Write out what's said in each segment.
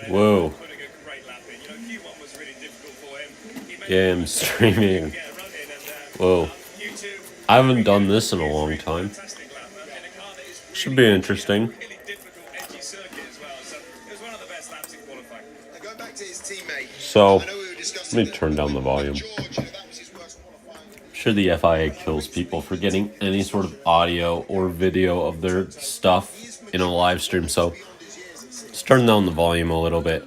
Whoa. Yeah, I'm streaming. Whoa. I haven't done this in a long time. Should be interesting. So, let me turn down the volume. I'm sure the FIA kills people for getting any sort of audio or video of their stuff in a live stream, so let's turn down the volume a little bit.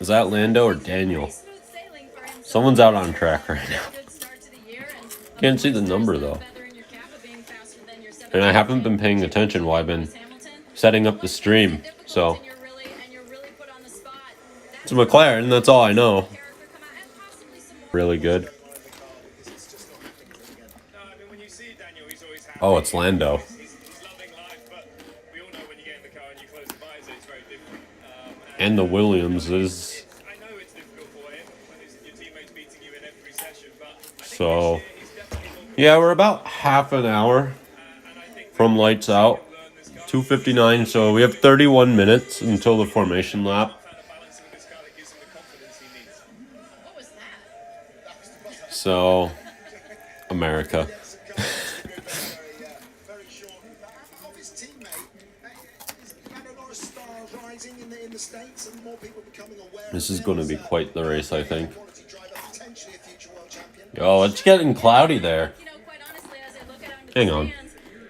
Is that Lando or Daniel? Someone's out on track right now. Can't see the number though. And I haven't been paying attention while I've been setting up the stream, so it's a McLaren, that's all I know. Really good. Oh, it's Lando. And the Williams is. So, yeah, we're about half an hour from lights out. 2:59, so we have 31 minutes until the formation lap. So, America. This is going to be quite the race, I think. Yo, it's getting cloudy there. Hang on.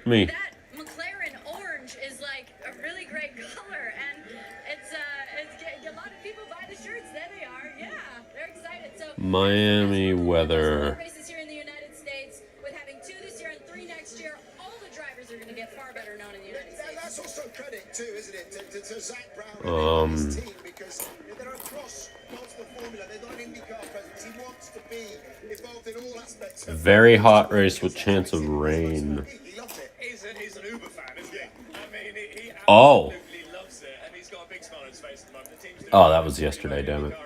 Me. McLaren orange is like a really great color, and it's a lot of people buy the shirts. There they are. Yeah, they're excited. So Miami weather. Races here in the United States, with having 2 this year and 3 next year, all the drivers are going to get far better known in the United States. That's also credit too, isn't it, to Zach Brown and his team, because they're across multiple formula. They've got an IndyCar presence. He wants to be involved in all aspects. Very hot race with chance of rain. He's an Uber fan, isn't he? I mean, he absolutely loves it, and he's got a big smile on his face at the moment. The team's doing Oh, that was yesterday, damn it.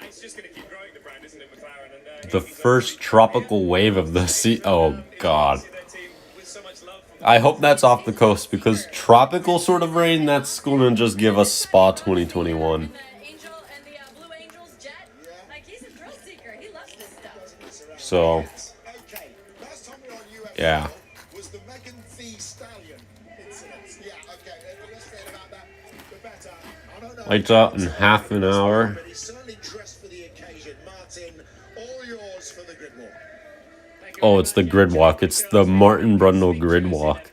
it's just going to keep growing, the brand, isn't it, McLaren? And The first tropical wave of the sea. Oh, God. I hope that's off the coast, because tropical sort of rain, that's going to just give us Spa 2021. So, yeah. Lights out in half an hour. Oh, it's the grid walk. It's the Martin Brundle grid walk.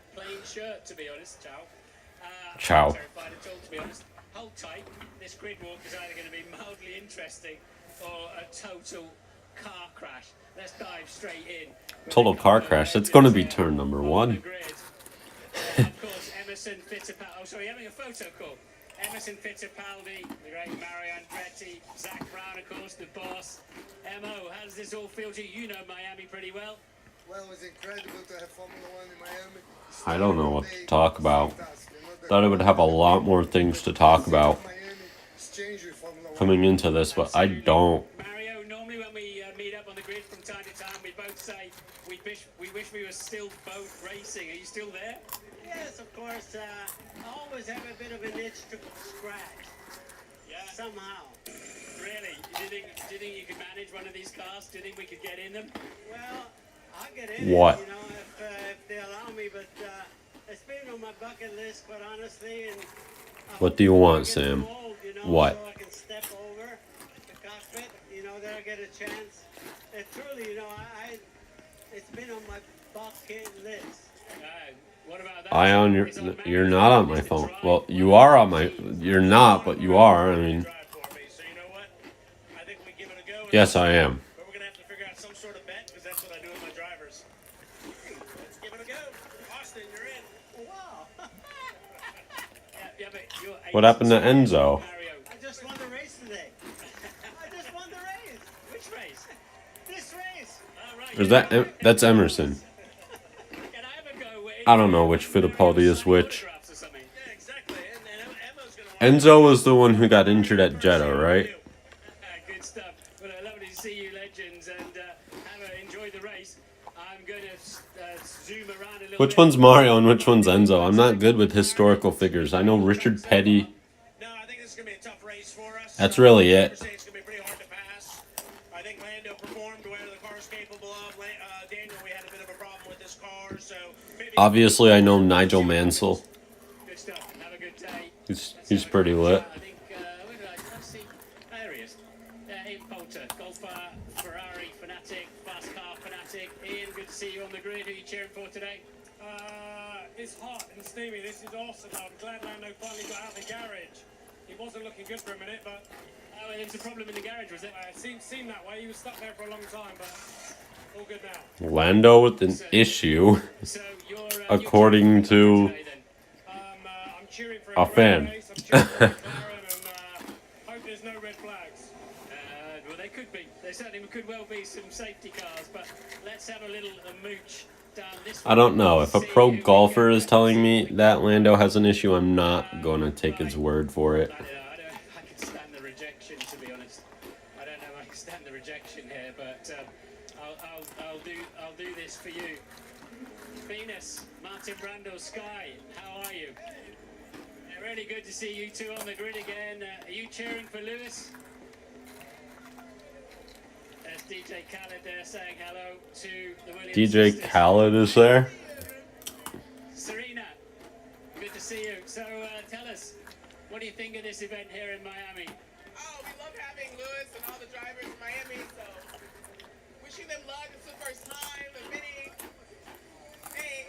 Ciao. Hold tight. This grid walk is either going to be mildly interesting or a total car crash. Let's dive straight in. Total car crash. That's going to be turn number 1. Of course, Emerson Fittipaldi. Oh, sorry, having a photo call. Emerson Fittipaldi, the great Mario Andretti, Zach Brown, of course, the boss. Mo, how does this all feel to you? You know Miami pretty well. Well, it was incredible to have Formula One in Miami. I don't know what to talk about. Thought I would have a lot more things to talk about coming into this, but I don't. Mario, normally when we meet up on the grid from time to time, we both say we wish we were still both racing. Are you still there? Yes, of course. I always have a bit of an itch to scratch. Yeah. Somehow. Really? Do you think you could manage one of these cars? Do you think we could get in them? Well, I'll get in What? it, if they allow me, but it's been on my bucket list, quite honestly. And What do you want, Sam? What? So I can step over the cockpit, then I get a chance. And truly, it's been on my bucket list. What about that? You're not on my phone. Well, you are on my. You're not, but you are. I mean. Yes, I am. But we're going to have to figure out some sort of bet, because that's what I do with my drivers. Let's give it a go. Austin, you're in. Wow. What happened to Enzo? I just won the race today. I just won the race. Which race? This race. Is that's Emerson? I don't know which Fittipaldi is which. Enzo was the one who got injured at Jeddah, right? Good stuff. Well, lovely to see you, legends, and enjoy the race. I'm going to zoom around a little Which one's Mario and which one's Enzo? I'm not good with historical figures. I know Richard Petty. No, I think this is going to be a tough race for us. That's really it. It's going to be pretty hard to pass. I think Lando performed where the car's capable of. Daniel, we had a bit of a problem with this car, so maybe... Obviously, I know Nigel Mansell. Good stuff. Have a good day. He's pretty lit. I think, where did I see? There he is. Ian Poulter, golfer, Ferrari fanatic, fast car fanatic. Ian, good to see you on the grid. Who are you cheering for today? It's hot and steamy. This is awesome. I'm glad Lando finally got out of the garage. He wasn't looking good for a minute, but Oh, there was a problem in the garage, was it? it seemed that way. He was stuck there for a long time, but all good now. Lando with an issue, So you're, according to I'm cheering for a great fan. race. I'm cheering for McLaren and hope there's no red flags. Well, they could be. There certainly could well be some safety cars, but let's have a little mooch down this I don't know. If a pro golfer is telling me that Lando has an issue, I'm not going to take his word for it. I don't know if I can stand the rejection, to be honest. I don't know if I can stand the rejection here, but I'll do this for you. Venus, Martin Brando, Sky, how are you? Really good to see you two on the grid again. Are you cheering for Lewis? There's DJ Khaled there saying hello to the Williams DJ sisters. Khaled is there. Serena, good to see you. So tell us, what do you think of this event here in Miami? Oh, we love having Lewis and all the drivers in Miami, so wishing them luck. It's the first time, the mini. Hey.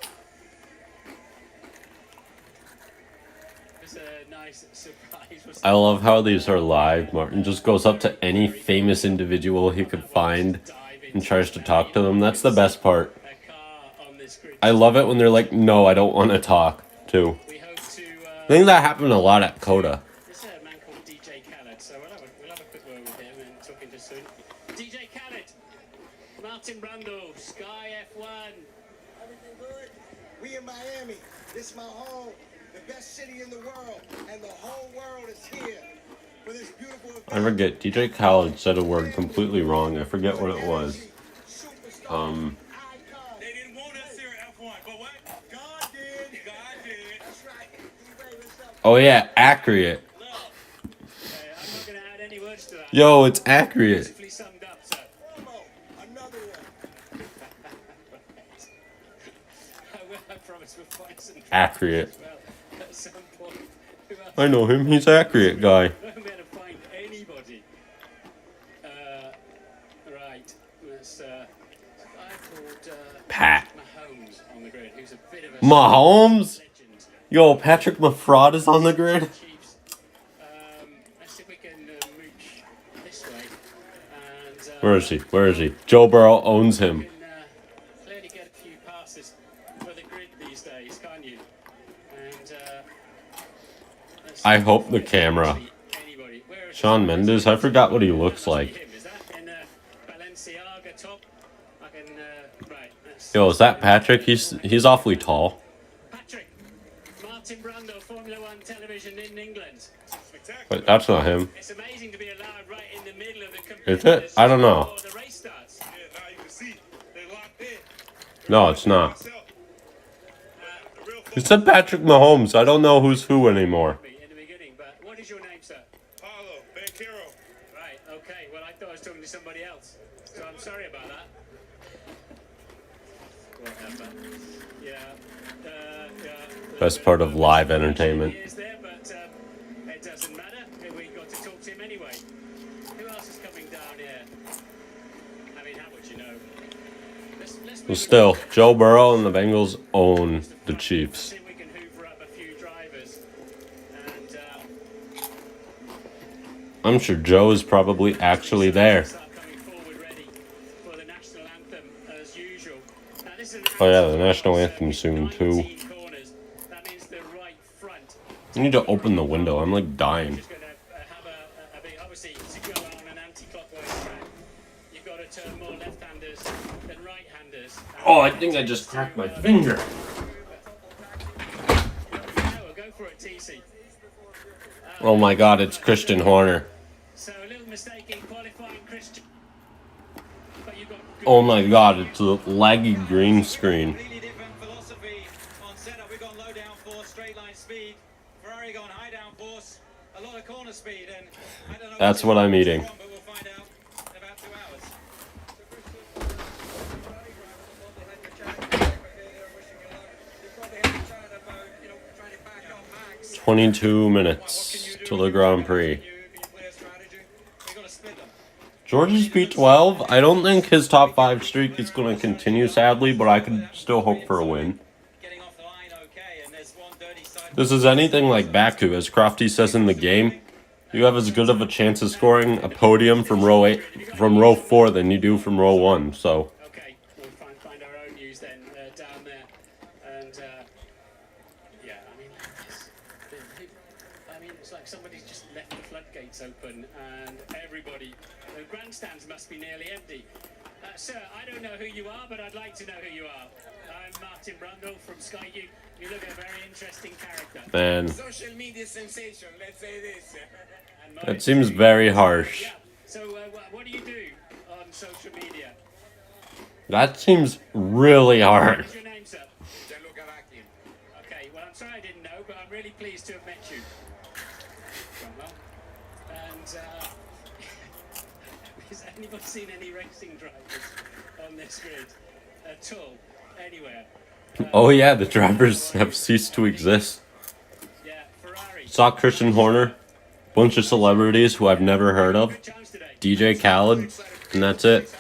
It's a nice surprise. I love how these are live. Martin just goes up to any famous individual he could find and tries to talk to them. That's the best part. A car on this grid. I love it when they're like, no, I don't want to talk, too. We hope to. I think that happened a lot at Coda. This is a man called DJ Khaled, so we'll have a quick word with him and talk to soon. DJ Khaled, Martin Brando, Sky F1. Everything good? We in Miami. This is my home. The best city in the world. And the whole world is here for this beautiful event. I forget. DJ Khaled said a word completely wrong. I forget what it was. Superstar. They didn't want us here at F1, but what? God did. God did. That's right. D-Ray, what's up? Oh, yeah, accurate. I'm not going to add any words to that. Yo, it's accurate. Beautifully summed up, sir. Promo. Another one. I promise we'll find some Accurate. as well at some point. Who else? I know him. He's accurate guy. We're going to find anybody. Right. There's a guy called Pat. Mahomes on the grid, who's a bit of a Mahomes? legend. Yo, Patrick Mafrod is on the grid. Chiefs. Let's see if we can mooch this way. And, Where is he? Where is he? Joe Burrow owns him. You can clearly get a few passes for the grid these days, can't you? And let's I see hope if the there's camera. actually anybody. Where is Shawn Mendes? I forgot what he looks like. him? Is that in Balenciaga top? I can right. Let's Yo, is that Patrick? He's awfully tall. Patrick, Martin Brando, Formula One television in England. But that's not him. It's amazing to be allowed right in the middle of the Is competition. it? I don't know. Before the race starts. Yeah, now you can see they locked in. No, it's not. The real He said Patrick Mahomes. I don't know who's who anymore. In the beginning, but what is your name, sir? Paulo Banchero. Right, okay. Well, I thought I was talking to somebody else. So I'm sorry about that. Whatever. Yeah. Best part of live entertainment. He is there, but it doesn't matter. We got to talk to him anyway. Who else is coming down here? I mean, how would you know? Let's But still, Joe Burrow and the Bengals own the Chiefs. see if we can hoover up a few drivers. And I'm sure Joe is probably actually there. start coming forward ready for the national anthem as usual. Now, this is an Oh yeah, the national anthem soon too. 19 corners. That means the right front. I need to open the window. I'm like dying. Just going to have a bit, obviously, to go on an anti-clockwise track, you've got to turn more left-handers than right-handers. Oh, I think I just cracked my finger. No, go for it, TC. Oh my God, it's Christian Horner. So a little mistake in qualifying, Christian. But you've got good Oh my God, it's a laggy green screen. Completely different philosophy Ferrari going high downforce, a lot of corner speed, and I don't know. That's what I'm eating. But we'll find out in about 2 hours. 22 minutes till the Grand Prix. George's P12. I don't think his top 5 streak is going to continue, sadly, but I could still hope for a win. This is anything like Baku, as Crofty says in the game. You have as good of a chance of scoring a podium from row 4 than you do from row 1. So. Okay, we'll find our own news then down there, and yeah, I mean, it's like somebody's just left the floodgates open, and everybody, the grandstands must be nearly empty. Sir, I don't know who you are, but I'd like to know who you are. I'm Martin Brundle from Sky U. You look a very interesting character. Man. Social media sensation, let's say this. That seems very harsh. Yeah. So, what do you do on social media? That seems really harsh. What's your name, sir? Okay, well, I'm sorry I didn't know, but I'm really pleased to have met you. Well, and has anybody seen any racing drivers on this grid at all, anywhere? Oh yeah, the drivers have ceased to exist. Yeah, Ferrari. Saw Christian Horner, bunch of celebrities who I've never heard of, DJ Khaled, and that's it.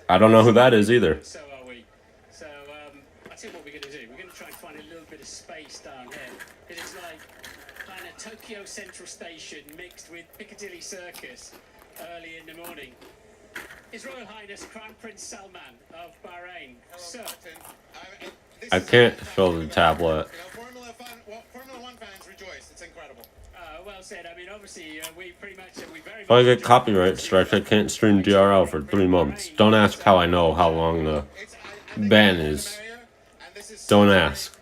I don't know who that is either. So are we. So, I tell you what we're going to do. We're going to try and find a little bit of space down here. It is like kind of Tokyo Central Station mixed with Piccadilly Circus early in the morning. His Royal Highness Crown Prince Salman of Bahrain. Sir. I can't fill the tablet. Formula 1 fans rejoice. It's incredible. Well said. I mean, obviously, we pretty much, we very If I much get copyright strike, I can't stream DRL for 3 months. Don't ask how I know how long the ban is. Don't ask.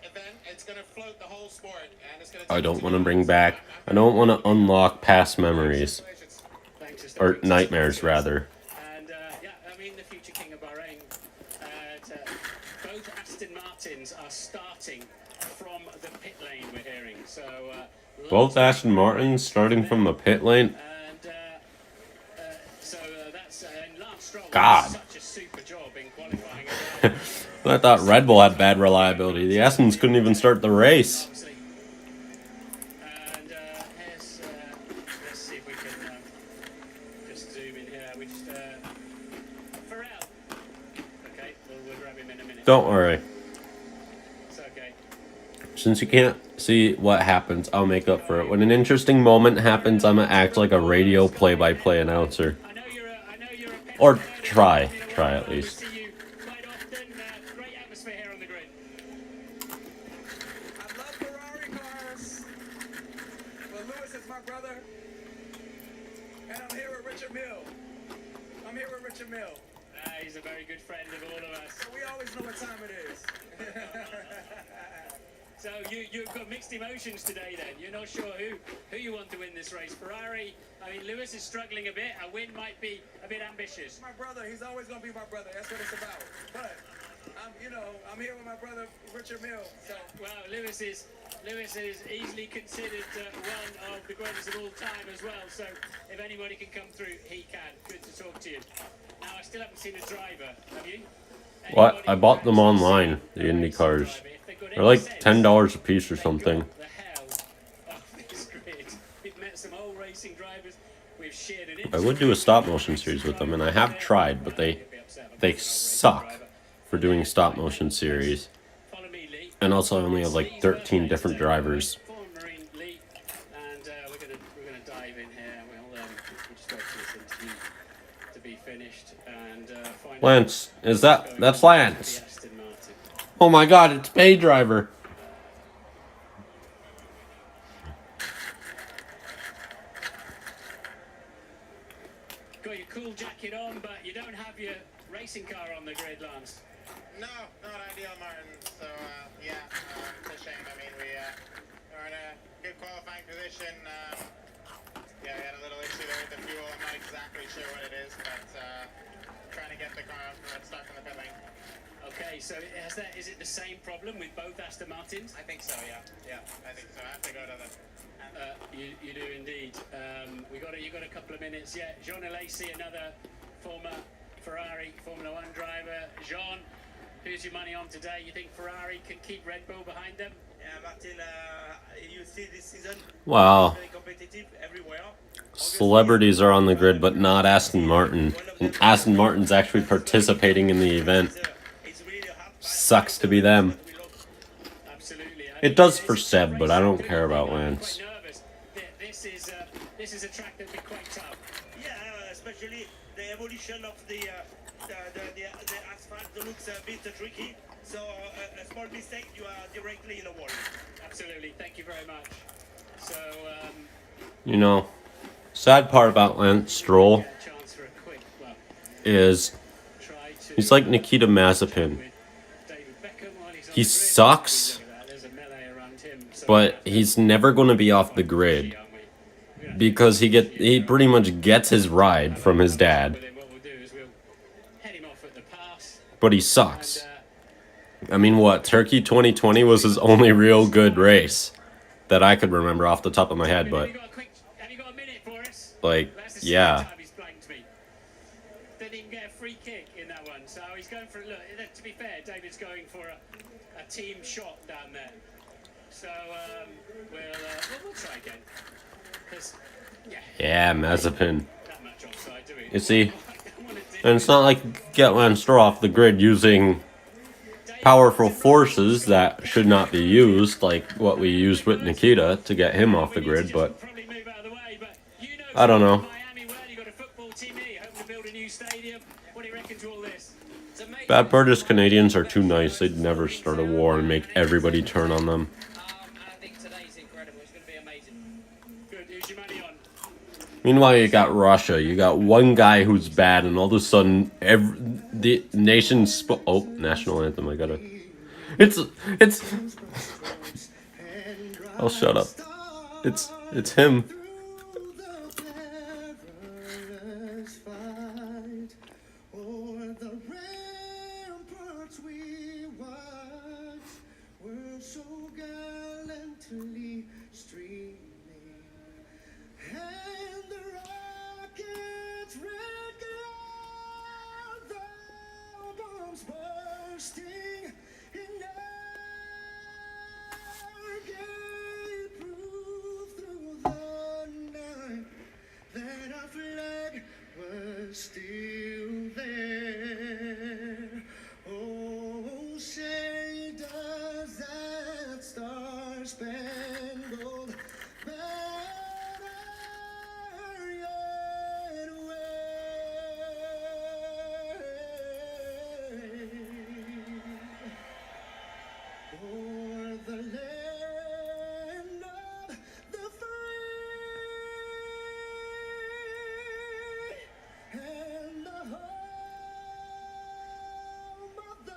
I don't want to bring back. I don't want to unlock past memories. Or nightmares, rather. And, yeah, I mean, the future King of Bahrain. Both Aston Martins are starting from the pit lane, we're hearing. So, Both Aston Martins starting from the pit lane. and so that's Lance Stroll did God. such a super job in qualifying. I thought Red Bull had bad reliability. The Astons couldn't even start the race. Obviously. And here's, let's see if we can just zoom in here. We just, Pharrell. Okay, we'll grab him in a minute. Don't worry. It's okay. Since you can't see what happens, I'll make up for it. When an interesting moment happens, I'm gonna act like a radio play-by-play announcer. I know you're a pet Or fan. try at We least. see you quite often. Great atmosphere here on the grid. I love Ferrari cars, but Lewis is my brother, and I'm here with Richard Mill. He's a very good friend of all of us. So we always know what time it is. So you've got mixed emotions today then. You're not sure who you want to win this race. Ferrari, I mean, Lewis is struggling a bit. A win might be a bit ambitious. My brother, he's always gonna be my brother. That's what it's about. But I'm here with my brother Richard Mill. So Well, Lewis is easily considered one of the greatest of all time as well. So if anybody can come through, he can. Good to talk to you. Now, I still haven't seen a driver. Have you? What? Anybody I bought them who's online, seen the a Indy racing cars. driver? If they've got They're any like sense, $10 a piece or they something. got the hell of this grid. We've met some old racing drivers. We've shared an I would do a stop motion series with them, and I have tried, but they suck for doing stop motion series. Follow me, Lee. And also I only have like 13 different drivers. Former Marine Lee, and we're gonna dive in here. We'll just wait for this interview to be finished and find Lance, out that's Lance. the Aston Martin. Oh my god, it's Bay Driver. Got your cool jacket on, but you don't have your racing car on the grid, Lance. No, not ideal, Martin. So, yeah, it's a shame. I mean, we are in a good qualifying position. Yeah, we had a little issue there with the fuel. I'm not exactly sure what it is, but trying to get the car stuck in the pit lane. Okay, so is it the same problem with both Aston Martins? I think so, yeah. Yeah, I think so. I have to go to the... You do indeed. You got a couple of minutes yet. Jean Alesi, another former Ferrari Formula One driver. Jean, who's your money on today? You think Ferrari can keep Red Bull behind them? Yeah, Martin, you see this season, Wow. very competitive everywhere. Celebrities are on the grid, but not Aston Martin. And Aston Martin's actually participating in the event. It's really a hard fight. Sucks to be them. Absolutely. It does for Seb, but I don't care about Lance. Quite nervous. This is a track that'd be quite tough. Yeah, especially the evolution of the asphalt looks a bit tricky. So a small mistake, you are directly in a wall. Absolutely. Thank you very much. So, You know, sad part about Lance Stroll a chance for a quick, well, is try to he's like Nikita Mazepin. with David Beckham while he's on He the grid. sucks, Look at that, there's a melee around him. So but he's never going to be off the grid because he pretty much gets his ride from his dad, With him, what we'll do is we'll head him off at the pass. but he sucks. I mean, what, Turkey 2020 was his only real good race that I could remember off the top of my head, but, Have you got a minute for us? like, That's the second yeah. time he's blanked me. Didn't even get a free kick in that one. So he's going for, look, to be fair, David's going for a team shot down there. So we'll try again. Because, Yeah, Mazepin. that much offside, do we? You see? I wanna do- And it's not like you get Lance Stroll off the grid using powerful forces that should not be used, like what we used with Nikita to get him off the grid, but Probably move out of the way, but you know, I don't know. Miami, well, you got a football team here, hoping to build a new stadium. What do you reckon to all this? It's amazing. bad part is Canadians are too nice. They'd never start a war and make everybody turn on them. I think today's incredible. It's going to be amazing. Good. Who's your money on? Meanwhile, you got Russia. You got one guy who's bad, and all of a sudden, the nation's national anthem. I gotta. It's. Oh, shut up. It's him. Still there. Oh, say does that star-spangled banner yet wave o'er the land of the free and the home of the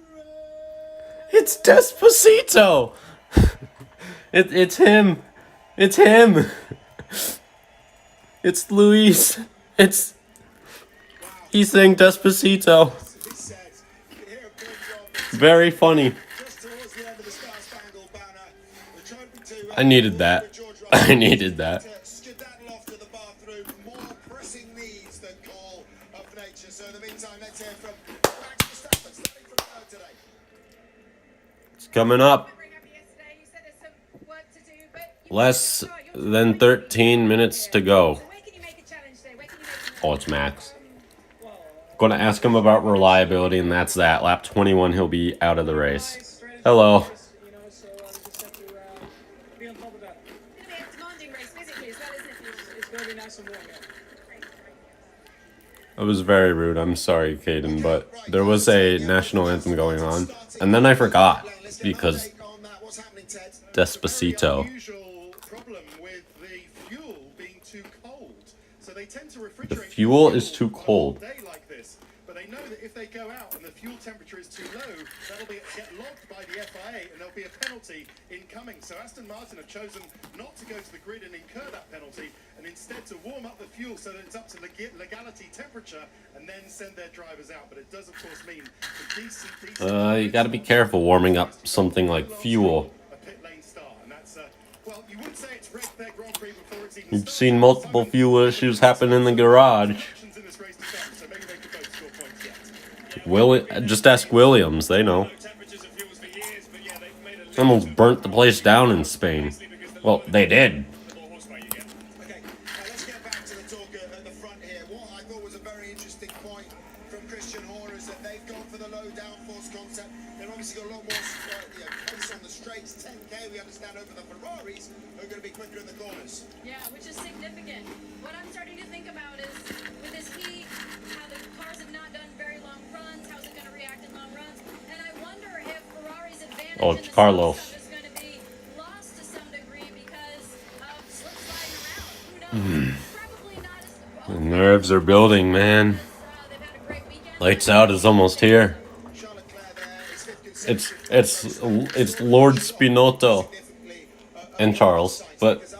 brave. It's Despacito. It's him. It's him. It's Luis. He sang Despacito. Very funny. I needed that. I needed that. Skedaddle off to the bathroom. More pressing needs than call of nature. So in the meantime, let's hear from Max Verstappen, starting from third today. It's coming up. Very happy yesterday. You said there's some work to do, but Less than 13 minutes to go. So where can you make a challenge today? Where can you make Oh, it's Max. Gonna ask him about reliability, and that's that. Lap 21, he'll be out of the race. Hello. You know, so just have to be on top of that. It's going to be a demanding race physically as well, isn't it? It's going to be nice and warm, yeah. I was very rude. I'm sorry, Caden, but there was a national anthem going on, and then I forgot because Despacito. Unusual problem with the fuel being too cold. So they tend to The refrigerate fuel is too cold. day like this. But they know that if they go out and the fuel temperature is too low, that'll get logged by the FIA and there'll be a penalty incoming. So Aston Martin have chosen not to go to the grid and incur that penalty, and instead to warm up the fuel so that it's up to legality temperature and then send their drivers out. But it does, of course, mean a decent You got to be careful warming up something like fuel. a pit lane start, and that's well, you would say it's wrecked their Grand Prix before it's even We've started. seen multiple fuel issues happen in the garage. Options in this race to come, so maybe they could both score points yet. Just ask Williams, they know. Almost burnt the place down in Spain. Well, they did. Okay, let's get back to the talk at the front here. What I thought was a very interesting point from Christian Horner is that they've gone for the low downforce concept. They've obviously got a lot more pace on the straights. 10k, we understand, over the Ferraris, who are going to be quicker in the corners. Yeah, which is significant. What I'm starting to think about is, with this heat, how the cars have not done very long runs, how's it going to react in long runs, and I wonder if Ferrari's advantage Oh, in it's the Carlos. stuff is going to be lost to some degree because of slip sliding around. Who knows? Probably not as The nerves are building, man. they've had a great weekend. Lights out is almost here. Charles Leclerc there is fifth consecutive It's Lord Spinotto and Charles, but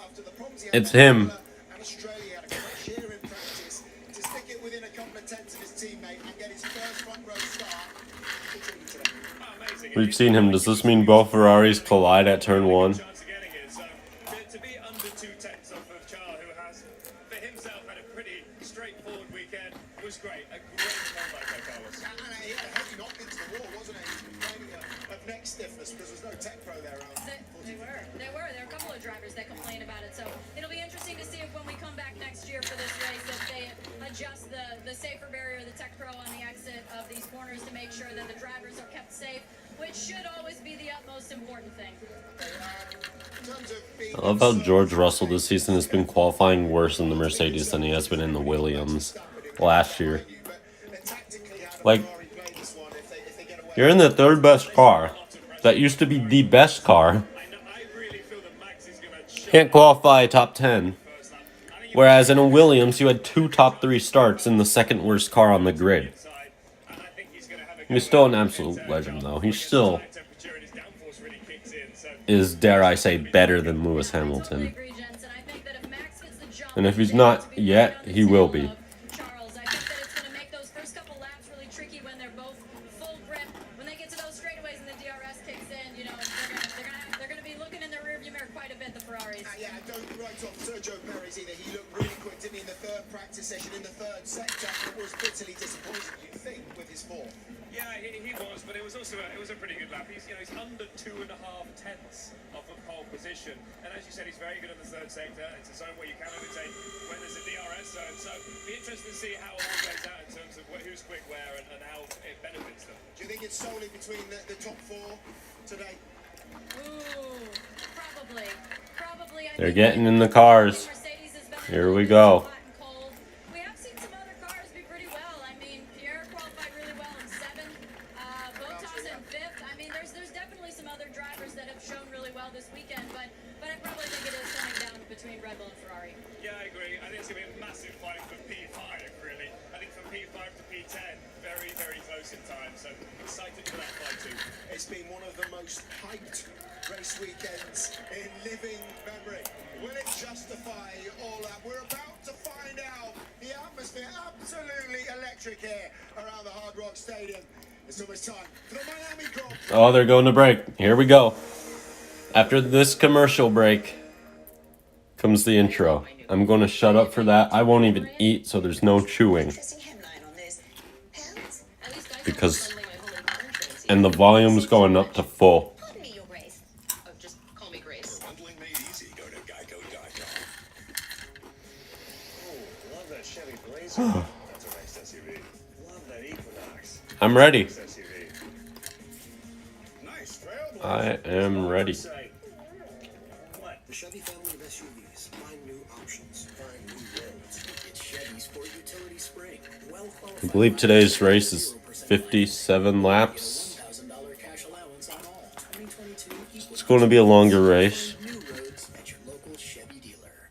it's him. and Australia had a crash here in practice to stick it within a couple of tenths of his teammate and get his first front row start. Continue today. We've seen him. Does this mean both Ferraris collide at turn 1? To be under 2 tenths off of Charles, who has, for himself, had a pretty straightforward weekend, was great. A great comeback by Carlos. And he had a heavy knock into the wall, wasn't he? Complaining of neck stiffness because there was no tech pro there. They were. There were a couple of drivers that complained about it. So it'll be interesting to see if when we come back next year for this race, if they adjust the safer barrier, the tech pro on the exit of these corners to make sure that the drivers are kept safe, which should always be the utmost important thing. In terms of being I love how George Russell this season has been qualifying worse in the Mercedes than he has been in the Williams last year. Like, you're in the third best car. That used to be the best car. Can't qualify top 10. Whereas in a Williams, you had 2 top 3 starts in the second worst car on the grid. He's still an absolute legend, though. He still is, dare I say, better than Lewis Hamilton. And if he's not yet, he will be. Charles, I think that it's going to make those first couple laps really tricky when they're both full grip. When they get to those straightaways and the DRS kicks in, you know, they're going to be looking in their rearview mirror quite a bit, the Ferraris. yeah, don't write off Sergio Perez either. He looked really quick, didn't he, in the third practice session, in the third sector. It was bitterly disappointing, you'd think, with his form. Yeah, he was, but it was also a pretty good lap. He's under 2.5 tenths of the pole position, and as you said, he's very good in the third sector. It's a zone where you can overtake when there's a DRS zone. So it'll be interesting to see how it all plays out in terms of who's quick where and how it benefits them. Do you think it's solely between the top 4 today? Ooh, probably. They're getting in the cars. Here we go. We have seen some other cars be pretty well. I mean, Pierre qualified really well in 7th. Bottas in 5th. I mean, there's definitely some other drivers that have shown really well this weekend, but I probably think it is coming down between Red Bull and Ferrari. Yeah, I agree. I think it's going to be a massive fight for P5, really. I think from P5 to P10, very, very close in time. So excited for that fight too. It's been one of the most hyped race weekends in living memory. Will it justify all that? We're about to find out. The atmosphere absolutely electric here around the Hard Rock Stadium. It's almost time for the Miami Grand Prix. Oh, they're going to break. Here we go. After this commercial break comes the intro. I'm going to shut up for that. I won't even eat, so there's no chewing. Because, and the volume's going up to full. Pardon me, Your Grace. Oh, just call me Grace. Bundling made easy. Go to geico.com. Oh, love that Chevy Blazer. That's a nice SUV. Love that Equinox. I'm ready. SUV. Nice trailblazer. I am ready. What? The Chevy family of SUVs. Find new options. Find new roads. It's Chevy Sport Utility Spring. Well qualified. I believe today's race is 57 laps. $1,000 cash allowance on all. 2022 It's going to be a longer race. new roads at your local Chevy dealer.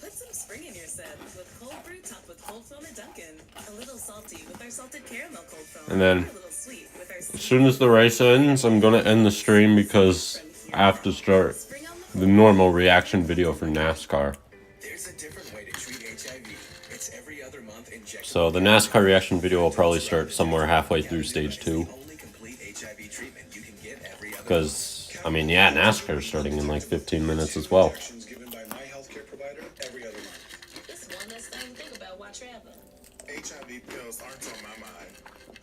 Put some spring spring in your set with cold brew topped with cold foam and Dunkin'. A little salty with our salted caramel cold foam. And then, A little sweet with our as soon as the race ends, I'm gonna end the stream because I have to start the normal reaction video for NASCAR. There's a different way to treat HIV. It's every other month injectable. So the NASCAR reaction video will probably start somewhere halfway through stage 2. Only complete HIV treatment you can get every other Because, I mean, yeah, NASCAR is starting in like 15 minutes as well. Injections given by my healthcare provider every other month. This one less thing to think about while traveling. HIV pills aren't on my mind.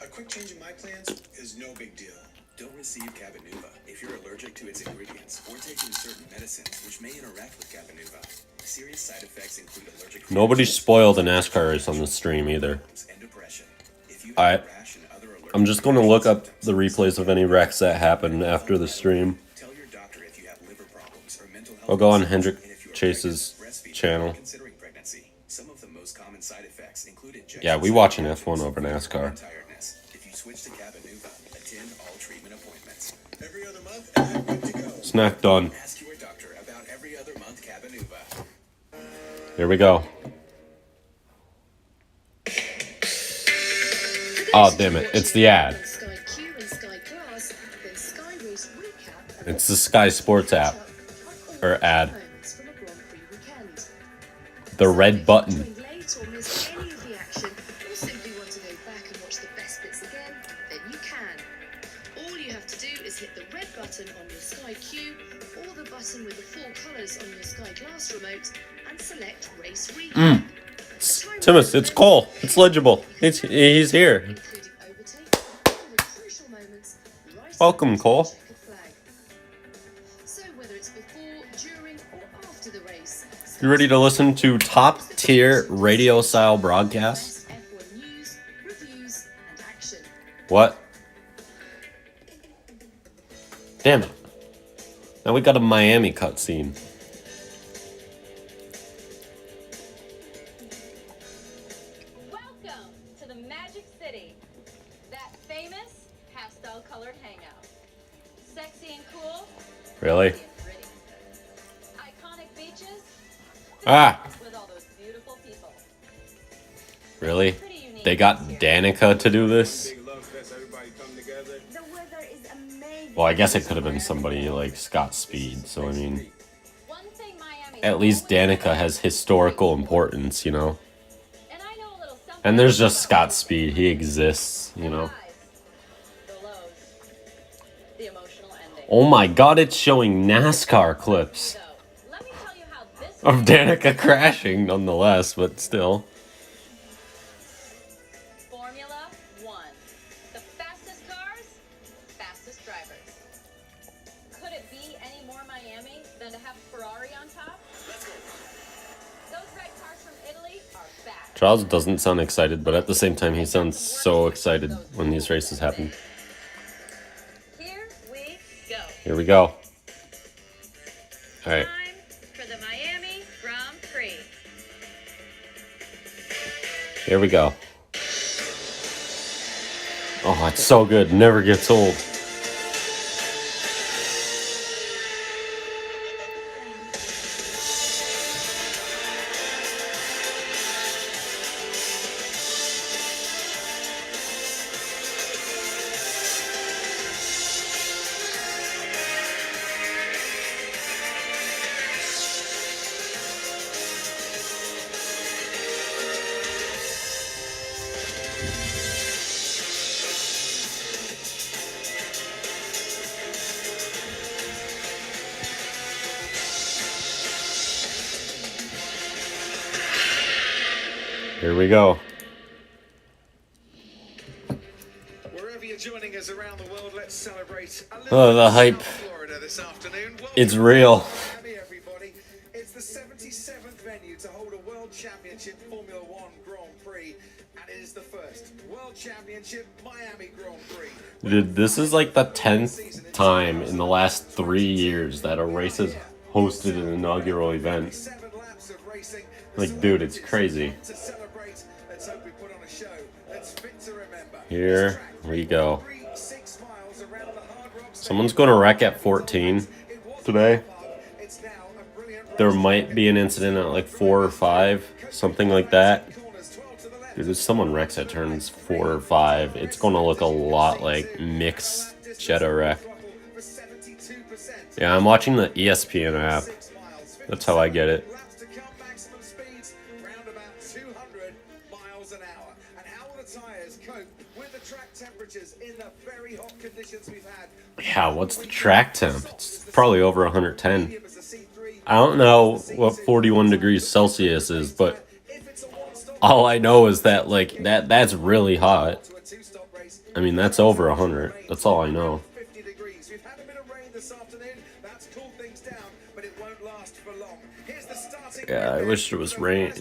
A quick change in my plans is no big deal. Don't receive Cabenuva if you're allergic to its ingredients or taking certain medicines which may interact with Cabenuva. Serious side effects include allergic Nobody spoiled the NASCAR race on the stream either. and depression. If you Alright, have a rash and other allergic I'm just going to look up the replays of any wrecks that happened after the stream. tell your doctor if you have liver problems or mental health. I'll go on concerns, Hendrik and if you are Chase's pregnant, breastfeeding, or channel. considering pregnancy. Some of the most common side effects include injection Yeah, we watch an F1 over NASCAR. tiredness. If you switch to Cabenuva, attend all treatment appointments. Every other month, and I'm good to go. Snack done. Ask your doctor about every other month Cabenuva. Here we go. Oh, damn it. It's the ad. Sky Q and Sky Glass, then Sky Race Recap and It's the Sky Sports app. Or ad. moments from a Grand Prix weekend. The red button. Joined late or missed any of the action, or simply want to go back and watch the best bits again, then you can. All you have to do is hit the red button on your Sky Q or the button with the four colours on your Sky Glass remote and select Race Recap. Timus, it's Cole. It's legible. He's here. Including overtake and the crucial moments right Welcome, up to Cole. the checkered flag. So whether it's before, during, or after the race, You ready to listen to top tier radio style broadcasts? best F1 news, reviews, and action. What? Damn it. Now we got a Miami cutscene. Welcome to the Magic City, that famous pastel-colored hangout. Sexy and cool, Really? and pretty. Iconic beaches, Ah! with all those beautiful people. Really? Pretty unique. They got Danica to do this? Big love fest, everybody come together. The weather is amazing. Well, I guess it could have been somebody like Scott Speed, so I mean, One thing Miami at least Danica has historical importance, you know? and I know a little something And there's just Scott Speed, he exists, you know? the lows, the emotional ending. Oh my god, it's showing NASCAR clips So, let me tell you how this of Danica crashing, nonetheless, but still. Formula One. The fastest cars, fastest drivers. Could it be any more Miami than to have Ferrari on top? Those red cars from Italy are back. Charles doesn't sound excited, but at the same time, he sounds so excited when these races happen. Here we go. Here we go. Alright, Time for the Miami Grand Prix. here we go. Oh, it's so good. Never gets old. Here we go. Wherever you're joining us around the world, let's celebrate a Oh, the hype. Florida this afternoon. Welcome It's real. to Miami, everybody. It's the 77th venue to hold a World Championship Formula One Grand Prix, and it is the first World Championship Miami Grand Prix. Dude, this is like the 10th time in the last 3 years that a race has hosted an inaugural event. 7 laps of racing. Like, dude, it's crazy. To celebrate, let's hope we put on a show. Let's fit to remember. Here we go. 6 miles around the Hard Rock Someone's going to wreck at 14 today. It's now a brilliant there might be an incident at like 4 or 5, something like that. Dude, if someone wrecks at turns 4 or 5, it's going to look a lot like mixed Jetta wreck. Yeah, I'm watching the ESPN app. That's how I get it. Yeah, what's the track temp? It's probably over 110. I don't know what 41 degrees Celsius is, but all I know is that like that's really hot. I mean, that's over 100. That's all I know. Yeah, I wish there was rain.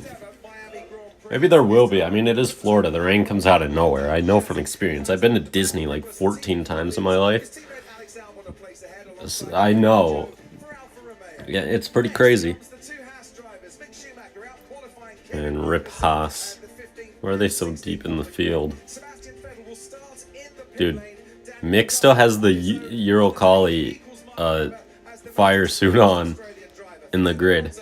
Maybe there will be. I mean, it is Florida. The rain comes out of nowhere. I know from experience. I've been to Disney like 14 times in my life. I know. Yeah, it's pretty crazy. And Rip Haas. Why are they so deep in the field? Dude, Mick still has the Eurocali fire suit on in the grid.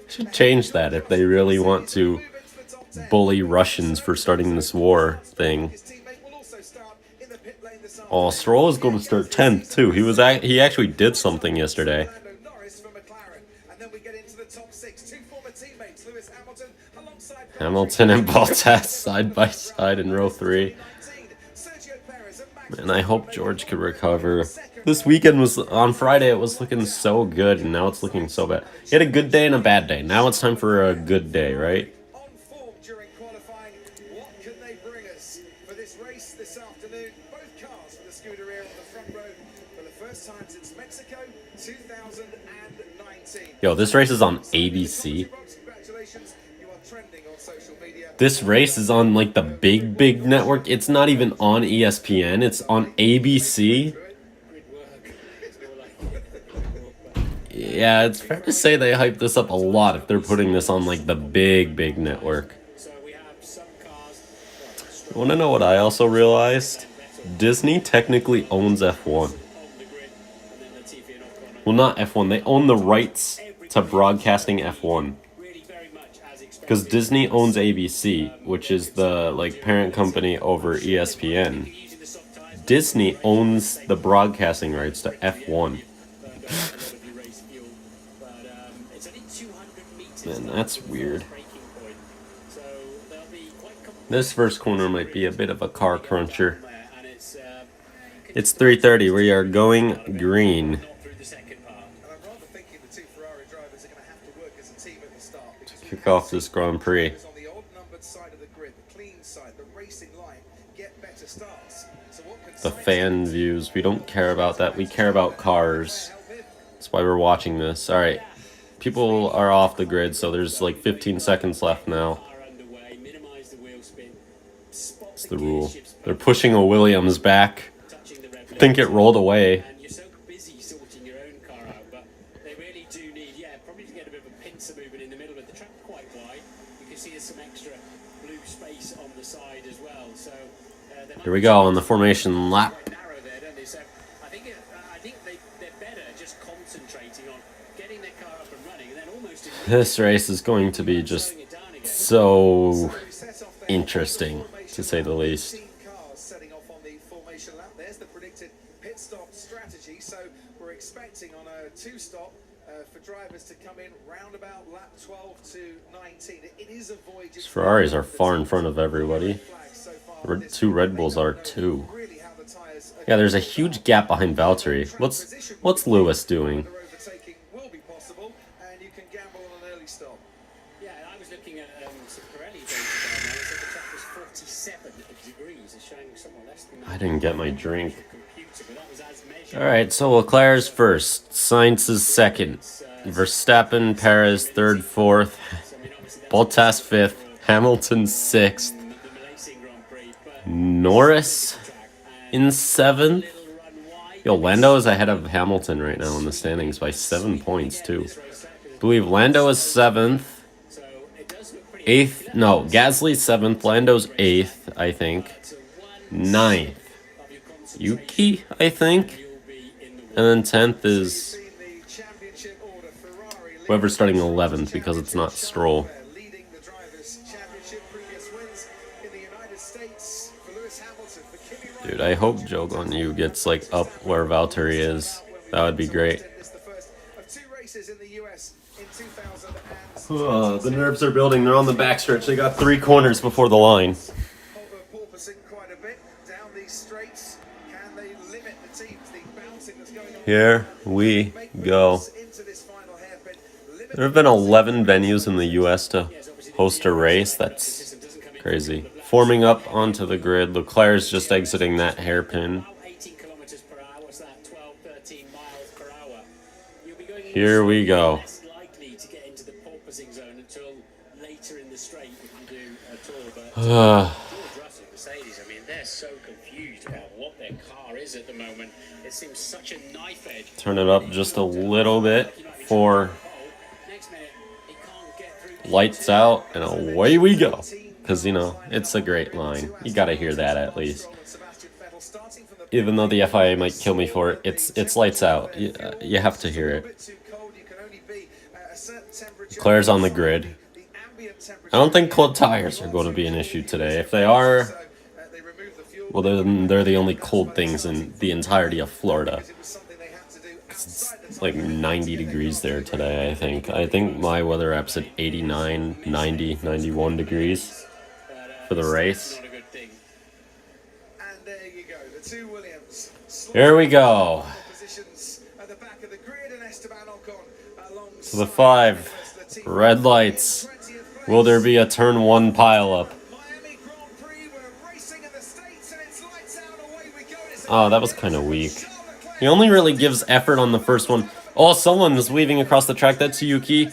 Should change that if they really want to bully Russians for starting this war thing. Oh, Stroll is going to start 10th too. He actually did something yesterday. Hamilton and Bottas side by side in row 3. And I hope George could recover. This weekend was on Friday. It was looking so good, and now it's looking so bad. He had a good day and a bad day. Now it's time for a good day, right? Yo, this race is on ABC. This race is on like the big network. It's not even on ESPN. It's on ABC. Yeah, it's fair to say they hype this up a lot if they're putting this on like the big network. You want to know what I also realized? Disney technically owns F1. Well, not F1. They own the rights to broadcasting F1. Because Disney owns ABC, which is the like parent company over ESPN. Disney owns the broadcasting rights to F1. Man, that's weird. This first corner might be a bit of a car cruncher. It's 3:30. We are going green. To kick off this Grand Prix. The fan views. We don't care about that. We care about cars. That's why we're watching this. Alright. People are off the grid, so there's like 15 seconds left now. It's the rule. They're pushing a Williams back. I think it rolled away. Here we go on the formation lap. This race is going to be just so interesting, to say the least. There's the predicted pit stop strategy. So we're expecting on a 2-stop for drivers to come in round about lap 12 to 19. It is a void. These Ferraris are far in front of everybody. The 2 Red Bulls are too. Yeah, there's a huge gap behind Valtteri. What's Lewis doing? I didn't get my drink. Alright, so Leclerc's first. Sainz is second. Verstappen, Perez, third, fourth. Bottas, fifth. Hamilton, sixth. Norris in seventh. Yo, Lando is ahead of Hamilton right now in the standings by 7 points, too. I believe Lando is seventh. Eighth. No, Gasly's seventh. Lando's eighth, I think. Ninth. Yuki, I think. And then 10th is Whoever's starting 11th, because it's not Stroll. Leading the Drivers' Championship, previous wins in the United States for Lewis Hamilton, for Kimi Raikkonen. Dude, I hope Joe Gonyu gets like up where Valtteri is. That would be great. This is the first of 2 races in the US in 2000. The nerves are building. They're on the backstretch. They got 3 corners before the line. Porpoising quite a bit down these straights. Can they limit the teams? The bouncing that's going on. Here we go. Into this final hairpin. There have been 11 venues in the US to host a race. That's crazy. Forming up onto the grid. Leclerc's just exiting that hairpin. 18 kilometers per hour, what's that? 12, 13 miles per hour. You'll be going Here we go. less likely to get into the porpoising zone until later in the straight if you do at all. But George Russell, Mercedes, I mean, they're so confused about what their car is at the moment. It seems such a knife edge. Turn it up just a little bit for Next minute, he can't get through. lights out, and away we go. Because, you know, it's a great line. You gotta hear that at least. Even though the FIA might kill me for it, it's lights out. You have to hear it. Leclerc's on the grid. I don't think cold tires are going to be an issue today. If they are, well, then they're the only cold things in the entirety of Florida. It's like 90 degrees there today, I think. I think my weather app's at 89, 90, 91 degrees for the race. And there you go, the 2 Williams. Here we go. Positions at the back of the grid, and Esteban Ocon alongside So the 5 red lights. Will there be a turn 1 pileup? Miami Grand Prix. We're racing in the States, and it's lights out, away we go. Oh, that was kind of weak. He only really gives effort on the first one. Oh, someone is weaving across the track. That's Yuki.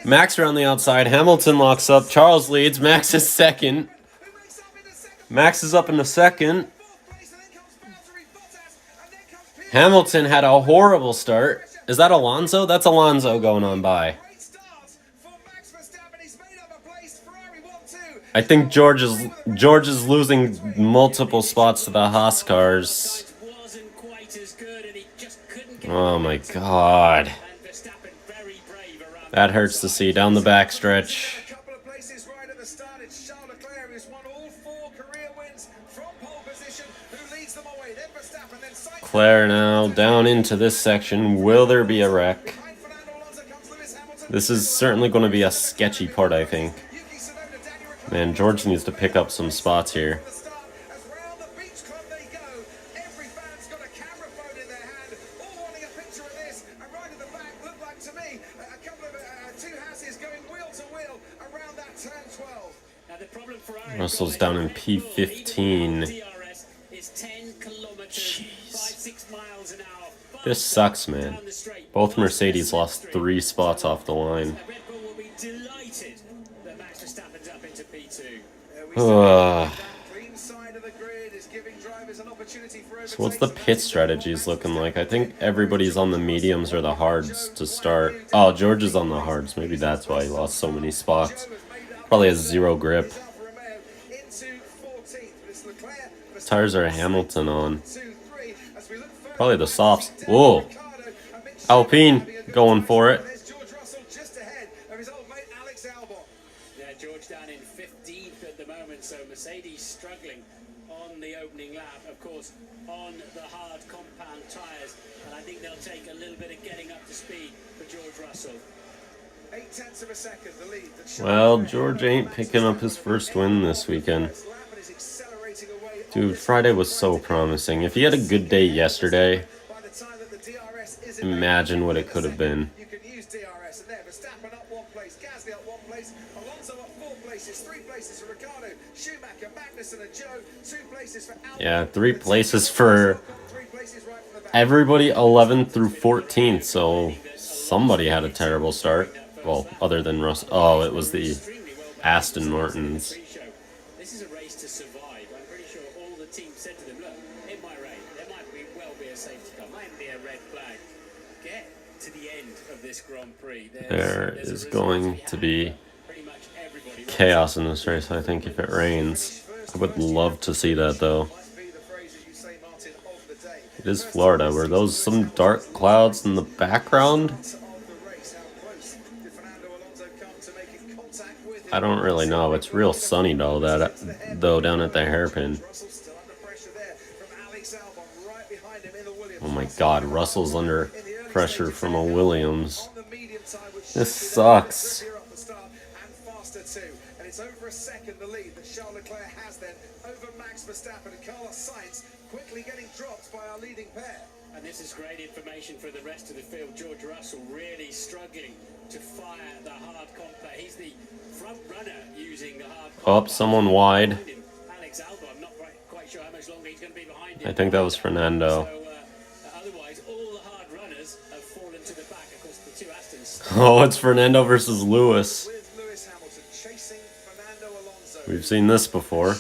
Max around the outside. Hamilton locks up. Charles leads. Max is second. Max is up in the second. Hamilton had a horrible start. Is that Alonso? That's Alonso going on by. I think George is losing multiple spots to the Haas cars. Oh my god. That hurts to see down the backstretch. Leclerc now down into this section. Will there be a wreck? This is certainly going to be a sketchy part, I think. Man, George needs to pick up some spots here. Russell's down in P15. Jeez. This sucks, man. Both Mercedes lost 3 spots off the line. So what's the pit strategies looking like? I think everybody's on the mediums or the hards to start. Oh, George is on the hards. Maybe that's why he lost so many spots. Probably has 0 grip. Tires are Hamilton on. Probably the softs. Whoa. Alpine going for it. Yeah, George down in 15th at the moment, so Mercedes struggling on the opening lap, of course, on the hard compound tyres, and I think they'll take a little bit of getting up to speed for George Russell. 0.8 of a second, the lead. Well, George ain't picking up his first win this weekend. Dude, Friday was so promising. If he had a good day yesterday, imagine what it could have been. You can use DRS, and there, Verstappen up 1 place, Gasly up 1 place, Alonso up 4 places, 3 places for Ricardo, Schumacher, Magnussen, and Joe, 2 places for Albon. Yeah, 3 places for everybody 11th through 14th, so somebody had a terrible start. Well, other than Russ. Oh, it was the Aston Martins. This is a race to survive. I'm pretty sure all the team said to them, look, it might rain. There might well be a safety car. Might be a red flag. Get to the end of this Grand Prix. There is going to be chaos in this race, I think, if it rains. I would love to see that, though. It is Florida. Were those some dark clouds in the background? I don't really know. It's real sunny though down at the hairpin. Oh my God, Russell's under pressure from a Williams. This sucks. And it's over a second the lead that Charles Leclerc has then over Max Verstappen and Carlos Sainz quickly getting dropped by our leading pair. And this is great information for the rest of the field. George Russell really struggling to fire the hard combat. He's the front runner using the hard combat. Oh, someone wide. Alex Albon, I'm not quite sure how much longer he's going to be behind him. I think that was Fernando. So, otherwise, all the hard runners have fallen to the back. Of course, the two Astons. Oh, it's Fernando versus Lewis. We've seen this before.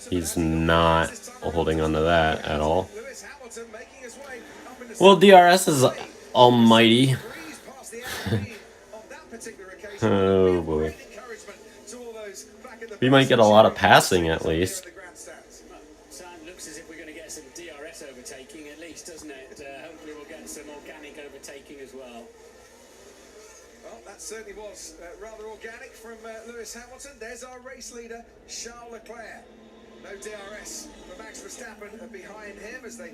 He's not holding onto that at all. Well, DRS is almighty. Oh boy. We might get a lot of passing at least. Looks as if we're going to get some DRS overtaking at least, doesn't it? Hopefully we'll get some organic overtaking as well. Well, that certainly was rather organic from Lewis Hamilton. There's our race leader, Charles Leclerc. No DRS for Max Verstappen behind him as they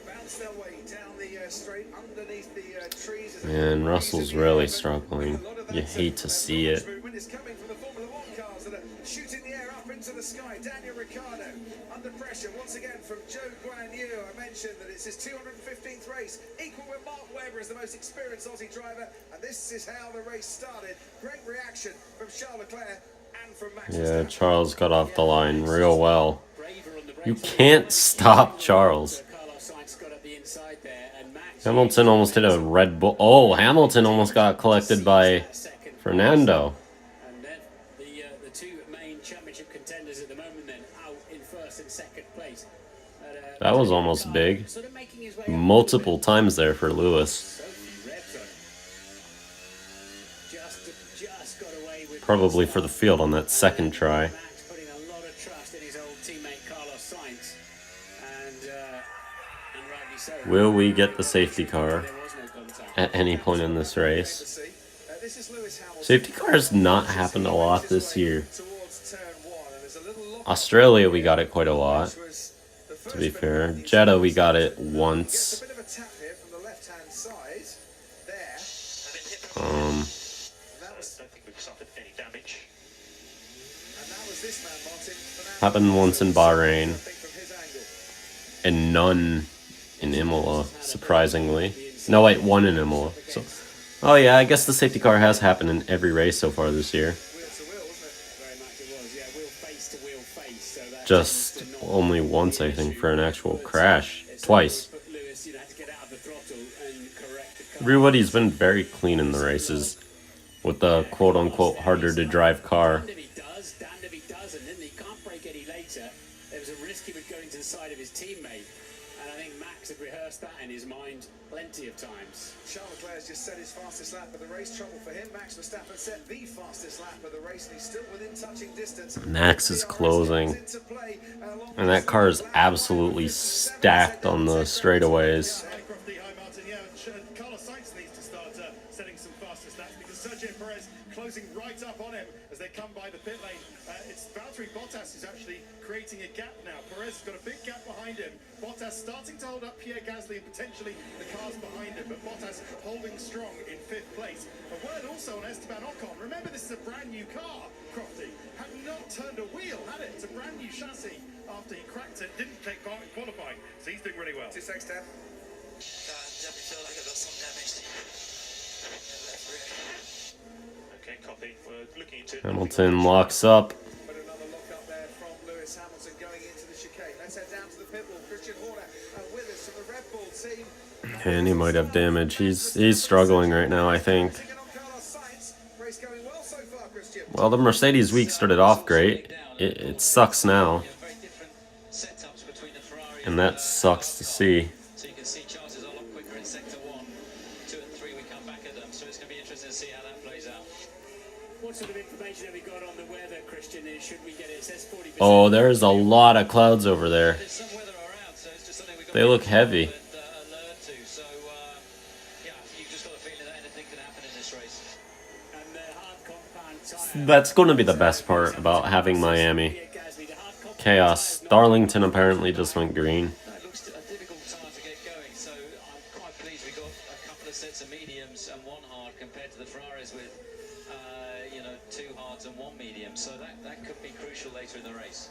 bounce their way down the straight underneath the trees. And Russell's really struggling. You hate to see it. It's coming from the Formula 1 cars that are shooting the air up into the sky. Daniel Ricciardo under pressure once again from Joe Guan Yu. I mentioned that it's his 215th race, equal with Mark Webber as the most experienced Aussie driver. And this is how the race started. Great reaction from Charles Leclerc. Yeah, Charles got off the line real well. You can't stop Charles. Hamilton almost hit a Red Bull. Oh, Hamilton almost got collected by Fernando. And then the two main championship contenders at the moment then out in first and second place. That was almost big. Multiple times there for Lewis. Probably for the field on that second try. Putting a lot of trust in his old teammate Carlos Sainz, and rightly so. Will we get the safety car at any point in this race? Safety car has not happened a lot this year. Australia, we got it quite a lot, to be fair. Jeddah, we got it once. Happened once in Bahrain, and none in Imola, surprisingly. No, wait, one in Imola. So, oh yeah, I guess the safety car has happened in every race so far this year. Just only once, I think, for an actual crash. Twice. Everybody's been very clean in the races with the quote-unquote harder-to-drive car. Side of his teammate, and I think Max had rehearsed that in his mind plenty of times. Charles Leclerc has just set his fastest lap of the race. Trouble for him. Max Verstappen set the fastest lap of the race, and he's still within touching distance. Max is closing, and that car is absolutely stacked on the straightaways. Carlos Sainz needs to start setting some faster stats because Sergio Perez closing right up on him as they come by the pit lane. It's Valtteri Bottas who's actually creating a gap now. Perez has got a big gap behind him. Bottas starting to hold up Pierre Gasly and potentially the cars behind him, but Bottas holding strong in 5th place. A word also on Esteban Ocon. Remember, this is a brand new car, Crofty. Had not turned a wheel, had it? It's a brand new chassis after he cracked it. Didn't take part in qualifying, so he's doing really well. 2 seconds, Steph. Definitely feel like I've got some damage in the left rear. Okay, copy. We're looking into Hamilton locks up. And he might have damage. He's struggling right now, I think. Well, the Mercedes week started off great. It sucks now. And that sucks to see. So you can see Charles is a lot quicker in sector 1. 2 and 3 we come back at them, so it's going to be interesting to see how that plays out. What sort of information have we got on the weather, Christian? Should we get it? It says 40%. Oh, there's a lot of clouds over there. They look heavy. So, yeah, you've just got a feeling that anything can happen in this race. That's going to be the best part about having Miami. Chaos. Darlington apparently just went green. That looks a difficult tire to get going, so I'm quite pleased we got a couple of sets of mediums and one hard compared to the Ferraris with, you know, 2 hards and 1 medium. So that could be crucial later in the race.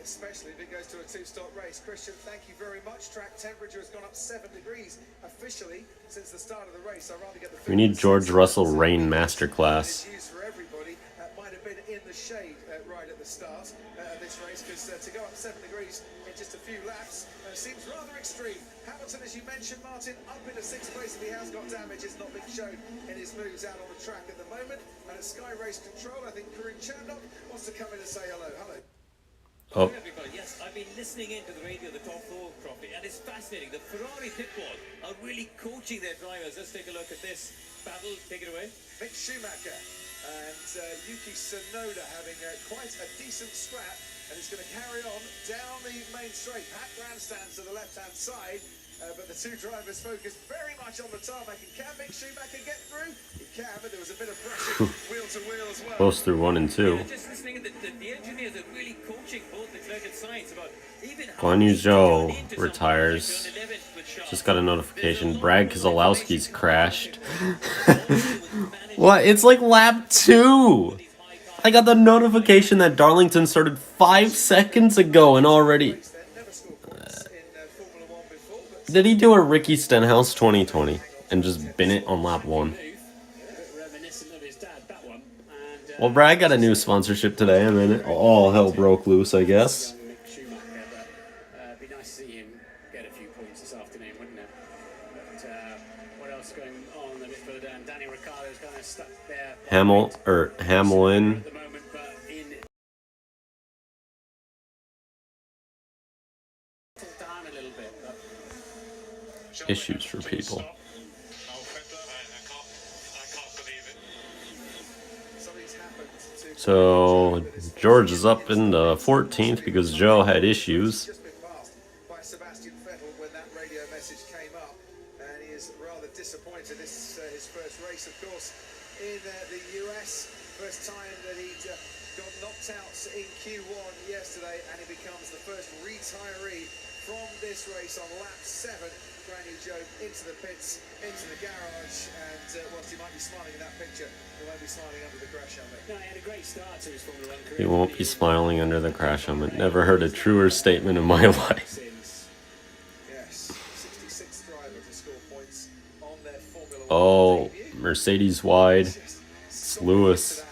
Especially if it goes to a 2-stop race. Christian, thank you very much. Track temperature has gone up 7 degrees officially since the start of the race. I'd rather get the We need George Russell Rain Masterclass. for everybody. Might have been in the shade right at the start of this race, because to go up 7 degrees in just a few laps seems rather extreme. Hamilton, as you mentioned, Martin, up into 6th place. If he has got damage, it's not being shown in his moves out on the track at the moment. And at Sky Race Control, I think Corinne Chandok wants to come in and say hello. Hello. Oh. Everybody, yes, I've been listening into the radio, the top 4 properly, and it's fascinating. The Ferrari pit wall are really coaching their drivers. Let's take a look at this battle. Take it away. Mick Schumacher and Yuki Tsunoda having quite a decent scrap, and it's going to carry on down the main straight. Pat grandstands to the left-hand side, but the 2 drivers focus very much on the tarmac. And can Mick Schumacher get through? He can, but there was a bit of pressure wheel to wheel as well. Both through 1 and 2. Yeah, just listening, the engineers are really coaching both the Leclerc and Sainz about even how Guan Yu Zhou retires. Just got a notification. Brad Keselowski's crashed. What? It's like lap 2! I got the notification that Darlington started 5 seconds ago and already... Did he do a Ricky Stenhouse 2020 and just bin it on lap 1? Well, Brad got a new sponsorship today, and then all hell broke loose, I guess. It'd be nice to see him get a few points this afternoon, wouldn't it? But what else is going on a bit further down? Danny Ricciardo's kind of stuck there. Hamlin. Issues for people. So George is up in the 14th because Joe had issues. By Sebastian Vettel when that radio message came up, and he is rather disappointed. This is his first race, of course, in the US. First time that he'd got knocked out in Q1 yesterday, and he becomes the first retiree from this race on lap 7. Brand new Joe into the pits, into the garage, and whilst he might be smiling in that picture, he won't be smiling under the crash helmet. No, he had a great start to his Formula 1 career. He won't be smiling under the crash helmet. Never heard a truer statement in my life. Yes, 66th driver to score points on their Formula 1 Oh, debut. Mercedes wide. It's Lewis.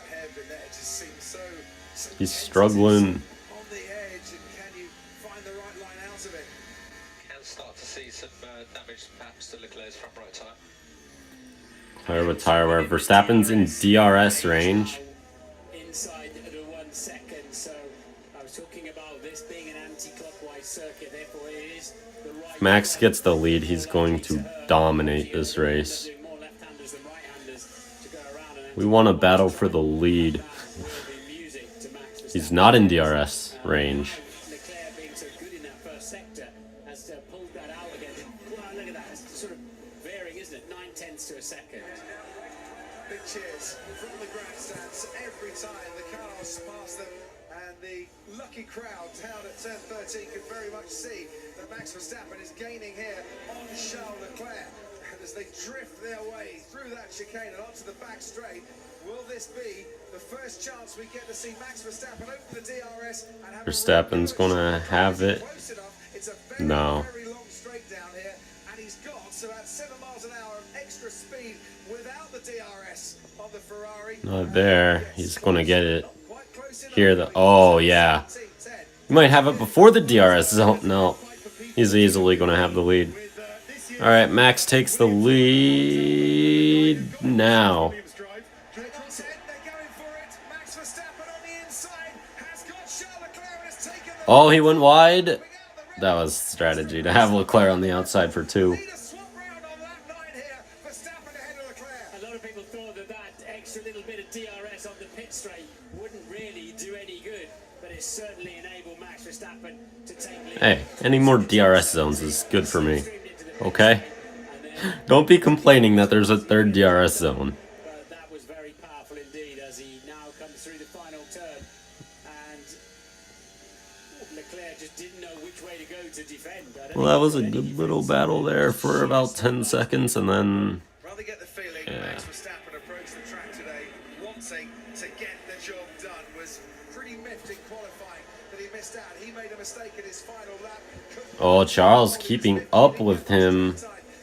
He's struggling. On the edge, and can you find the right line out of it? Can start to see some damage perhaps to Leclerc's front right tyre. Clear with tire wear. Verstappen's in DRS range. Inside the 1 second, so I was talking about this being an anti-clockwise circuit, therefore it is the right. Max gets the lead. He's going to dominate this race. We want to battle for the lead. He's not in DRS range. Leclerc being so good in that first sector has pulled that out again. Wow, look at that. It's sort of varying, isn't it? 9/10 to a second. Big cheers from the grandstands every time the cars pass them, and the lucky crowd down at turn 13 could very much see that Max Verstappen is gaining here on Charles Leclerc. And as they drift their way through that chicane and onto the back straight, will this be the first chance we get to see Max Verstappen open the DRS and have Verstappen's gonna have it. It's a very, No. very long straight down here, and he's got about 7 miles an hour of extra speed without the DRS on the Ferrari. Not there. He's gonna get it. Here, oh yeah. He might have it before the DRS zone. No. He's easily gonna have the lead. Alright, Max takes the lead now. Oh, he went wide. That was strategy to have Leclerc on the outside for 2. A lot of people thought that extra little bit of DRS on the pit straight wouldn't really do any good, but it certainly enabled Max Verstappen to take lead. Hey, any more DRS zones is good for me. Okay? Don't be complaining that there's a 3rd DRS zone. But that was very powerful indeed as he now comes through Well, that was a good little battle there for about 10 seconds, and then... Rather get the feeling Max Verstappen approached the track today wanting to get the job done. Was pretty miffed in qualifying that he missed out. He made a mistake in his final lap. Oh, Charles keeping up with him.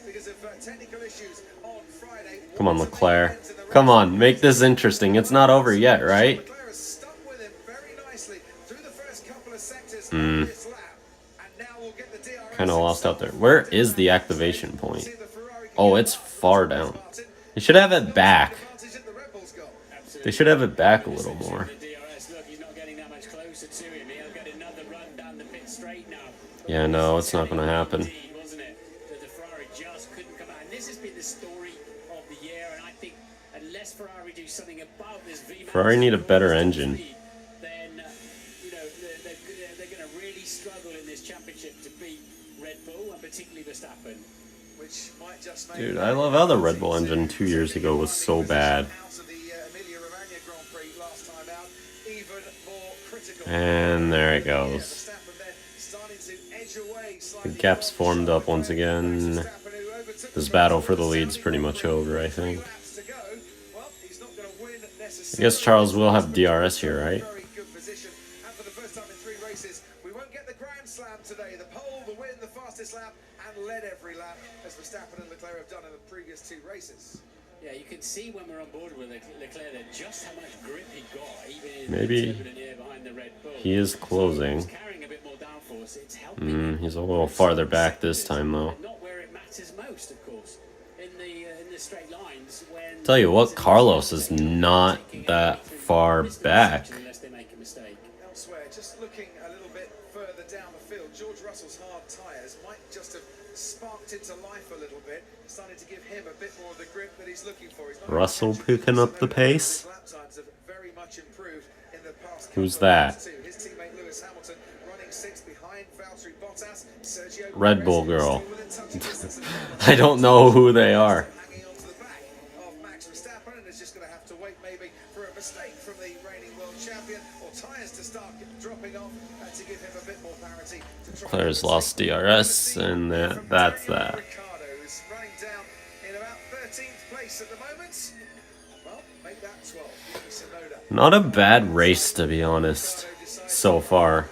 Because of technical issues on Friday. Come on, Leclerc. Come on, make this interesting. It's not over yet, right? Leclerc has stuck with him very nicely through the first couple of sectors Hmm. of this lap. And now we'll get the DRS. Kind of lost out there. Where is the activation point? Oh, it's far down. They should have it back. They should have it back a little more. Yeah, no, it's not going to happen. Ferrari need a better engine. Then you know they're going to really struggle in this championship to beat Red Bull and particularly Verstappen. Which might just make Dude, I love how the Red Bull engine 2 years ago was so bad. And there it goes. The gap's formed up once again. This battle for the lead's pretty much over, I think. I guess Charles will have DRS here, right? We won't get the Grand Slam today. The pole, the win, the fastest lap, and led every lap, as Verstappen and Leclerc have done in the previous 2 races. Yeah, you can see when we're on board with Leclerc there just how much grip he got, even in Maybe behind the Red Bull. he is closing. Carrying a bit more downforce. It's helping. He's a little farther back this time, though. Not where it matters most, of course. In the straight lines, when Tell you what, Carlos is not that far back. unless they make a mistake. Elsewhere, just looking a little bit further down the field, George Russell's hard tyres might just have sparked into life a little bit, starting to give him a bit more of the grip that he's looking for. Russell picking up the pace. Lap times have very much improved in the past. Who's that? His teammate Lewis Hamilton running 6th behind Valtteri Bottas. Sergio Red Bull girl. I don't know who they are. hanging onto the back of Max Verstappen and is just going to have to wait maybe for a mistake from the reigning world champion or tyres to start dropping off to give him a bit more parity. Claire's lost DRS, and that's that. Ricardo is running down in about 13th place at the moment. Well, make that 12. Yuki Tsunoda. Not a bad race, to be honest, so far.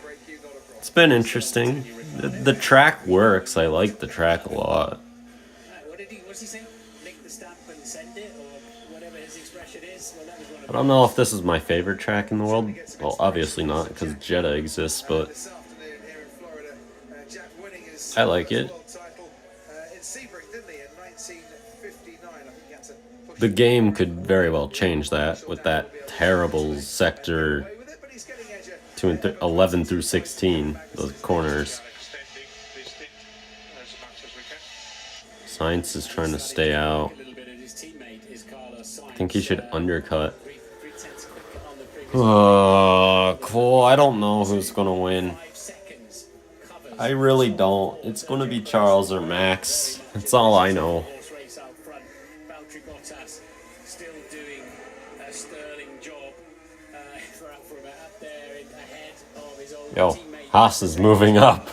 It's been interesting. The track works. I like the track a lot. What's he saying? Lick the stamp and send it, or whatever his expression is. Well, that was one of I don't know if this is my favorite track in the world. Well, obviously not, because Jeddah exists, but I like it. The game could very well change that with that terrible sector 11 through 16, those corners. Sainz is trying to stay out. I think he should undercut. Cool. I don't know who's going to win. I really don't. It's going to be Charles or Max. That's all I know. Valtteri Bottas still doing a sterling job for up there ahead of his old Yo, teammate. Haas is moving up.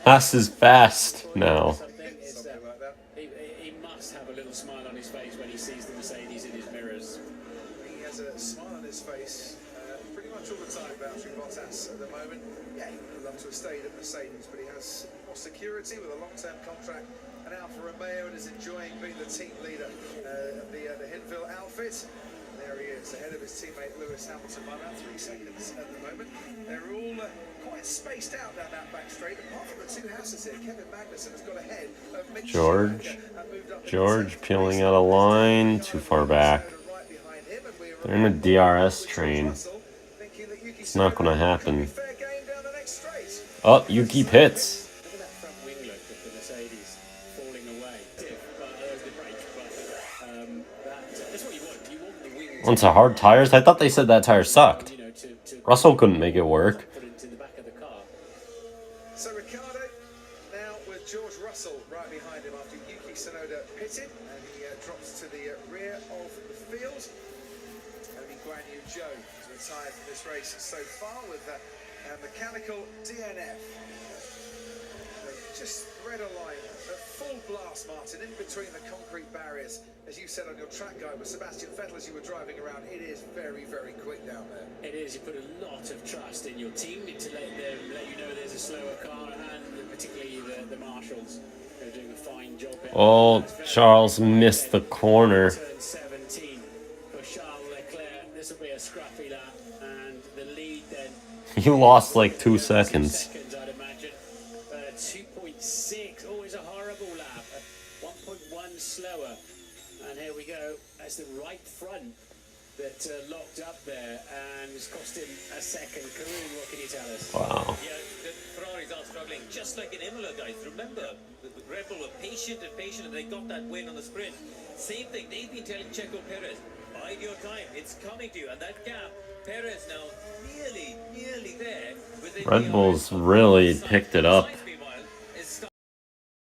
Haas is fast now. He must have a little smile on his face when he sees the Mercedes in his mirrors. He has a smile on his face pretty much all the time, Valtteri Bottas, at the moment. Yeah, he would love to have stayed at Mercedes, but he has more security with a long-term contract and Alfa Romeo and is enjoying being the team leader of the Hinville outfit. There he is, ahead of his teammate Lewis Hamilton by about 3 seconds at the moment. They're all quite spaced out down that back straight, apart from the 2 houses here. Kevin Magnussen has got ahead of Mick George peeling out of line, too far back. They're in a DRS train. It's not going to happen. Oh, Yuki pits. Look at that front wing look of the Mercedes falling away. There's the brake, but that's what you want. You want the wing Onto hard tires? I thought they said that tire sucked. Russell couldn't make it work. put into the back of the car. So Ricardo now with George Russell right behind him after Yuki Tsunoda pitted, and he drops to the rear of the field. Only Guan Yu Zhou has retired from this race so far with mechanical DNF. The just thread a line at full blast, Martin, in between the concrete barriers. As you said on your track guide with Sebastian Vettel as you were driving around, it is very, very quick down there. It is. You put a lot of trust in your team to let you know there's a slower car, and particularly the marshals. They're doing a fine job here. Oh, Charles missed the corner. Turn 17 for Charles Leclerc. This will be a scrappy lap, and the lead then. He lost like 2 seconds. I'd imagine. 2.6. Oh, it's a horrible lap. 1.1 slower. And here we go. That's the right front that locked up there, and it's cost him a second. Karoon, what can you tell us? Wow. Yeah, the Ferraris are struggling, just like in Imola, guys. Remember, the Red Bull were patient, and they got that win on the sprint. Same thing, they've been telling Checo Perez, bide your time, it's coming to you. And that gap, Perez now nearly there. Red Bull's really picked it up.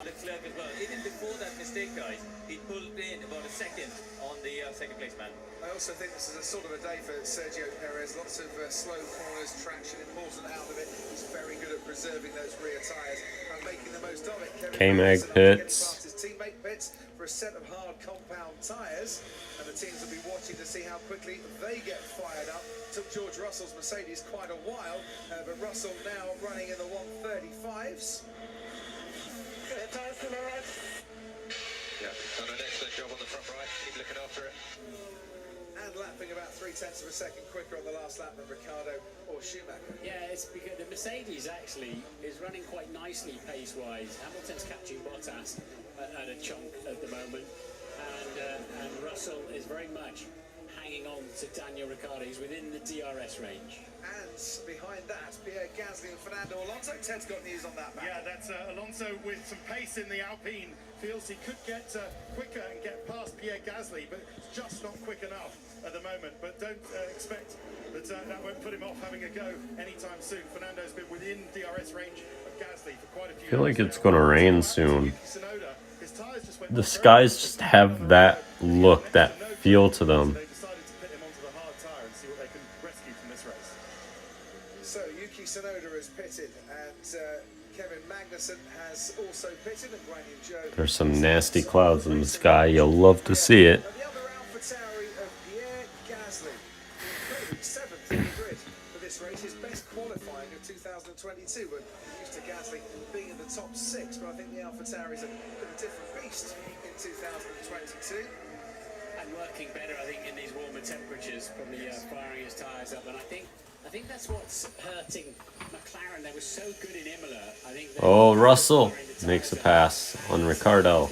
Leclerc as well. Even before that mistake, guys, he pulled in about a second on the second place man. I also think this is a sort of a day for Sergio Perez. Lots of slow corners, traction, important out of it. He's very good at preserving those rear tyres and making the most of it. K-Mag pits. His teammate pits for a set of hard compound tyres, and the teams will be watching to see how quickly they get fired up. Took George Russell's Mercedes quite a while, but Russell now running in the 135s. Yeah, done an excellent job on the front right. Keep looking after it. And lapping about 0.3 of a second quicker on the last lap than Ricciardo or Schumacher. Yeah, it's because the Mercedes actually is running quite nicely pace-wise. Hamilton's catching Bottas at a chunk at the moment, and Russell is very much hanging on to Daniel Ricciardo. He's within the DRS range. And behind that, Pierre Gasly and Fernando Alonso. Ted's got news on that back. Yeah, that's Alonso with some pace in the Alpine. Feels he could get quicker and get past Pierre Gasly, but it's just not quick enough at the moment. But don't expect that that won't put him off having a go anytime soon. Fernando's been within DRS range of Gasly for quite a few. I feel like it's gonna rain soon. The skies just have that look, that feel to them. So Yuki Tsunoda has pitted, and Kevin Magnussen has also pitted, and Guan Yu Zhou. There's some nasty clouds in the sky. You'll love to see it. The other AlphaTauri of Pierre Gasly, including 7th in the grid for this race, his best qualifying of 2022. We're used to Gasly being in the top 6, but I think the AlphaTauri is a bit of a different beast in 2022. And working better, I think, in these warmer temperatures, probably firing his tyres up. And I think that's what's hurting McLaren. They were so good in Imola. I think. Oh, Russell makes a pass on Ricciardo.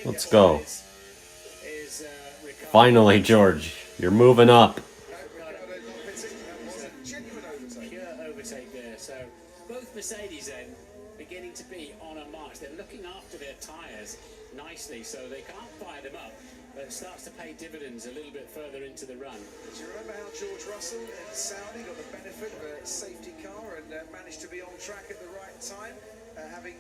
Let's go. Finally, George, you're moving up. Pure overtake there. So both Mercedes then beginning to be on a march. They're looking after their tyres nicely, so they can't fire them up. But it starts to pay dividends a little bit further into the run. Do you remember how George Russell in Saudi got the benefit of a safety car and managed to be on track at the right time, having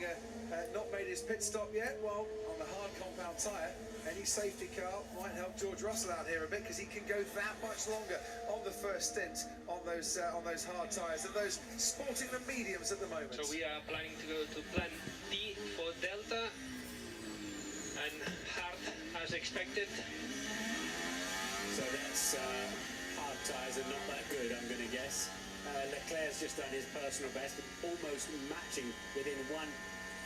not made his pit stop yet? Well, on the hard compound tyre, any safety car might help George Russell out here a bit, because he can go that much longer on the first stint on those hard tyres and those sporting the mediums at the moment. So we are planning to go to plan D for Delta and hard as expected. So that's hard tyres are not that good, I'm going to guess. Leclerc's just done his personal best, almost matching within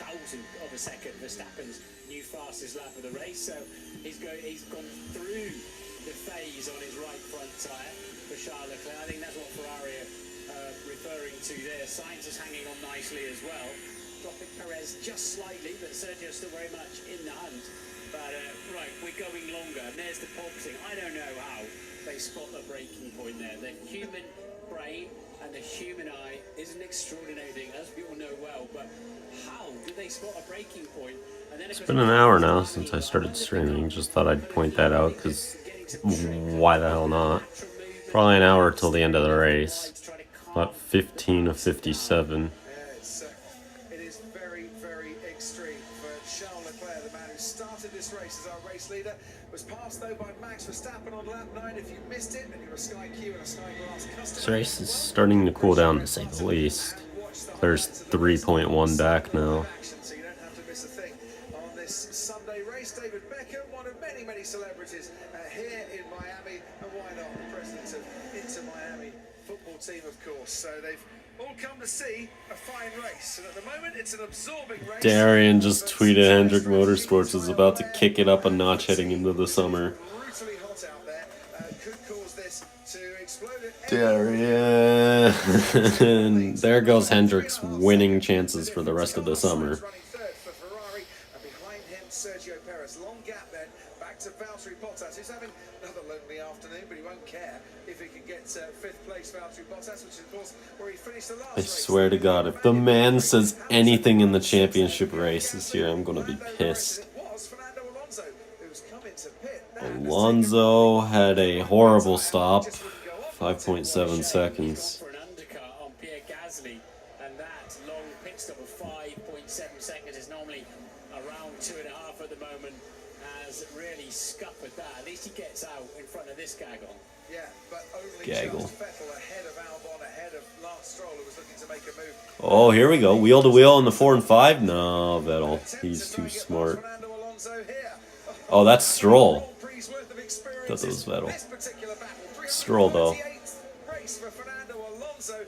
1,000th of a second Verstappen's new fastest lap of the race. So he's gone through the phase on his right front tyre for Charles Leclerc. I think that's what Ferrari are referring to there. Sainz is hanging on nicely as well, dropping Perez just slightly, but Sergio's still very much in the hunt. But right, we're going longer, and there's the pulsing. I don't know how they spot the breaking point there. The human brain and the human eye is an extraordinary thing, as we all know well. But how do they spot a breaking point? And then It's been an hour now since I started streaming. Just thought I'd point that out, because why the hell not? Probably an hour till the end of the race. About 15 of 57. It is very, very extreme for Charles Leclerc, the man who started this race as our race leader, was passed though by Max Verstappen on lap 9. If you missed it and you're a Sky Q and a Sky Glass customer, This race is starting to cool down, to say the least. Leclerc's 3.1 back now. so you don't have to miss a thing on this Sunday race. David Beckham, one of many, many celebrities here in Miami, and why not, the president of Inter Miami football team, of course. So they've all come to see a fine race, and at the moment it's an absorbing race. Darian just tweeted Hendrick Motorsports is about to kick it up a notch heading into the summer. Brutally hot out there, could cause this to explode at Darian. There goes Hendrick's winning chances for the rest of the summer. running third for Ferrari, and behind him Sergio Perez. Long gap then, back to Valtteri Bottas, who's having another lonely afternoon, but he won't care if he can get fifth place. Valtteri Bottas, which is of course where he finished the last I race. swear to God, if the man says anything in the championship race this year, I'm gonna be pissed. It was Fernando Alonso who's come into pit. Alonso had a horrible stop, 5.7 seconds. For an undercut on Pierre Gasly, and that long pit stop of 5.7 seconds is normally around 2.5 at the moment. Has really scuppered that. At least he gets out in front of this gaggle. Yeah, but only Gaggle. Charles Vettel ahead of Albon, ahead of Lance Stroll, who was looking to make a move. Oh, here we go. Wheel to wheel in the 4 and 5. No, Vettel. He's too smart. Fernando Alonso here. Oh, that's Stroll. Prix worth of experience. Thought that was Vettel. This particular battle. Stroll, though. 338th race for Fernando Alonso.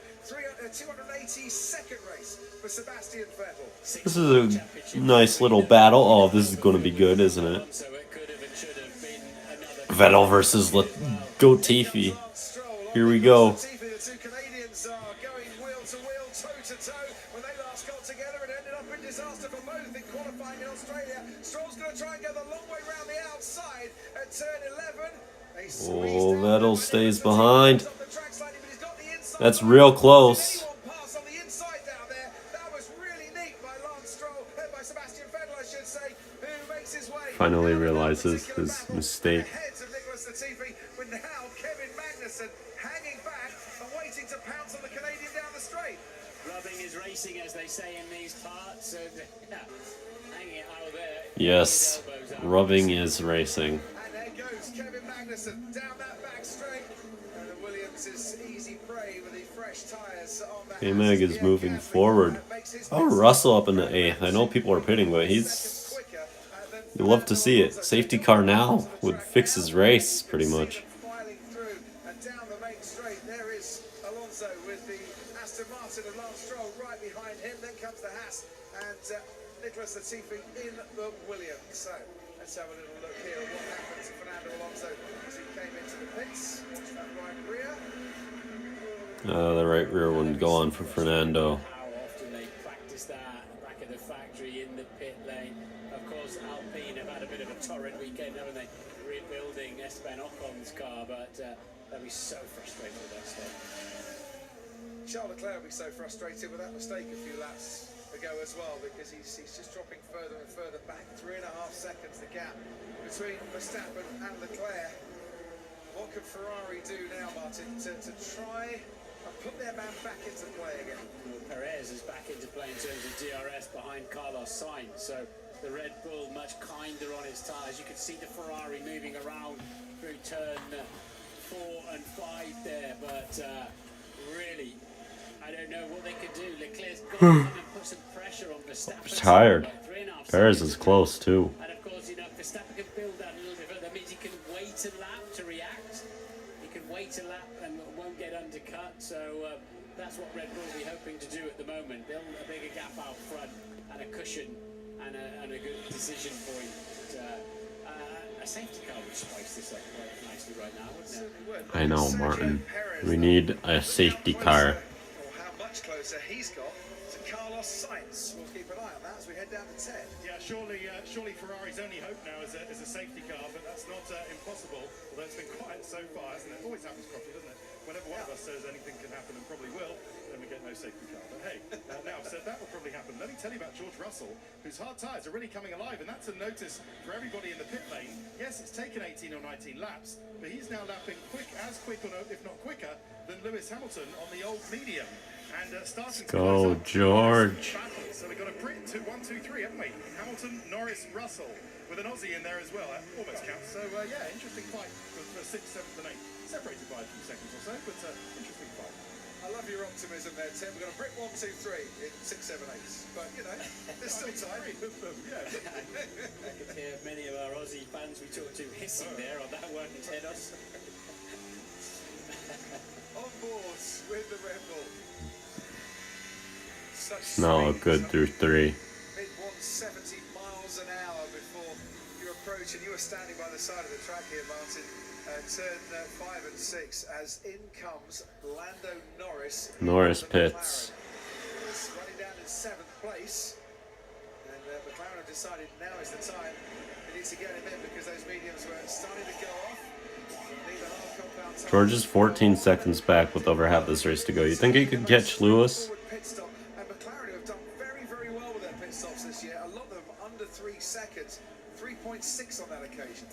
282nd race for Sebastian Vettel. This is a nice little battle. Oh, this is going to be good, isn't it? Vettel versus Latifi. Here we go. The two Canadians are going wheel to wheel, toe to toe. When they last got together, it ended up in disaster for both in qualifying in Australia. Stroll's going to try and go the long way round the outside at turn 11. Oh, Vettel stays behind. That's real close. Finally realizes his mistake. But now Kevin Magnussen hanging back and waiting to pounce on the Canadian down the straight. Rubbing is racing, as they say in these parts, and hanging it out there. Yes, rubbing is racing. And there goes Kevin Magnussen down that back straight. And the Williams is easy prey with the fresh tyres on the K-Mag is moving forward. Oh, Russell up in the 8th. I know people are pitting, but you love to see it. Safety car now would fix his race, pretty much. filing through and down the main straight. There is Alonso with the Aston Martin and Lance Stroll right behind him. Then comes the Haas and Nicholas Latifi in the Williams. So let's have a little look here at what happened to Fernando Alonso as he came into the pits. Watch that right rear. The right rear wouldn't go on for Fernando. How often they practice that back at the factory in the pit lane. Of course, Alpine have had a bit of a torrid weekend, haven't they? Rebuilding Esteban Ocon's car, but they'll be so frustrated with that stuff. Charles Leclerc will be so frustrated with that mistake a few laps ago as well, because he's just dropping further and further back. 3.5 seconds the gap between Verstappen and Leclerc. What can Ferrari do now, Martin, to try and put their man back into play again? Well, Perez is back into play in terms of DRS behind Carlos Sainz, so the Red Bull much kinder on his tyres. You can see the Ferrari moving around through turn 4 and 5 there, but really, I don't know what they could do. Leclerc's got to come and put some pressure on Verstappen. He's tired. 3.5 Perez seconds. is close, too. And of course, you know, Verstappen can build that a little bit further. That means he can wait a lap to react. He can wait a lap and won't get undercut. So that's what Red Bull will be hoping to do at the moment. Build a bigger gap out front and a cushion and a good decision point. A safety car would spice this up quite nicely right now, wouldn't it? I know, Martin. We need a safety car. Or how much closer he's got to Carlos Sainz. We'll keep an eye on that as we head down to 10. Yeah, surely Ferrari's only hope now is a safety car, but that's not impossible. Although it's been quiet so far, hasn't it? Always happens, Croppy, doesn't it? Whenever one of us says anything can happen and probably will, then we get no safety car. But hey, now I've said that will probably happen. Let me tell you about George Russell, whose hard tyres are really coming alive, and that's a notice for everybody in the pit lane. Yes, it's taken 18 or 19 laps, but he's now lapping as quick or no, if not quicker, than Lewis Hamilton on the old medium. And starting Go, George. So we got a Brit to 1, 2, 3, haven't we? Hamilton, Norris, Russell, with an Aussie in there as well. That almost counts. So yeah, interesting fight for 6th, 7th, and 8th. Separated by a few seconds or so, but interesting fight. I love your optimism there, Tim. We've got a Brit 1, 2, 3 in 6, 7, 8. But, you know, there's still time. Yeah. I could hear many of our Aussie fans we talked to hissing there on that one, Tenos. On board with the Red Bull. Such No, speed, good through 3. mid 170 miles an hour before you approach, and you were standing by the side of the track here, Martin. Turn 5 and 6 as in comes Lando Norris. Norris pits. He's running down in 7th place, and McLaren have decided now is the time they need to get him in because those mediums were starting to go off. George is 14 seconds back with over half this race to go. You think he could catch Lewis? Pit stop, and McLaren have done very, very well with their pit stops this year. A lot of them under 3 seconds, 3.6 on that occasion.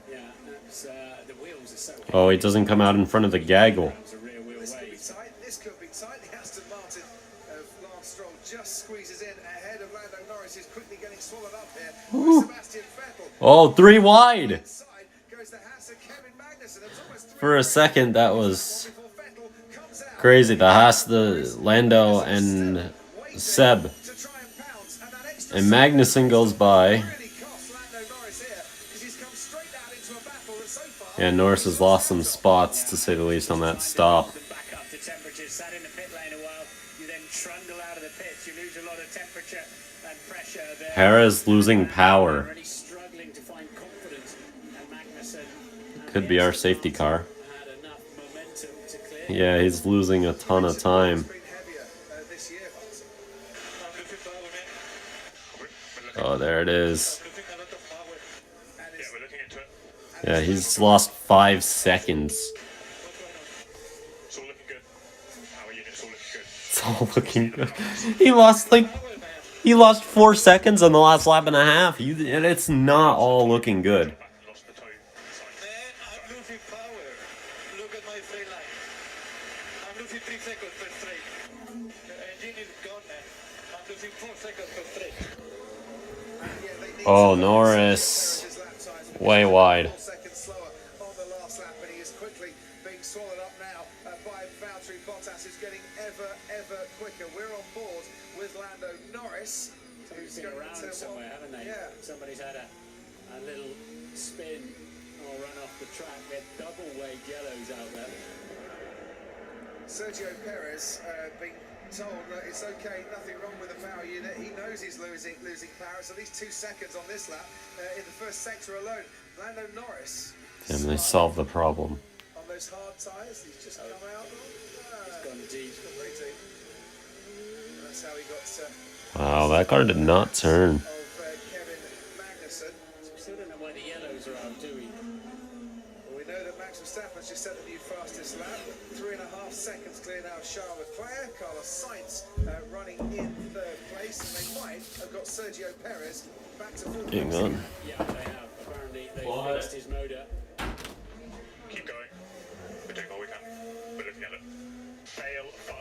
Yeah, that's, the wheels are so heavy. Oh, he doesn't come out in front of the gaggle. This could be tight. This could be tight. The Aston Martin of Lance Stroll just squeezes in ahead of Lando Norris, who's quickly getting swallowed up here. Sebastian Vettel. Oh, 3 wide. Inside goes the Haas of Kevin Magnussen. It was almost 3 For a second, that was crazy. The Haas, the Lando, and Seb. And Magnussen goes by. Yeah, Norris has lost some spots, to say the least, on that stop. Back up to temperatures, sat in the pit lane a while, you then trundle out of the pits, you lose a lot of temperature and pressure there. Hera's losing power. Really struggling to find confidence, and Magnussen Could be our safety car. had enough momentum to clear. Yeah, he's losing a ton of time. Oh, there it is. Yeah, he's lost 5 seconds. It's all looking good. He lost 4 seconds on the last lap and a half. And it's not all looking good. I'm losing power. Look at my straight line. I'm losing 3 seconds per straight. The engine is gone, man. I'm losing 4 seconds per straight. Oh, Norris. Way wide. Swallowed up now by Valtteri Bottas, who's getting ever quicker. We're on board with Lando Norris. Who's been around somewhere, haven't they? Yeah. Somebody's had a little spin or run off the track. They're double weight yellows out there. Sergio Perez being told that it's okay, nothing wrong with the power unit. He knows he's losing power. It's at least 2 seconds on this lap in the first sector alone. Lando Norris. And they solved the problem. Those hard tyres, he's just come out. He's gone deep. Very deep. That's how he got Wow, that car did not turn. Kevin Magnussen. We still don't know why the yellows are out, do we? Well, we know that Max Verstappen's just set the new fastest lap. 3.5 seconds clear now of Charles Leclerc. Carlos Sainz running in 3rd place. And they might have got Sergio Perez back to 4th. Hang on. Yeah, they have. Apparently they fixed his motor. Keep going. We're doing all we can. We're looking at it. Fail 5-0.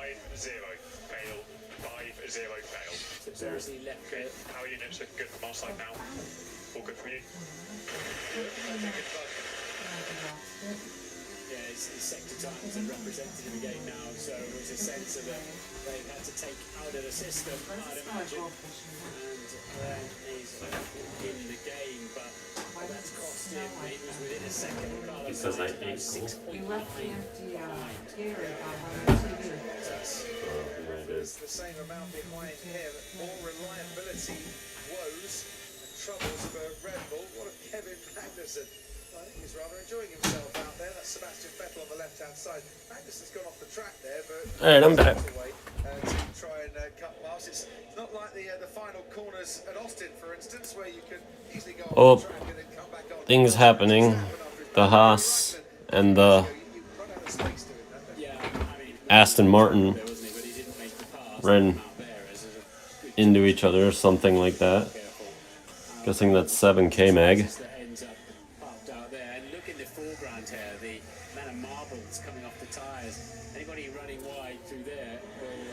Fail 5-0. Fail. So seriously left okay. Power units looking good from our side now. All good from you. Yeah, his sector times are represented again now, so it's a sense of it. They've had to take out of the system, I'd imagine. And then he's in the game, but that's cost him. He was within a second of Carlos Sainz, now 6.9 behind. It's the same amount behind him. More reliability woes and troubles for Red Bull. What a Kevin Magnussen. I think he's rather enjoying himself out there. That's Sebastian Vettel on the left-hand side. Magnussen's gone off the track there, but Alright, I'm back. to try and cut past. It's not like the final corners at Austin, for instance, where you can easily go off the track and then come back on. Things happening. The Haas and the Aston Martin ran into each other or something like that. Guessing that's 7K mag. Out there. And look in the foreground here, amount of marbles coming off the tyres. Anybody running wide through there will,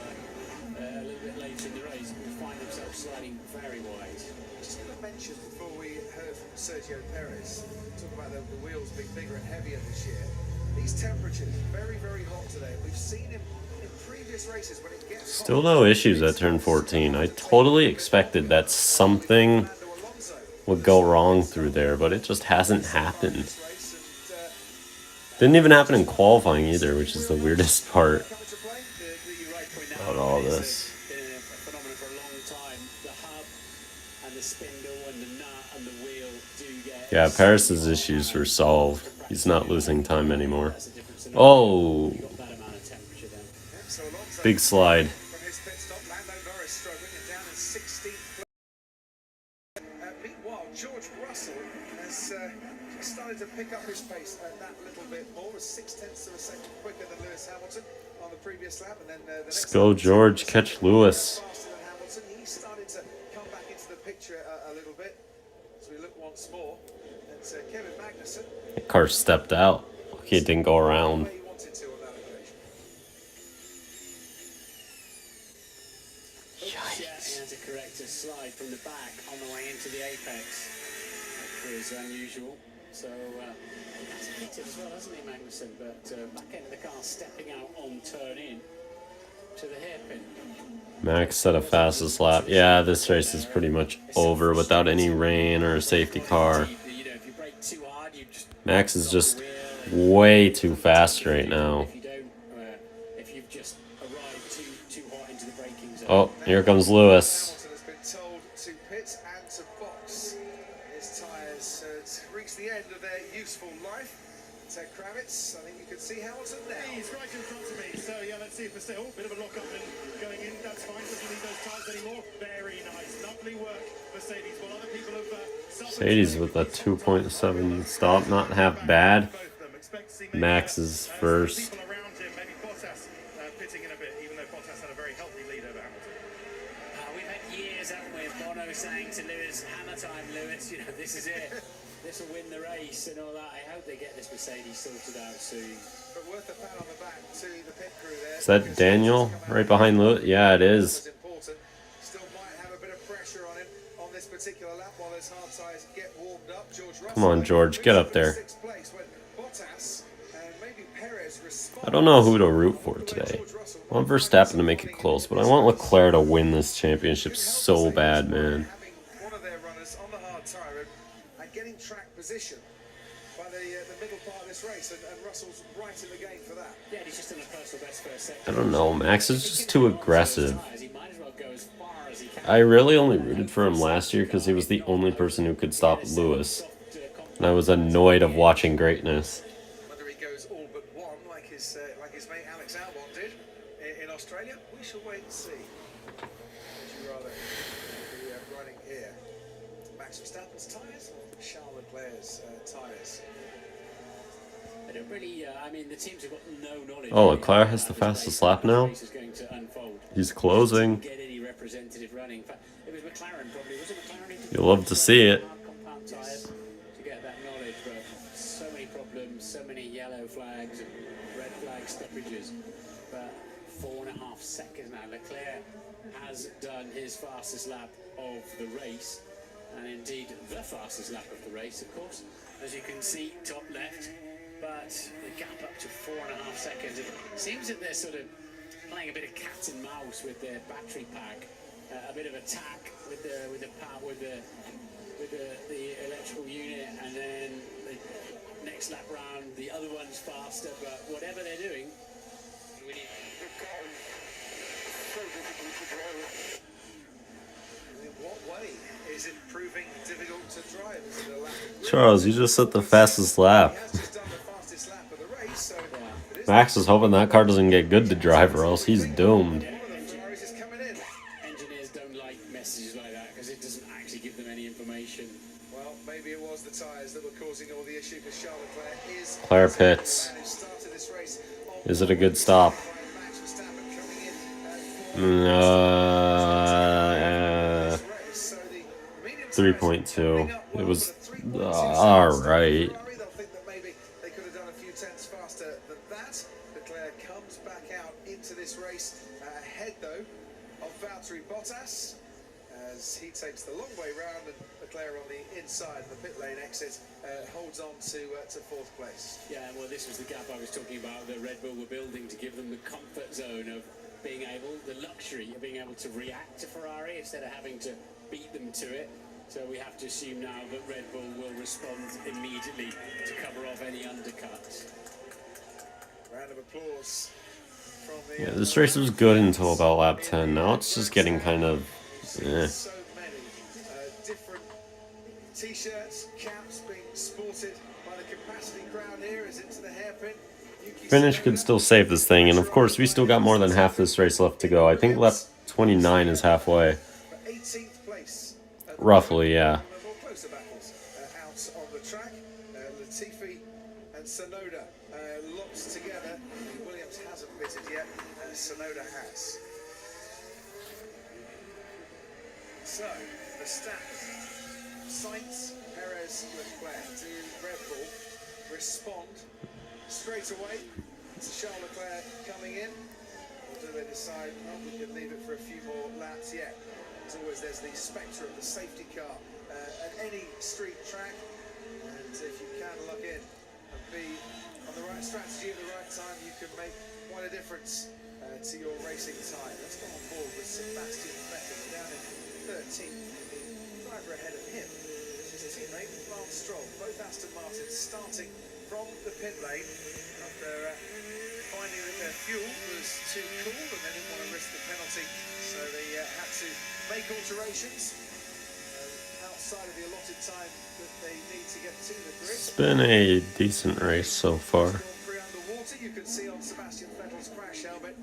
a little bit later in the race, will find themselves sliding very wide. Just going to mention before we heard from Sergio Perez, talk about the wheels being bigger and heavier this year. These temperatures, very, very hot today. We've seen him in previous races when it gets hot. Still no issues at turn 14. I totally expected that something would go wrong through there, but it just hasn't happened. Didn't even happen in qualifying either, which is the weirdest part about all this. Yeah, Paris's issues were solved. He's not losing time anymore. Oh! Big slide. Meanwhile, George Russell has started to pick up his pace that little bit more, 0.6 of a second quicker than Lewis Hamilton on the previous lap, and then the Let's go, George. Catch Lewis. faster than Hamilton. He started to come back into the picture a little bit. As we look once more, it's Kevin Magnussen. The car stepped out. Okay, it didn't go around. Yikes. And to correct a slide from the back on the way into the apex. That was unusual. So that's heated as well, hasn't he, Magnussen? But back end of the car stepping out on turn in to the hairpin. Max set a fastest lap. Yeah, this race is pretty much over without any rain or a safety car. Max is just way too fast right now. Oh, here comes Lewis. Hamilton has been told to pit and to box. His tyres reached the end of their useful life. Ted Kravitz, I think you can see Hamilton now. He's right in front of me, so yeah, let's see if we're still a bit of a lock up and going in. That's fine, doesn't need those tyres anymore. Very nice, lovely work, Mercedes. While other people have Mercedes with a 2.7 stop, not half bad. Max is first. around him, maybe Bottas pitting in a bit, even though Bottas had a very healthy lead over Hamilton. We've had years, haven't we, of Bono saying to Lewis, hammer time, Lewis, you know, this is it. This will win the race and all that. I hope they get this Mercedes sorted out soon. But worth a pat on the back to the pit crew there. Is that Daniel right behind Lewis? Yeah, it is. Still might have a bit of pressure on him on this particular lap while those hard tyres get warmed up. Come on, George, get up there. I don't know who to root for today. I want Verstappen to make it close, but I want Leclerc to win this championship so bad, man. One of their runners on the hard tyre and getting track position by the middle part of this race, and Russell's right in the game for that. Yeah, he's just in a personal best for a second. I don't know, Max is just too aggressive. I really only rooted for him last year because he was the only person who could stop Lewis. And I was annoyed of watching greatness. Whether he goes all but one, like his mate Alex Albon did in Australia, we shall wait and see. Would you rather be running here? Max Verstappen's tyres or Charles Leclerc's tyres? I don't really, I mean, the teams have got no knowledge. Oh, Leclerc has the fastest lap now? He's closing. Get any representative running. In fact, it was McLaren probably. Was it McLaren? You'll love to see it. Compound tyres to get that knowledge, but so many problems, so many yellow flags and red flag stoppages. But 4.5 seconds now. Leclerc has done his fastest lap of the race, and indeed the fastest lap of the race, of course, as you can see, top left. But the gap up to 4.5 seconds. It seems that they're sort of playing a bit of cat and mouse with their battery pack, a bit of attack with the power with the electrical unit, and then the next lap round the other one's faster. But whatever they're doing, we need. In what way is it proving difficult to drive? Is it a lack of Charles, you just set the fastest lap. Max is hoping that car doesn't get good to drive or else he's doomed. Engineers don't like messages like that because it doesn't actually give them any information. Well, maybe it was the tyres that were causing all the issue because Charles Leclerc is Claire pits. Is it a good stop? 3.2. It was alright. They could have done a few tenths faster Valtteri Bottas as he takes the long way round, and Leclerc on the inside, the pit lane exit, holds on to fourth place. Yeah, well, this was the gap I was talking about that Red Bull were building to give them the comfort zone of being able, the luxury of being able to react to Ferrari instead of having to beat them to it. So we have to assume now that Red Bull will respond immediately to cover off any undercuts. Round of applause from the... Yeah, this race was good until about lap 10. Now it's just getting kind of... eh. So many different t-shirts, caps being sported by the capacity crowd here as into the hairpin. Finish could still save this thing, and of course we still got more than half this race left to go. I think lap 29 is halfway. 18th place. Roughly, yeah. More closer battles out on the track. Latifi and Tsunoda locked together. Williams hasn't pitted yet, Tsunoda has. So, Verstappen, Sainz, Perez, Leclerc. Do Red Bull respond straight away to Charles Leclerc coming in? Or do they decide, well, we can leave it for a few more laps yet? As always, there's the spectre of the safety car at any street track. And if you can lock in and be on the right strategy at the right time, you can make quite a difference to your racing time. Let's go on board with Sebastian Vettel down in 13th. The driver ahead of him is his teammate Lance Stroll. Both Aston Martins starting from the pit lane after finding that their fuel was too cool and they didn't want to risk the penalty, so they had to make alterations outside of the allotted time that they need to get to the grid. It's been a decent race so far. You can see on Sebastian Vettel's crash helmet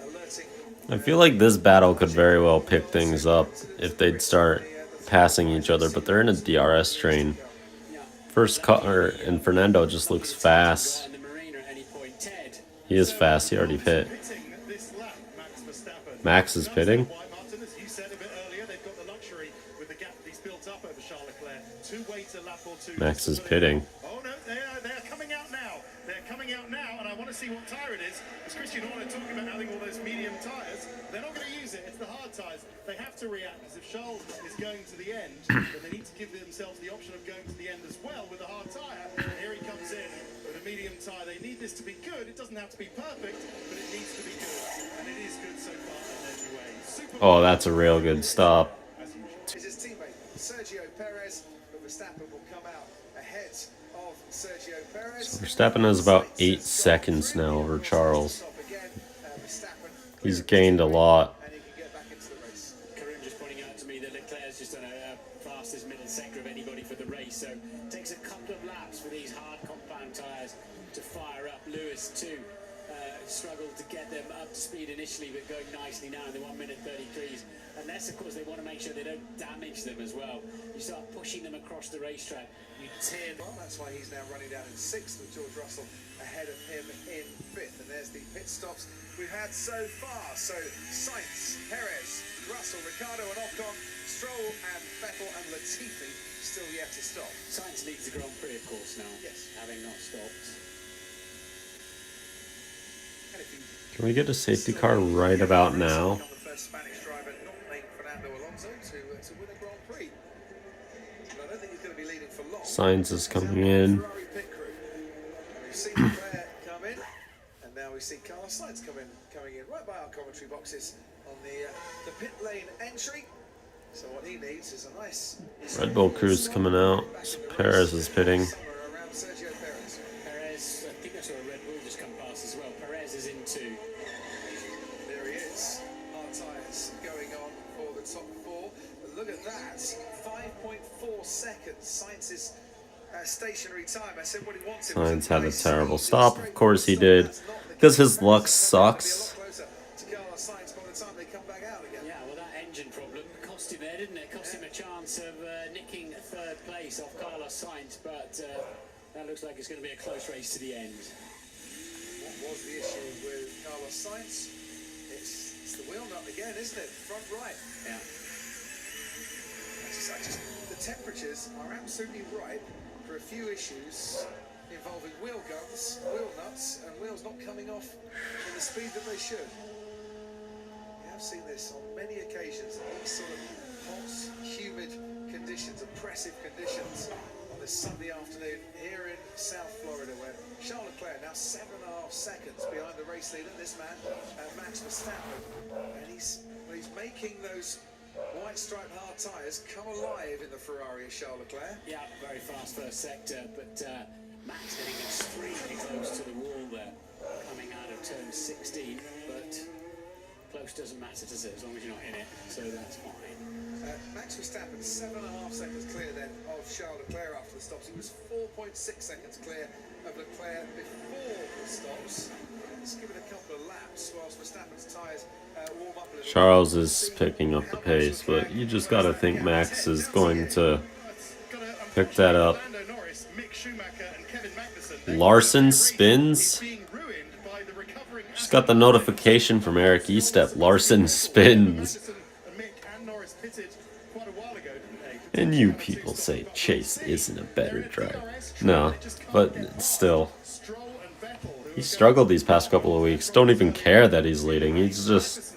alerting. I feel like this battle could very well pick things up if they'd start passing each other, but they're in a DRS train. First car, and Fernando just looks fast. He is fast, he already pit. Max is pitting? Max is pitting. Oh no, they're coming out now. They're coming out now, and I want to see what tyre it is. As Christian Horner talking about having all those medium tyres, they're not going to use it. It's the hard tyres. They have to react, because if Charles is going to the end, then they need to give themselves the option of going to the end as well with a hard tyre. And here he comes in with a medium tyre. They need this to be good. It doesn't have to be perfect, but it needs to be good, and it is good so far in every way. Oh, that's a real good stop. Is his teammate Sergio Perez, but Verstappen will come out ahead of Sergio Perez. So Verstappen has about 8 seconds now over Charles. He's gained a lot. Karun just pointing out to me that Leclerc's just done a fastest middle sector of anybody for the race, so it takes a couple of laps for these hard compound tyres to fire up. Lewis too struggled to get them up to speed initially, but going nicely now in the 1 minute 33s. Unless, of course, they want to make sure they don't damage them as well. You start pushing them across the racetrack, you tear them. Well, that's why he's now running down in 6th with George Russell ahead of him in 5th. And there's the pit stops we've had so far. So Sainz, Perez, Russell, Ricciardo and Ocon, Stroll and Vettel and Latifi still yet to stop. Sainz leads the Grand Prix, of course, now, yes, having not stopped. Can we get a safety car right about now? Spanish driver, not named Fernando Alonso, to win a Grand Prix. But I don't think he's going to be leading for long. Sainz is coming in. We've seen Leclerc come in, and now we see Carlos Sainz coming in right by our commentary boxes on the pit lane entry. So what he needs is a nice Red Bull crew's coming out. So Perez is pitting. around Sergio Perez. Perez, I think I saw a Red Bull just come past as well. Perez is in 2. There he is. Hard tyres going on for the top 4. But look at that. 5.4 seconds. Sainz's stationary time. I said what he wanted. Sainz had a terrible stop. Of course he did. Because his luck sucks. Yeah, well, that engine problem cost him there, didn't it? Cost him a chance of nicking 3rd place off Carlos Sainz, but that looks like it's going to be a close race to the end. What was the issue with Carlos Sainz? It's the wheel nut again, isn't it? Front right. Yeah. The temperatures are absolutely right for a few issues involving wheel guns, wheel nuts, and wheels not coming off in the speed that they should. Yeah, have seen this on many occasions. These sort of hot, humid conditions, oppressive conditions on this Sunday afternoon here in South Florida, where Charles Leclerc now 7.5 seconds behind the race leader. This man, Max Verstappen, and he's making those white striped hard tyres come alive in the Ferrari of Charles Leclerc. Yeah, very fast first sector, but Max getting extremely close to the wall there, coming out of turn 16, but close doesn't matter, does it, as long as you're not in it, so that's fine. Max Verstappen 7.5 seconds clear then of Charles Leclerc after the stops. He was 4.6 seconds clear of Leclerc before the stops. Let's give it a couple of laps whilst Verstappen's tyres warm up a little. Charles is picking up the pace, but you just gotta think Max is going to pick that up. Larson spins. Just got the notification from Eric Estep. Larson spins. And you people say Chase isn't a better driver. No, but still. He struggled these past couple of weeks. Don't even care that he's leading. He's just...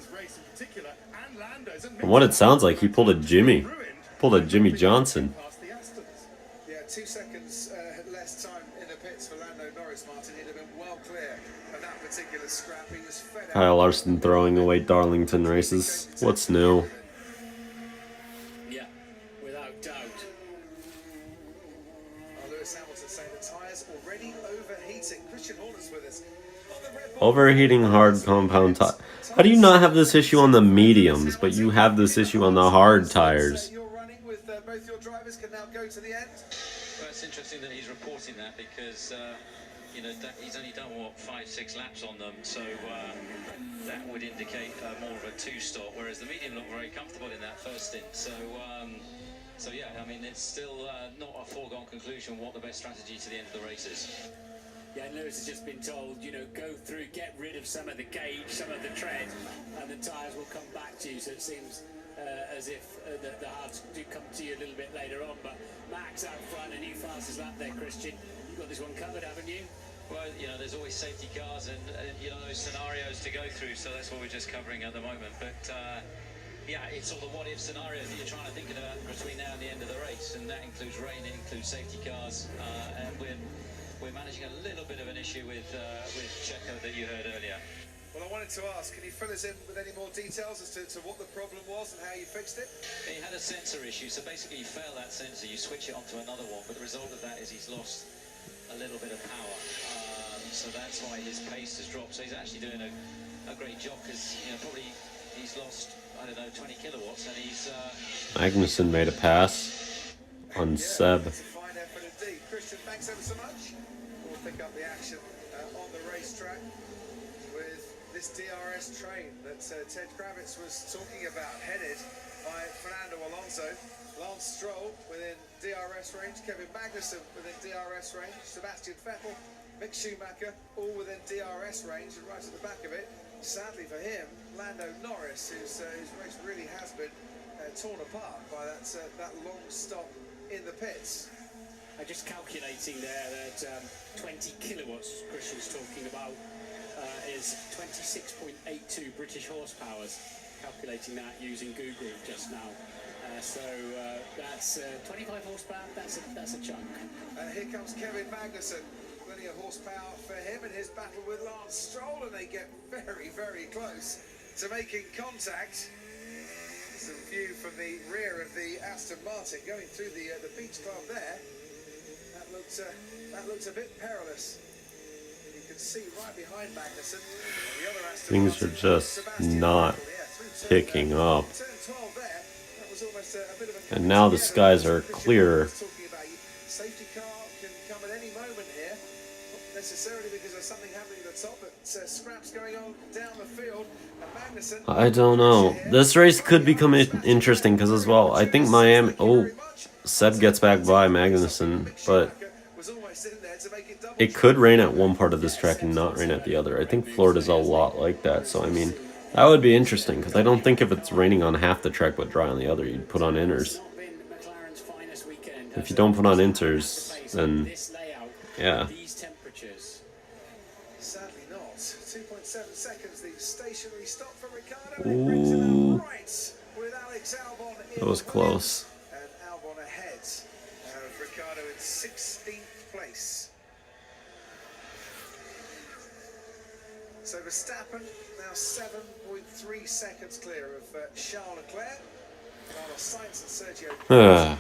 From what it sounds like, he pulled a Jimmy. Pulled a Jimmy Johnson. Yeah, 2 seconds less time in the pits for Lando Norris, Martin. He'd have been well clear of that particular scrap. He was fed Kyle Larson throwing away Darlington races. What's new? Yeah, without doubt. Lewis Hamilton saying the tyres already overheating. Christian Horner's with us. Overheating hard compound tire. How do you not have this issue on the mediums, but you have this issue on the hard tires? You're running with both your drivers can now go to the end. Well, it's interesting that he's reporting that because, you know, he's only done, what, 5-6 laps on them, so that would indicate more of a two-stop, whereas the medium looked very comfortable in that first stint. So, so yeah, I mean, it's still not a foregone conclusion what the best strategy to the end of the race is. Yeah, Lewis has just been told, you know, go through, get rid of some of the gauge, some of the tread, and the tyres will come back to you. So it seems as if the hards do come to you a little bit later on. But Max out front, a new fastest lap there, Christian. You've got this one covered, haven't you? Well, you know, there's always safety cars and you know, those scenarios to go through, so that's what we're just covering at the moment. But yeah, it's all the what-if scenarios that you're trying to think about between now and the end of the race, and that includes rain, it includes safety cars, and we're managing a little bit of an issue with Checo that you heard earlier. Well, I wanted to ask, can you fill us in with any more details as to what the problem was and how you fixed it? He had a sensor issue, so basically you fail that sensor, you switch it onto another one, but the result of that is he's lost a little bit of power. So that's why his pace has dropped. So he's actually doing a great job because, you know, probably he's lost, I don't know, 20 kilowatts, and he's... Magnussen made a pass on Seb. Fine effort indeed. Christian, thanks ever so much. We'll pick up the action on the racetrack with this DRS train that Ted Kravitz was talking about, headed by Fernando Alonso. Lance Stroll within DRS range, Kevin Magnussen within DRS range, Sebastian Vettel, Mick Schumacher, all within DRS range, and right at the back of it, sadly for him, Lando Norris, whose race really has been torn apart by that long stop in the pits. I'm just calculating there that 20 kilowatts Christian's talking about is 26.82 British horsepowers. Calculating that using Google just now. So that's 25 horsepower, that's a chunk. Here comes Kevin Magnussen. Plenty of horsepower for him in his battle with Lance Stroll, and they get very, very close to making contact. Some view from the rear of the Aston Martin going through the Beach Club there. That looks a bit perilous. You can see right behind Magnussen. The other Aston Things are just not picking up. And now the skies are clearer. Safety car can come at any moment here. Not necessarily because there's something happening at the top, but scraps going on down the field. And Magnussen, I don't know. This race could become interesting because as well, I think Miami... Oh, Seb gets back by Magnussen, but it could rain at one part of this track and not rain at the other. I think Florida's a lot like that, so I mean, that would be interesting because I don't think if it's raining on half the track but dry on the other, you'd put on inters. If you don't put on inters, then yeah. Sadly not. 2.7 seconds, the stationary stop for Ricciardo. Ooh. That was close. And Albon ahead of Ricciardo in 16th place. So Verstappen now 7.3 seconds clear of Charles Leclerc. Carlos Sainz and Sergio.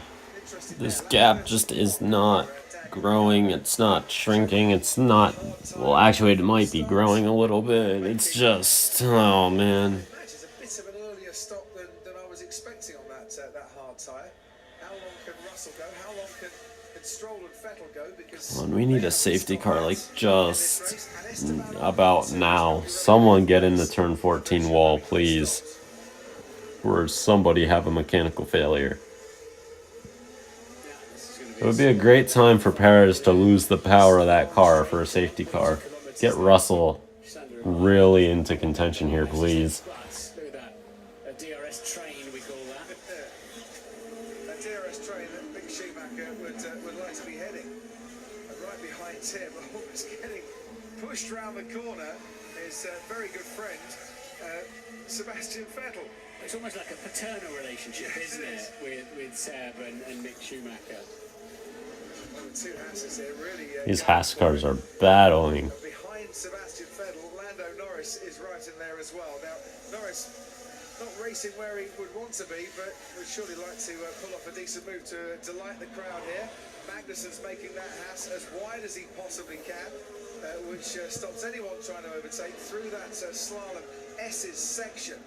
This gap just is not growing. It's not shrinking. It's not. Well, actually, it might be growing a little bit. It's just. Oh, man. It's a bit of an earlier stop than I was expecting on that hard tyre. How long can Russell go? How long can Stroll and Vettel go? Because We need a safety car, like, just about now. Someone get in the turn 14 wall, please. Or somebody have a mechanical failure. It would be a great time for Perez to lose the power of that car for a safety car. Get Russell really into contention here, please. Look at that. A DRS train, we call that. A DRS train that Mick Schumacher would like to be heading. And right behind him, almost getting pushed round the corner, is very good friend, Sebastian Vettel. It's almost like a paternal relationship, isn't it, with Seb and Mick Schumacher? The two Hasses here really. These Haas cars are battling. Behind Sebastian Vettel, Lando Norris is right in there as well. Now, Norris not racing where he would want to be, but would surely like to pull off a decent move to delight the crowd here. Magnussen's making that Haas as wide as he possibly can, which stops anyone trying to overtake through that slalom S's section.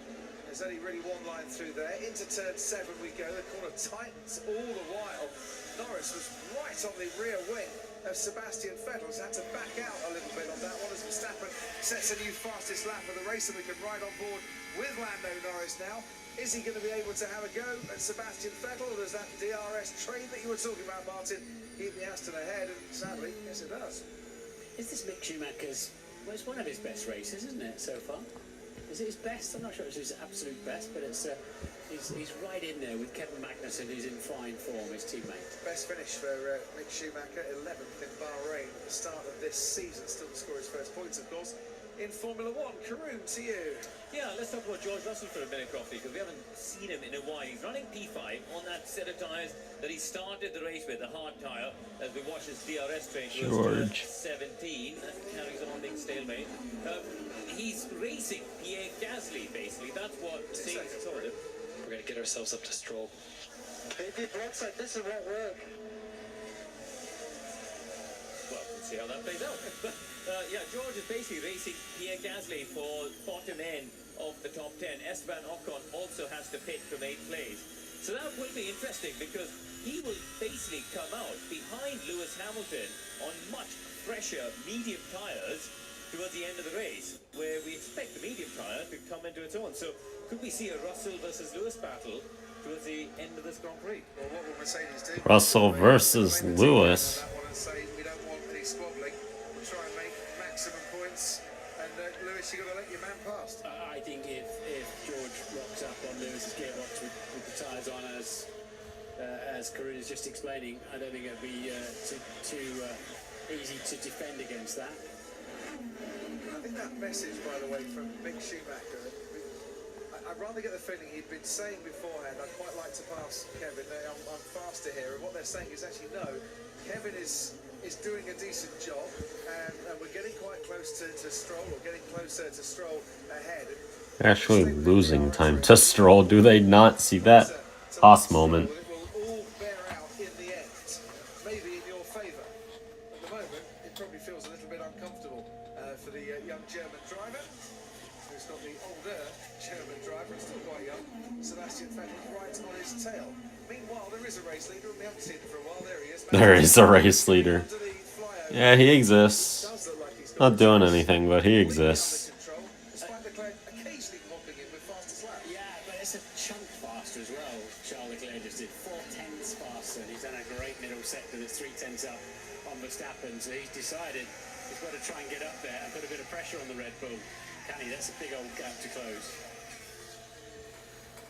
There's only really one line through there. Into turn 7 we go. The corner tightens all the while. Norris was right on the rear wing of Sebastian Vettel. He's had to back out a little bit on that one as Verstappen sets a new fastest lap of the race, and we can ride on board with Lando Norris now. Is he going to be able to have a go at Sebastian Vettel, or does that DRS train that you were talking about, Martin, keep the Aston ahead? And sadly, yes it does. Is this Mick Schumacher's... Well, it's one of his best races, isn't it, so far? Is it his best? I'm not sure it's his absolute best, but it's he's right in there with Kevin Magnussen, who's in fine form, his teammate. Best finish for Mick Schumacher, 11th in Bahrain at the start of this season. Still to score his first points, of course, in Formula 1. Karoon, to you. Yeah, let's talk about George Russell for a minute, Crofty, because we haven't seen him in a while. He's running P5 on that set of tyres that he started the race with, the hard tyre, as we watch his DRS train George. 17. That carries on big stalemate. He's racing Pierre Gasly, basically. That's what the Saints told him. We're going to get ourselves up to Stroll. Maybe broadside, this is won't work. Well, we'll see how that plays out. Yeah, George is basically racing Pierre Gasly for bottom end of the top 10. Esteban Ocon also has to pit from 8th place. So that will be interesting because he will basically come out behind Lewis Hamilton on much fresher medium tyres towards the end of the race, where we expect the medium tyre to come into its own. So could we see a Russell versus Lewis battle towards the end of this Grand Prix? Well, what will Mercedes do? Russell versus Lewis. And say we don't want any squabbling. We'll try and make maximum points. And Lewis, you've got to let your man past. I think if George rocks up on Lewis's gearbox with the tyres on, as Karun is just explaining, I don't think it'll be too easy to defend against that. I think that message, by the way, from Mick Schumacher, I'd rather get the feeling he'd been saying beforehand, I'd quite like to pass Kevin, I'm faster here, and what they're saying is actually no, Kevin is doing a decent job, and we're getting quite close to Stroll, or getting closer to Stroll ahead. Actually losing time to Stroll. Do they not see that Haas moment? It will all bear out in the end, maybe in your favour. At the moment, it probably feels a little bit uncomfortable for the young German driver, who's not the older German driver, and still quite young, Sebastian Vettel right on his tail. Meanwhile, there is a race leader, and we haven't seen him for a while. There he is. There is a race leader. Yeah, he exists. Not doing anything, but he exists. Despite Leclerc occasionally popping in with fastest lap. Yeah, but it's a chunk faster as well. Charles Leclerc just did 4/10 faster. He's done a great middle sector that's 3/10 up on Verstappen, so he's decided he's got to try and get up there and put a bit of pressure on the Red Bull. Can he? That's a big old gap to close.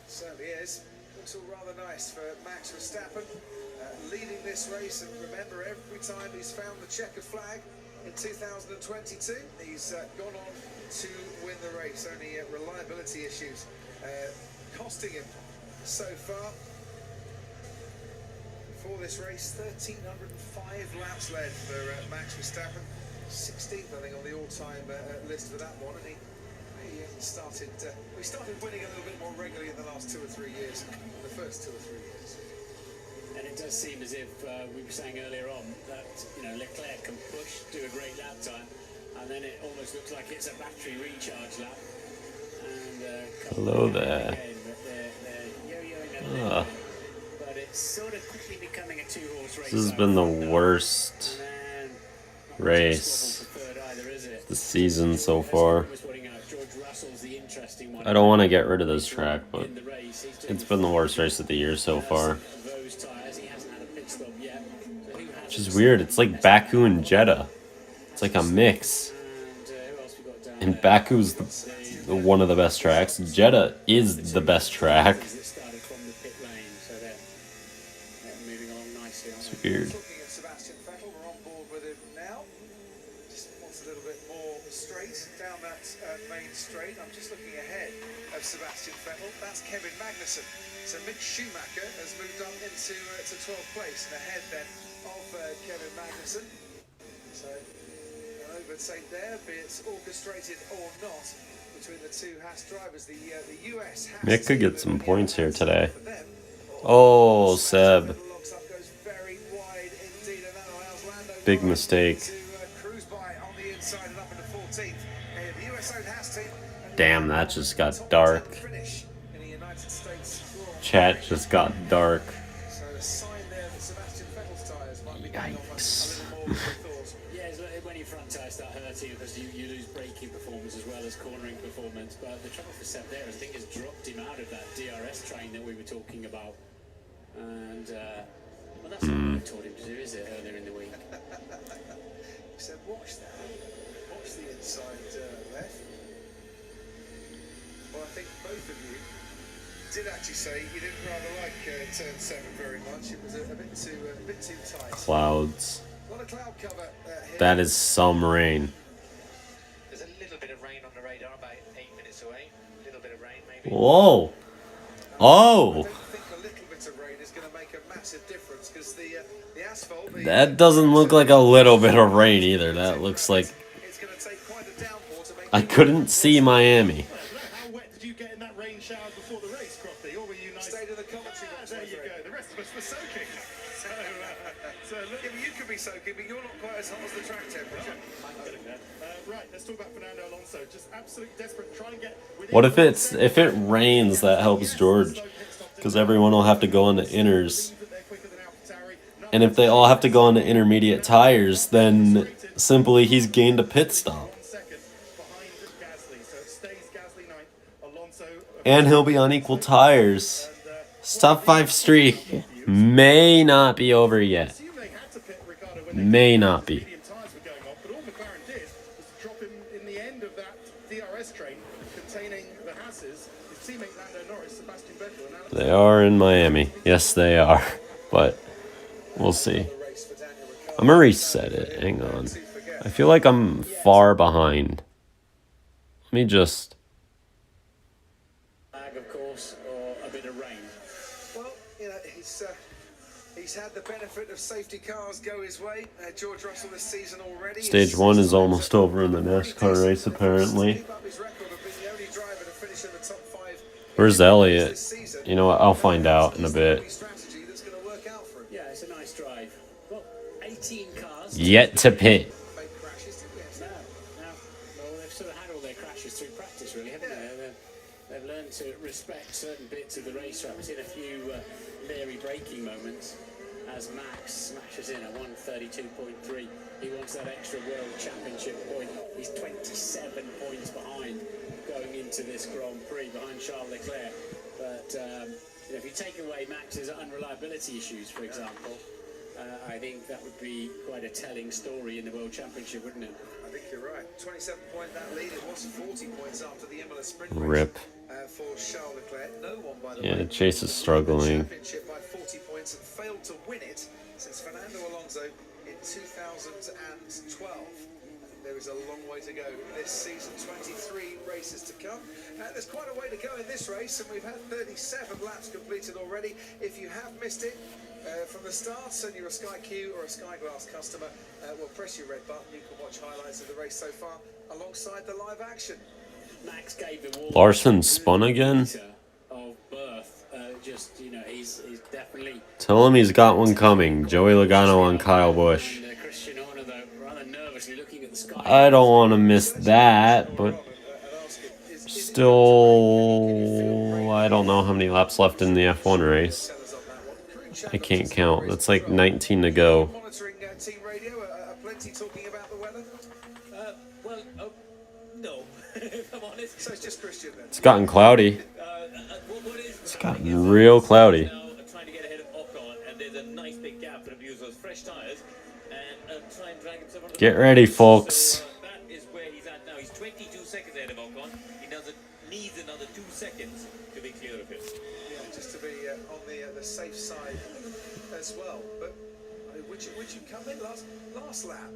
Certainly is. Looks all rather nice for Max Verstappen, leading this race. And remember, every time he's found the checkered flag in 2022. He's gone on to win the race. Only reliability issues costing him so far. For this race, 1,305 laps led for Max Verstappen. 16th, I think, on the all-time list for that one. And he hasn't started. We started winning a little bit more regularly in the last 2 or 3 years. The first 2 or 3 years. And it does seem as if we were saying earlier on that Leclerc can push, do a great lap time, and then it almost looks like it's a battery recharge lap. And Hello there. again, but they're yo-yoing a little bit. But it's sort of quickly becoming a two-horse race. This has been the worst race this season so far. I don't want to get rid of this track, but it's been the worst race of the year so far. Which is weird. It's like Baku and Jeddah. It's like a mix. And Baku's one of the best tracks. Jeddah is the best track. It's weird. Talking of Sebastian Vettel, we're on board with him now. Just wants a little bit more straight down that main straight. I'm just looking ahead of Sebastian Vettel. That's Kevin Magnussen. So Mick Schumacher has moved up into 12th place and ahead then of Kevin Magnussen. So an overtake there, be it orchestrated or not, between the two Haas drivers. The US Haas Mick could get some points here today. Oh, Seb. Big mistake. Damn, that just got dark. Chat just got dark. Yikes. Yeah, when your front tyres start hurting because you lose braking performance as well as cornering performance. But the trouble for Seb there, I think, has dropped him out of that DRS train that we were talking about. And, well, that's not what I told him to do, is it, earlier in the week? He said, watch that. Watch the inside left. Well, I think both of you did actually say you didn't rather like turn 7 very much. It was a bit too tight. Clouds. A lot of cloud cover here. That is some rain. There's a little bit of rain on the radar, about 8 minutes away. A little bit of rain, maybe. Whoa. Oh. That doesn't look like a little bit of rain either. That looks like... I couldn't see Miami. How wet did you get in that rain shower before the race, Crofty? Or were you nice? Stayed in the commentary box. There you go. The rest of us were soaking. So look, you could be soaking, but you're not quite as hot as the track temperature. Right, let's talk about Fernando Alonso. Just absolutely desperate. Try and get. What if it rains? That helps George, because everyone will have to go on the inners. And if they all have to go on the intermediate tires, then simply he's gained a pit stop. And he'll be on equal tires. Top 5 streak may not be over yet. May not be. But all McLaren did was drop him in the end of that DRS train containing the Hasses, his teammate Lando Norris, Sebastian Vettel, and Alex. They are in Miami. Yes, they are. But we'll see. I'm gonna reset it. Hang on. I feel like I'm far behind. Let me just... Of course, or a bit of rain. Well, he's had the benefit of safety cars go his way. George Russell this season already. Stage 1 is almost over in the NASCAR race, apparently. Where's Elliott? You know what? I'll find out in a bit. Yeah, it's a nice drive. Well, 18 cars. Yet to pit. Well, they've sort of had all their crashes through practice, really, haven't they? They've learned to respect certain bits of the racetrack. We've seen a few leery braking moments as Max smashes in at 132.3. He wants that extra World Championship point. He's 27 points behind going into this Grand Prix, behind Charles Leclerc. But if you take away Max's unreliability issues, for example, I think that would be quite a telling story in the World Championship, wouldn't it? I think you're right. 27-point that lead. It was 40 points after the Imola sprint Rip. for Charles Leclerc. No one, by the Yeah, way, Chase is struggling. championship by 40 points and failed to win it since Fernando Alonso in 2012. There is a long way to go this season, 23 races to come. There's quite a way to go in this race, and we've had 37 laps completed already. If you have missed it from the start, and you're a Sky Q or a Sky Glass customer, well, press your red button. You can watch highlights of the race so far alongside the live action. Max gave the wall Larson spun again? of birth. Just, you know, he's definitely... Tell him he's got one coming. Joey Logano on Kyle Busch. Christian Horner, though, rather nervously looking at the sky. I don't want to miss that, but still, I don't know how many laps left in the F1 race. I can't count. That's like 19 to go. Monitoring team radio, plenty talking about the weather. Well, no, if I'm honest. So it's just Christian then. It's gotten cloudy. It's gotten real cloudy. Trying to get ahead of Ocon, and there's a nice big gap for him to use those fresh tires and try and drag himself on the Get ready, folks. that is where he's at now. He's 22 seconds ahead of Ocon. He needs another 2 seconds to be clear of him. Yeah, just to be on the safe side as well. But I mean, would you come in last lap?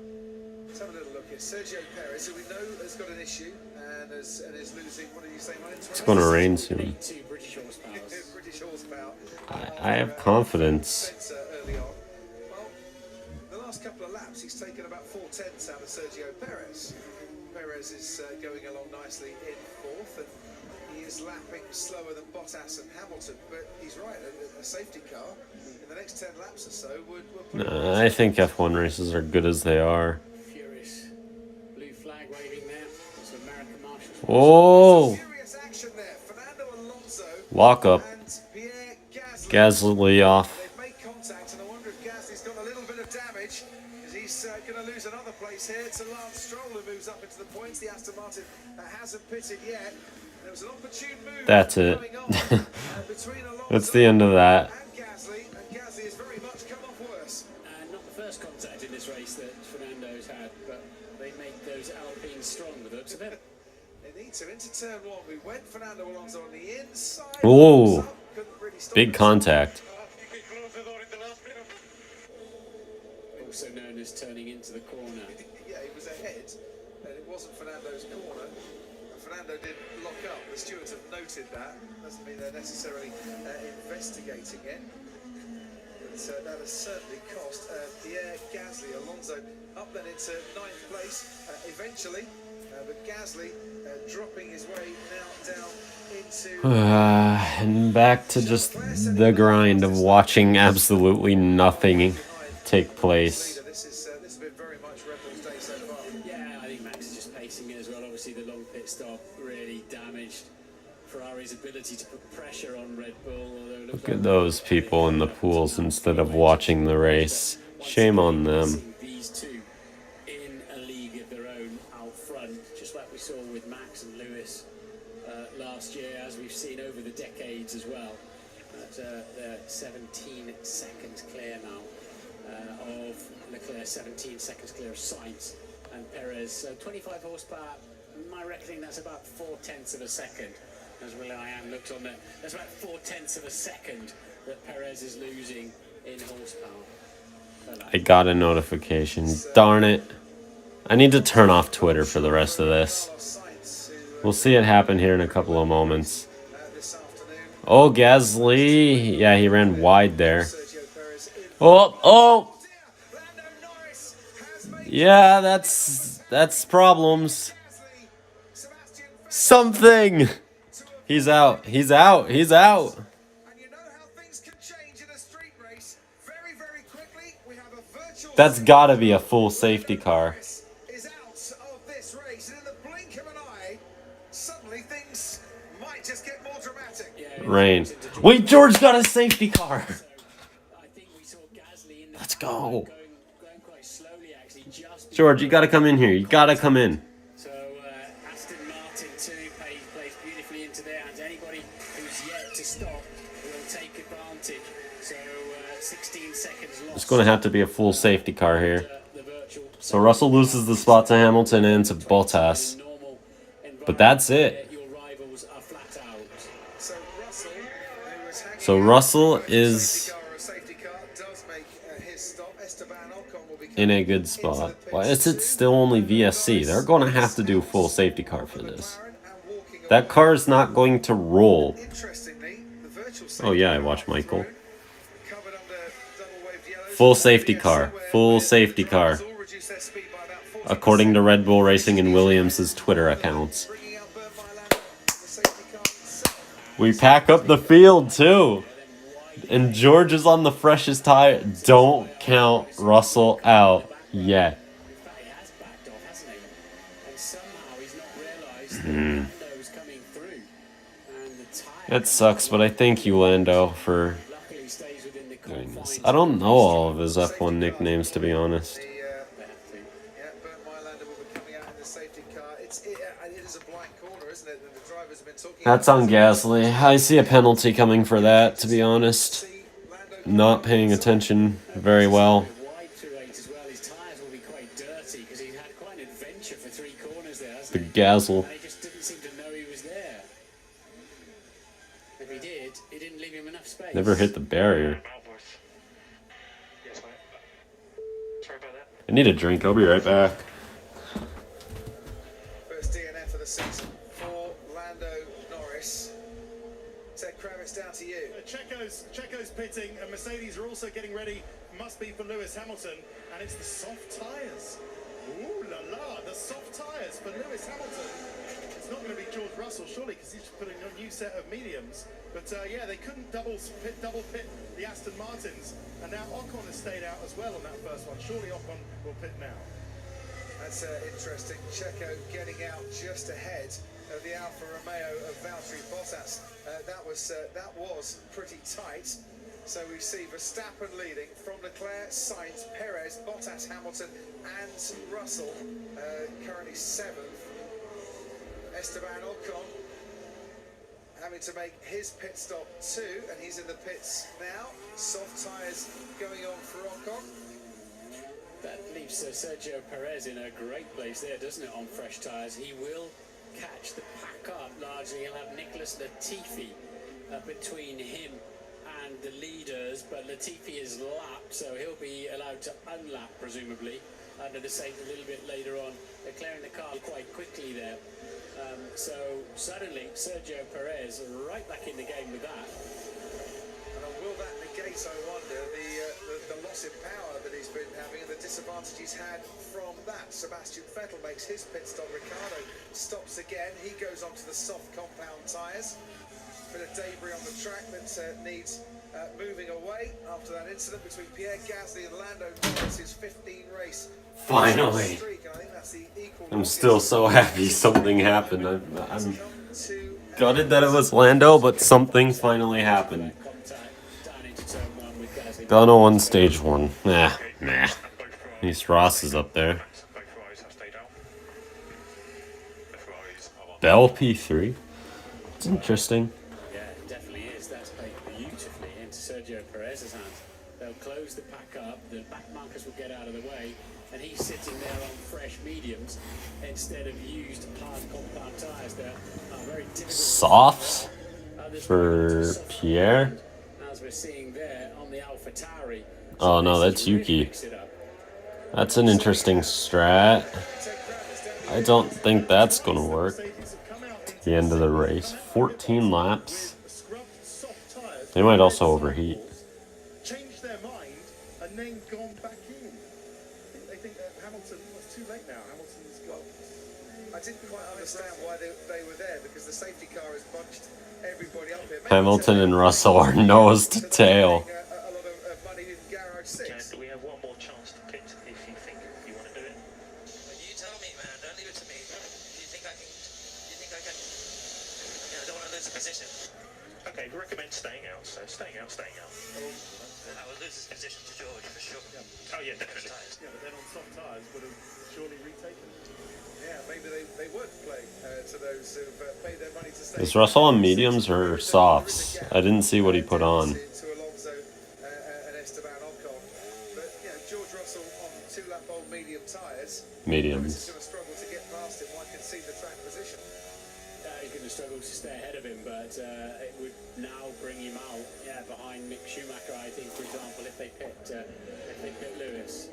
Let's have a little look here. Sergio Perez, who we know has got an issue and is losing. What did you say, Ryan? It's going to rain soon. British horsepower. British horsepower. I have confidence. Early on. Well, the last couple of laps, he's taken about 4/10 out of Sergio Perez. Perez is going along nicely in fourth, and he is lapping slower than Bottas and Hamilton. But he's right, a safety car in the next 10 laps or so would put I think F1 races are good as they are. Furious blue flag waving there. It's American marshals. Oh! serious action there. Fernando Alonso Lock up. and Pierre Gasly. Gasly off. They've made contact, and I wonder if Gasly's got a little bit of damage, because he's going to lose another place here to Lance Stroll, who moves up into the points. The Aston Martin hasn't pitted yet. There was an opportune move. That's it. going on, between Alonso That's the end of that. and Gasly has very much come off worse. Not the first contact in this race that Fernando's had, but they make those Alpines strong with looks of it. They need to into turn one. We went Fernando Alonso on the inside. Whoa. Couldn't really stop Big it. contact. Also known as turning into the corner. Yeah, he was ahead, and it wasn't Fernando's corner. And Fernando did lock up. The stewards have noted that. Doesn't mean they're necessarily investigating it. But that has certainly cost Pierre Gasly. Alonso up then into 9th place eventually. But Gasly dropping his way now down into... And back to just the grind of watching absolutely nothing take place. This has been very much Red Bull's day so far. Yeah, I think Max is just pacing it as well. Obviously, the long pit stop really damaged Ferrari's ability to put pressure on Red Bull. Look at those people in the pools instead of watching the race. Shame on them. These two in a league of their own out front, just like we saw with Max and Lewis last year, as we've seen over the decades as well. They're 17 seconds clear now of Leclerc, 17 seconds clear of Sainz and Perez. So 25 horsepower, my reckoning that's about 4/10 of a second. As Will.i.am looked on there, that's about 4/10 of a second that Perez is losing in horsepower. I got a notification. Darn it. I need to turn off Twitter for the rest of this. We'll see it happen here in a couple of moments. Oh, Gasly. Yeah, he ran wide there. Oh! Yeah, that's problems. Something! He's out. He's out. He's out. That's gotta be a full safety car. Is out of this race, and in the blink of an eye, suddenly things might just get more dramatic. Rain. Wait, George got a safety car. Let's go. George, you gotta come in here. You gotta come in. So Aston Martin too plays beautifully into their hands. Anybody who's yet to stop will take advantage. So 16 seconds lost. It's gonna have to be a full safety car here. So Russell loses the spot to Hamilton and to Bottas. But that's it. So Russell is in a good spot. Why is it still only VSC? They're going to have to do full safety car for this. That car is not going to roll. Oh yeah, I watched Michael. Full safety car. Full safety car. According to Red Bull Racing and Williams' Twitter accounts. We pack up the field too. And George is on the freshest tire. Don't count Russell out yet. That sucks, but I thank you, Lando, for doing this. I don't know all of his F1 nicknames, to be honest. That's on Gasly. I see a penalty coming for that, to be honest. Not paying attention very well. The Gazzle. Never hit the barrier. I need a drink. I'll be right back. First DNF of the season for Lando Norris. Ted Kravitz, down to you. Checo's pitting, and Mercedes are also getting ready. Must be for Lewis Hamilton, and it's the soft tyres. Ooh la la, the soft tyres for Lewis Hamilton. It's not going to be George Russell, surely, because he's putting a new set of mediums. But yeah, they couldn't double pit the Aston Martins, and now Ocon has stayed out as well on that first one. Surely Ocon will pit now. That's interesting. Checo getting out just ahead of the Alfa Romeo of Valtteri Bottas. That was pretty tight. So we see Verstappen leading from Leclerc, Sainz, Perez, Bottas, Hamilton, and Russell. Currently 7th. Esteban Ocon having to make his pit stop too, and he's in the pits now. Soft tyres going on for Ocon. That leaves Sergio Perez in a great place there, doesn't it, on fresh tyres? He will catch the pack up largely. He'll have Nicholas Latifi between him and the leaders, but Latifi is lapped, so he'll be allowed to unlap, presumably, under the safety a little bit later on. They're clearing the car quite quickly there. So suddenly, Sergio Perez right back in the game with that. Will that negate, I wonder, the loss in power that he's been having and the disadvantage he's had from that? Sebastian Vettel makes his pit stop. Ricciardo stops again. He goes onto the soft compound tyres. Bit of debris on the track that needs moving away after that incident between Pierre Gasly and Lando Norris, his 15-race Finally. streak. And I think that's the equal. I'm still so happy something happened. I'm gutted that it was Lando, but something finally happened. Gunno on stage 1. Nah. At least Ross is up there. Bell P3? It's interesting. Yeah, it definitely is. That's played beautifully into Sergio Perez's hands. They'll close the pack up, the back markers will get out of the way, and he's sitting there on fresh mediums instead of used hard compound tyres that are very difficult. Softs for Pierre. As we're seeing there on the AlphaTauri. Oh no, that's Yuki. That's an interesting strat. I don't think that's going to work. The end of the race. 14 laps. They might also overheat. Changed their mind and then gone back in. They think that Hamilton was too late now. Hamilton's got. I didn't quite understand why they were there, because the safety car has bunched everybody up here. Hamilton and Russell are nose to tail. A lot of money in garage 6. Do we have one more chance to pit if you think you want to do it? Well, you tell me, man. Don't leave it to me. Do you think I can? I don't want to lose a position. Okay, we recommend staying out, so staying out. I will lose this position to George for sure. Oh yeah, definitely. Yeah, but then on soft tyres would have surely retaken it. Yeah, maybe they would play to those who've paid their money to stay. Is Russell on mediums or softs? I didn't see what he put on. To Alonso and Esteban Ocon. But, you know, George Russell on 2-lap-old medium tyres. Mediums. He's going to struggle to get past him. One can see the track position. He's going to struggle to stay ahead of him, but it would now bring him out behind Mick Schumacher, I think, for example, if they pit Lewis.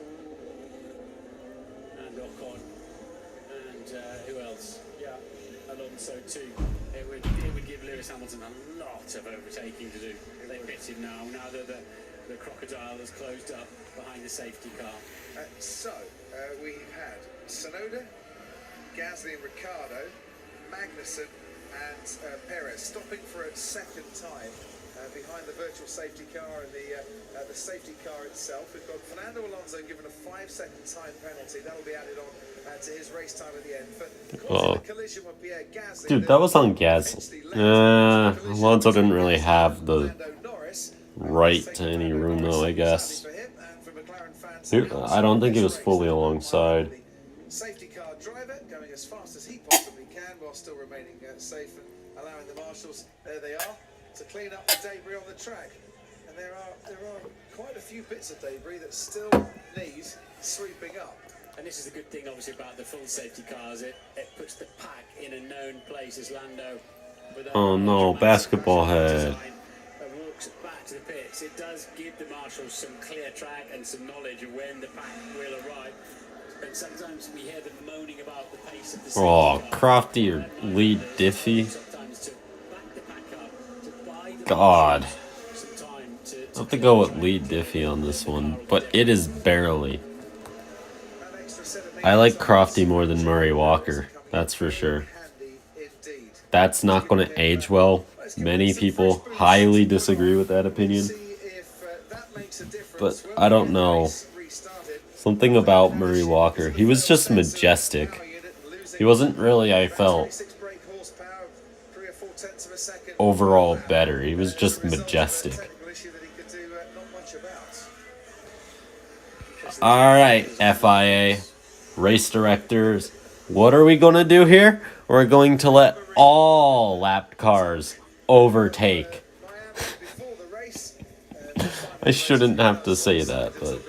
so too. It would give Lewis Hamilton a lot of overtaking to do. They bit him now that the crocodile has closed up behind the safety car. We've had Tsunoda, Gasly and Ricciardo, Magnussen and Perez stopping for a second time behind the virtual safety car and the safety car itself. We've got Fernando Alonso given a 5-second time penalty. That'll be added on to his race time at the end. For the collision with Pierre Gasly, Dude, that was on Gasly. Alonso didn't really have the right to any room, though, I guess. Dude, I don't think it was fully alongside. Safety car driver going as fast as he possibly can while still remaining safe and allowing the marshals, there they are, to clean up the debris on the track. And there are quite a few bits of debris that still need sweeping up. And this is the good thing, obviously, about the full safety cars. It puts the pack in a known place as Lando. Oh no, basketball head. Walks back to the pits. It does give the marshals some clear track and some knowledge of when the pack will arrive. And sometimes we hear them moaning about the pace of the Oh, Crofty or lead Diffie. God. I have to go with lead Diffie on this one, but it is barely. I like Crofty more than Murray Walker, that's for sure. That's not going to age well. Many people highly disagree with that opinion. But I don't know. Something about Murray Walker. He was just majestic. He wasn't really, I felt, overall better. He was just majestic. Alright, FIA, race directors, what are we going to do here? We're going to let all lap cars overtake. I shouldn't have to say that, but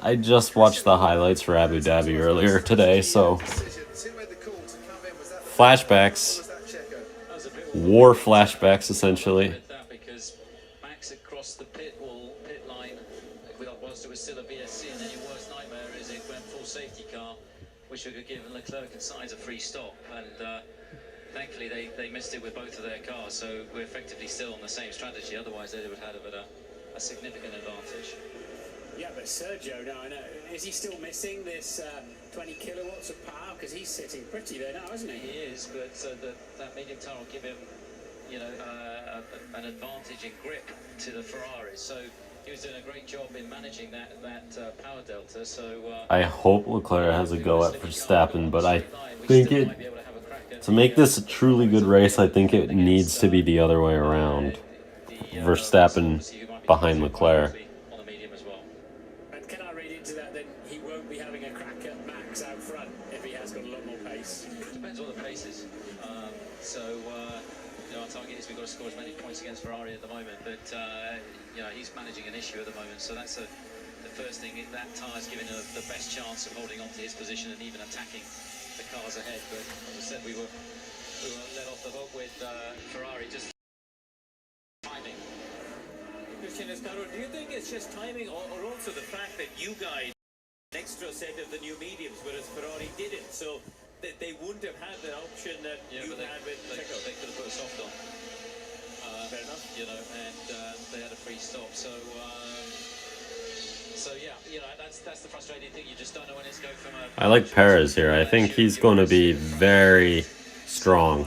I just watched the highlights for Abu Dhabi earlier today, so flashbacks, war flashbacks essentially. Because Max had crossed the pit line whilst it was still a VSC, and then your worst nightmare is it went full safety car, which would have given Leclerc and Sainz a free stop, and thankfully they missed it with both of their cars, so we're effectively still on the same strategy. Otherwise they would have had a significant advantage. Yeah, but Sergio, now I know, is he still missing this 20 kilowatts of power? Because he's sitting pretty there now, isn't he? He is, but that medium tire will give him, an advantage in grip to the Ferraris. So he was doing a great job in managing that power delta. So I hope Leclerc has a go at Verstappen, but I think to make this a truly good race, I think it needs to be the other way around. Verstappen behind Leclerc. And can I read into that then he won't be having a crack at Max out front if he has got a lot more pace? Depends on the paces. Our target is we've got to score as many points against Ferrari at the moment, but he's managing an issue at the moment, so that's the first thing. That tyre's giving him the best chance of holding on to his position and even attacking the cars ahead. But as I said, we were let off the hook with Ferrari just timing. Christian Escaro, do you think it's just timing, or also the fact that you guys an extra set of the new mediums, whereas Ferrari didn't, so they wouldn't have had the option that you had with Checo? They could have put a soft on. Fair enough. And they had a free stop. So that's the frustrating thing. You just don't know when it's going from a... I like Perez here. I think he's going to be very strong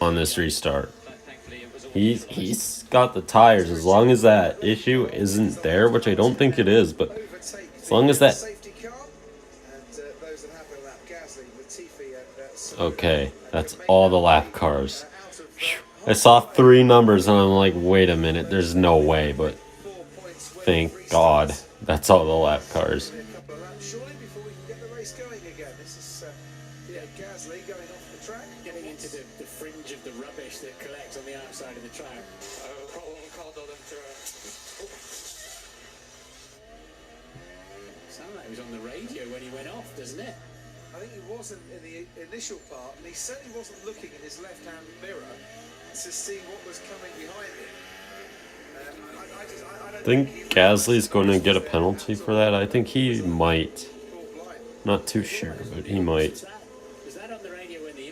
on this restart. He's got the tires. As long as that issue isn't there, which I don't think it is, but as long as that... Okay, that's all the lap cars. I saw 3 numbers and I'm like, wait a minute, there's no way, but thank God that's all the lap cars. Getting into the fringe of the rubbish that collects on the outside of the track. Sounded like he was on the radio when he went off, doesn't it? I think he wasn't in the initial part, and he certainly wasn't looking in his left-hand mirror to see what was coming behind him. I think Gasly's going to get a penalty for that. I think he might. Not too sure, but he might. Was that on the radio when the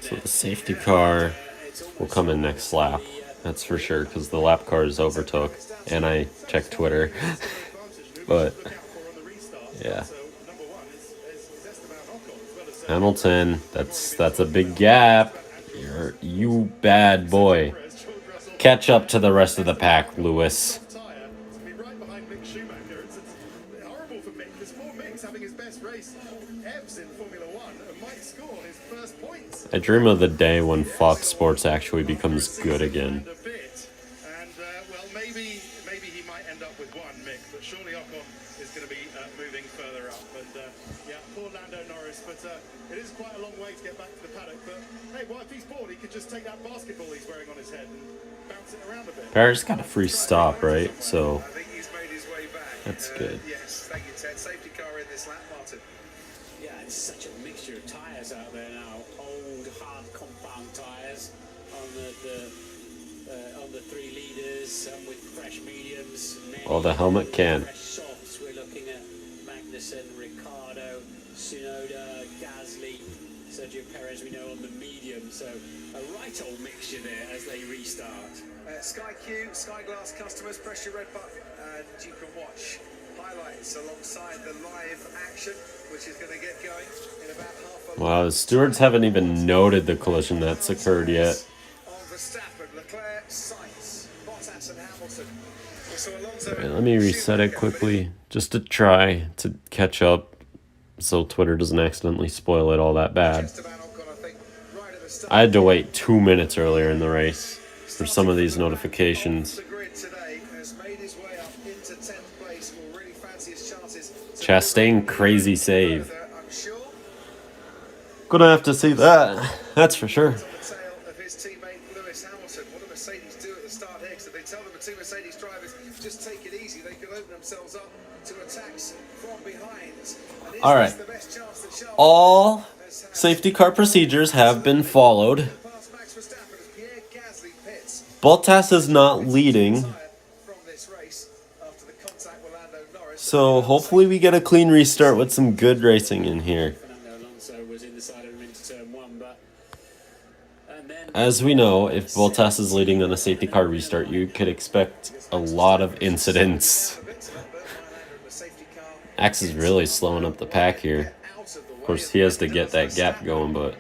So the safety car will come in next lap. That's for sure, because the lap cars overtook. And I checked Twitter. But, yeah. Hamilton, that's a big gap. You bad boy. Catch up to the rest of the pack, Lewis. I dream of the day when Fox Sports actually becomes good again. And, well, maybe he might end up with one, Mick, but surely Ocon is going to be moving further up. And, yeah, poor Lando Norris, but it is quite a long way to get back to the paddock. But, hey, well, if he's bored, he could just take that basketball he's wearing on his head and bounce it around a bit. Paris got a free stop, right? So, that's good. Yes, thank you, Ted. Safety car in this lap, Martin. Yeah, it's such a mixture of tyres out there now. Old, hard compound tyres on the 3 litres, some with fresh mediums. Oh, the helmet can. Fresh softs. We're looking at Magnussen, Ricciardo, Tsunoda, Gasly, Sergio Perez. We know on the medium. So a right old mixture there as they restart. Sky Q, Sky Glass customers, press your red button and you can watch highlights alongside the live action, which is going to get going in about half a Wow, the stewards haven't even noted the collision that's occurred yet. Alright, let me reset it quickly just to try to catch up so Twitter doesn't accidentally spoil it all that bad. I had to wait 2 minutes earlier in the race for some of these notifications. Chastain crazy save. Gonna have to see that. That's for sure. Alright. All safety car procedures have been followed. Bottas is not leading. So hopefully we get a clean restart with some good racing in here. As we know, if Bottas is leading on a safety car restart, you could expect a lot of incidents. Max is really slowing up the pack here. Of course, he has to get that gap going, but...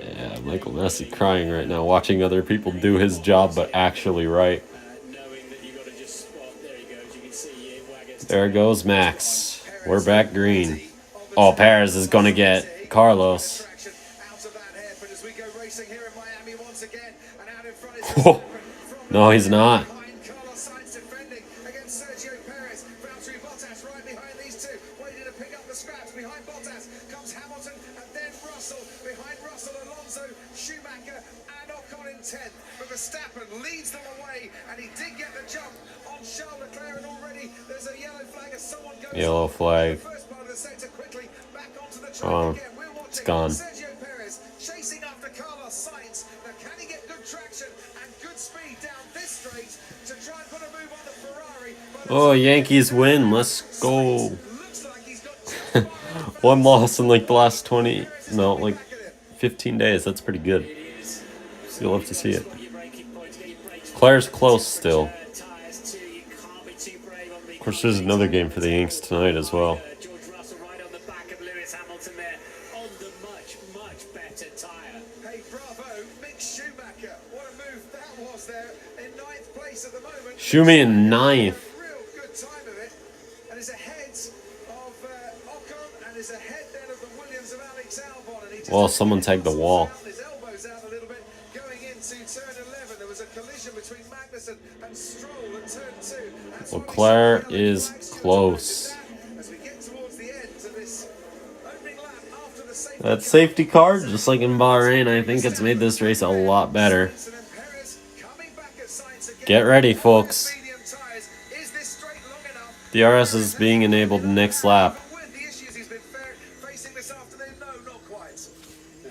Yeah, Michael Massey crying right now, watching other people do his job, but actually right. There goes Max. We're back green. Oh, Perez is going to get Carlos. Oh, no, he's not. Yellow flag. Oh, it's gone. Oh, Yankees win. Let's go. One loss in like the last 15 days. That's pretty good. You'll love to see it. Claire's close still. Of course, there's another game for the Yanks tonight as well. Schumi in 9th. Well, someone tagged the wall. Leclerc is close. That safety car, just like in Bahrain, I think it's made this race a lot better. Get ready, folks. DRS is being enabled next lap.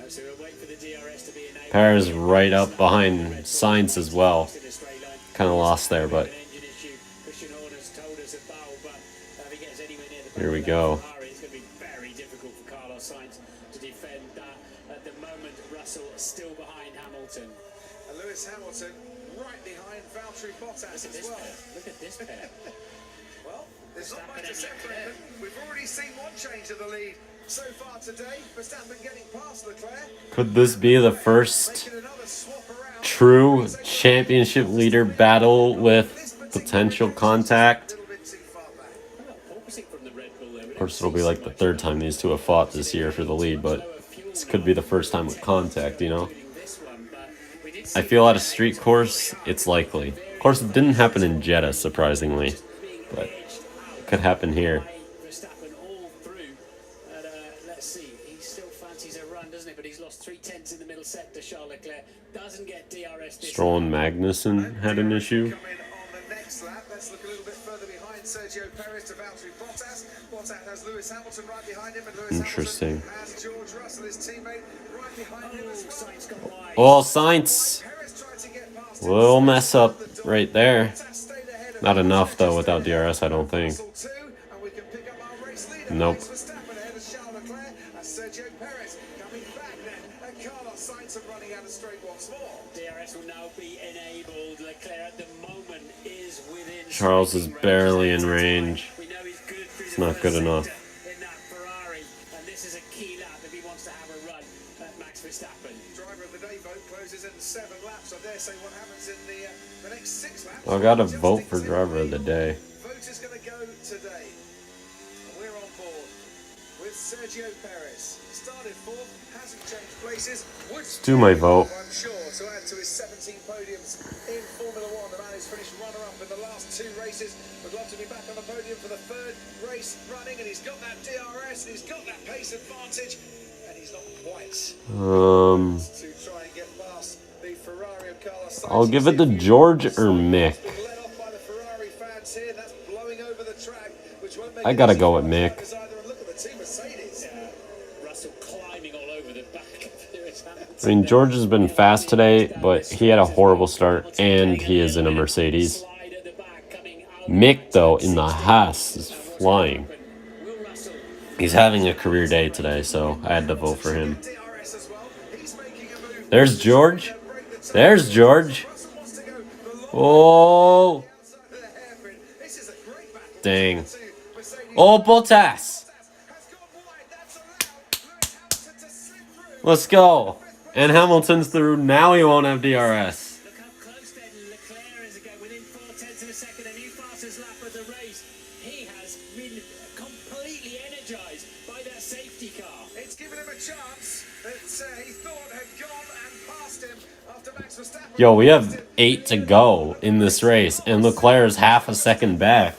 So we'll wait for the DRS to be enabled. Perez right up behind Sainz as well. Kind of lost there, but here we go. It's going to be very difficult for Carlos Sainz to defend that. At the moment, Russell still behind Hamilton. And Lewis Hamilton right behind Valtteri Bottas as well. Look at this pair. Well, there's not much to separate them. We've already seen one change of the lead so far today. Verstappen getting past Leclerc. Could this be the first true championship leader battle with potential contact? Of course, it'll be like the third time these two have fought this year for the lead, but this could be the first time with contact, you know? I feel at a street course, it's likely. Of course, it didn't happen in Jeddah, surprisingly, but it could happen here. Verstappen all through. Let's see, he still fancies a run, doesn't he? But he's lost 3/10 in the middle sector. Charles Leclerc doesn't get DRS this Stroll and Magnussen had an issue. Next lap, let's look a little bit further behind Sergio Perez to Valtteri Bottas. Bottas has Lewis Hamilton right behind him, and Lewis Interesting. Hamilton has George Russell, his teammate, right behind him as well. Oh, Sainz. Little mess up right there. Not enough, though, without DRS, I don't think. Nope. DRS will now be enabled. Leclerc at the moment is within. Charles is barely in range. It's not good enough. In that Ferrari, and this is a key lap if he wants to have a run at Max Verstappen. Driver of the day vote closes in 7 laps. I dare say what happens in the next 6 laps. I gotta vote for driver of the day. Vote is going to go today. And we're on board with Sergio Perez. Started 4th, hasn't changed places. Let's do my vote. I'm sure, to add to his 17 podiums in Formula 1. The man who's finished runner-up in the last 2 races. Would love to be back on the podium for the 3rd race running, and he's got that DRS, and he's got that pace advantage, and he's not quite to try and get past the Ferrari of Carlos Sainz. I'll give it to George or Mick. Let off by the Ferrari fans here. That's blowing over the track, which won't make I gotta go with Mick. look at the two Mercedes. Russell climbing all over the back of Lewis Hamilton. I mean, George has been fast today, but he had a horrible start, and he is in a Mercedes. Mick, though, in the Haas, is flying. He's having a career day today, so I had to vote for him. There's George. There's George. Oh. Dang. Oh, Bottas. Let's go. And Hamilton's through. Now he won't have DRS. Look how close then Leclerc is again, within 0.4 of a second, and he fastest lap of the race. He has been completely energized by that safety car. It's given him a chance that he thought had gone and passed him after Max Verstappen. Yo, we have 8 to go in this race, and Leclerc is half a second back.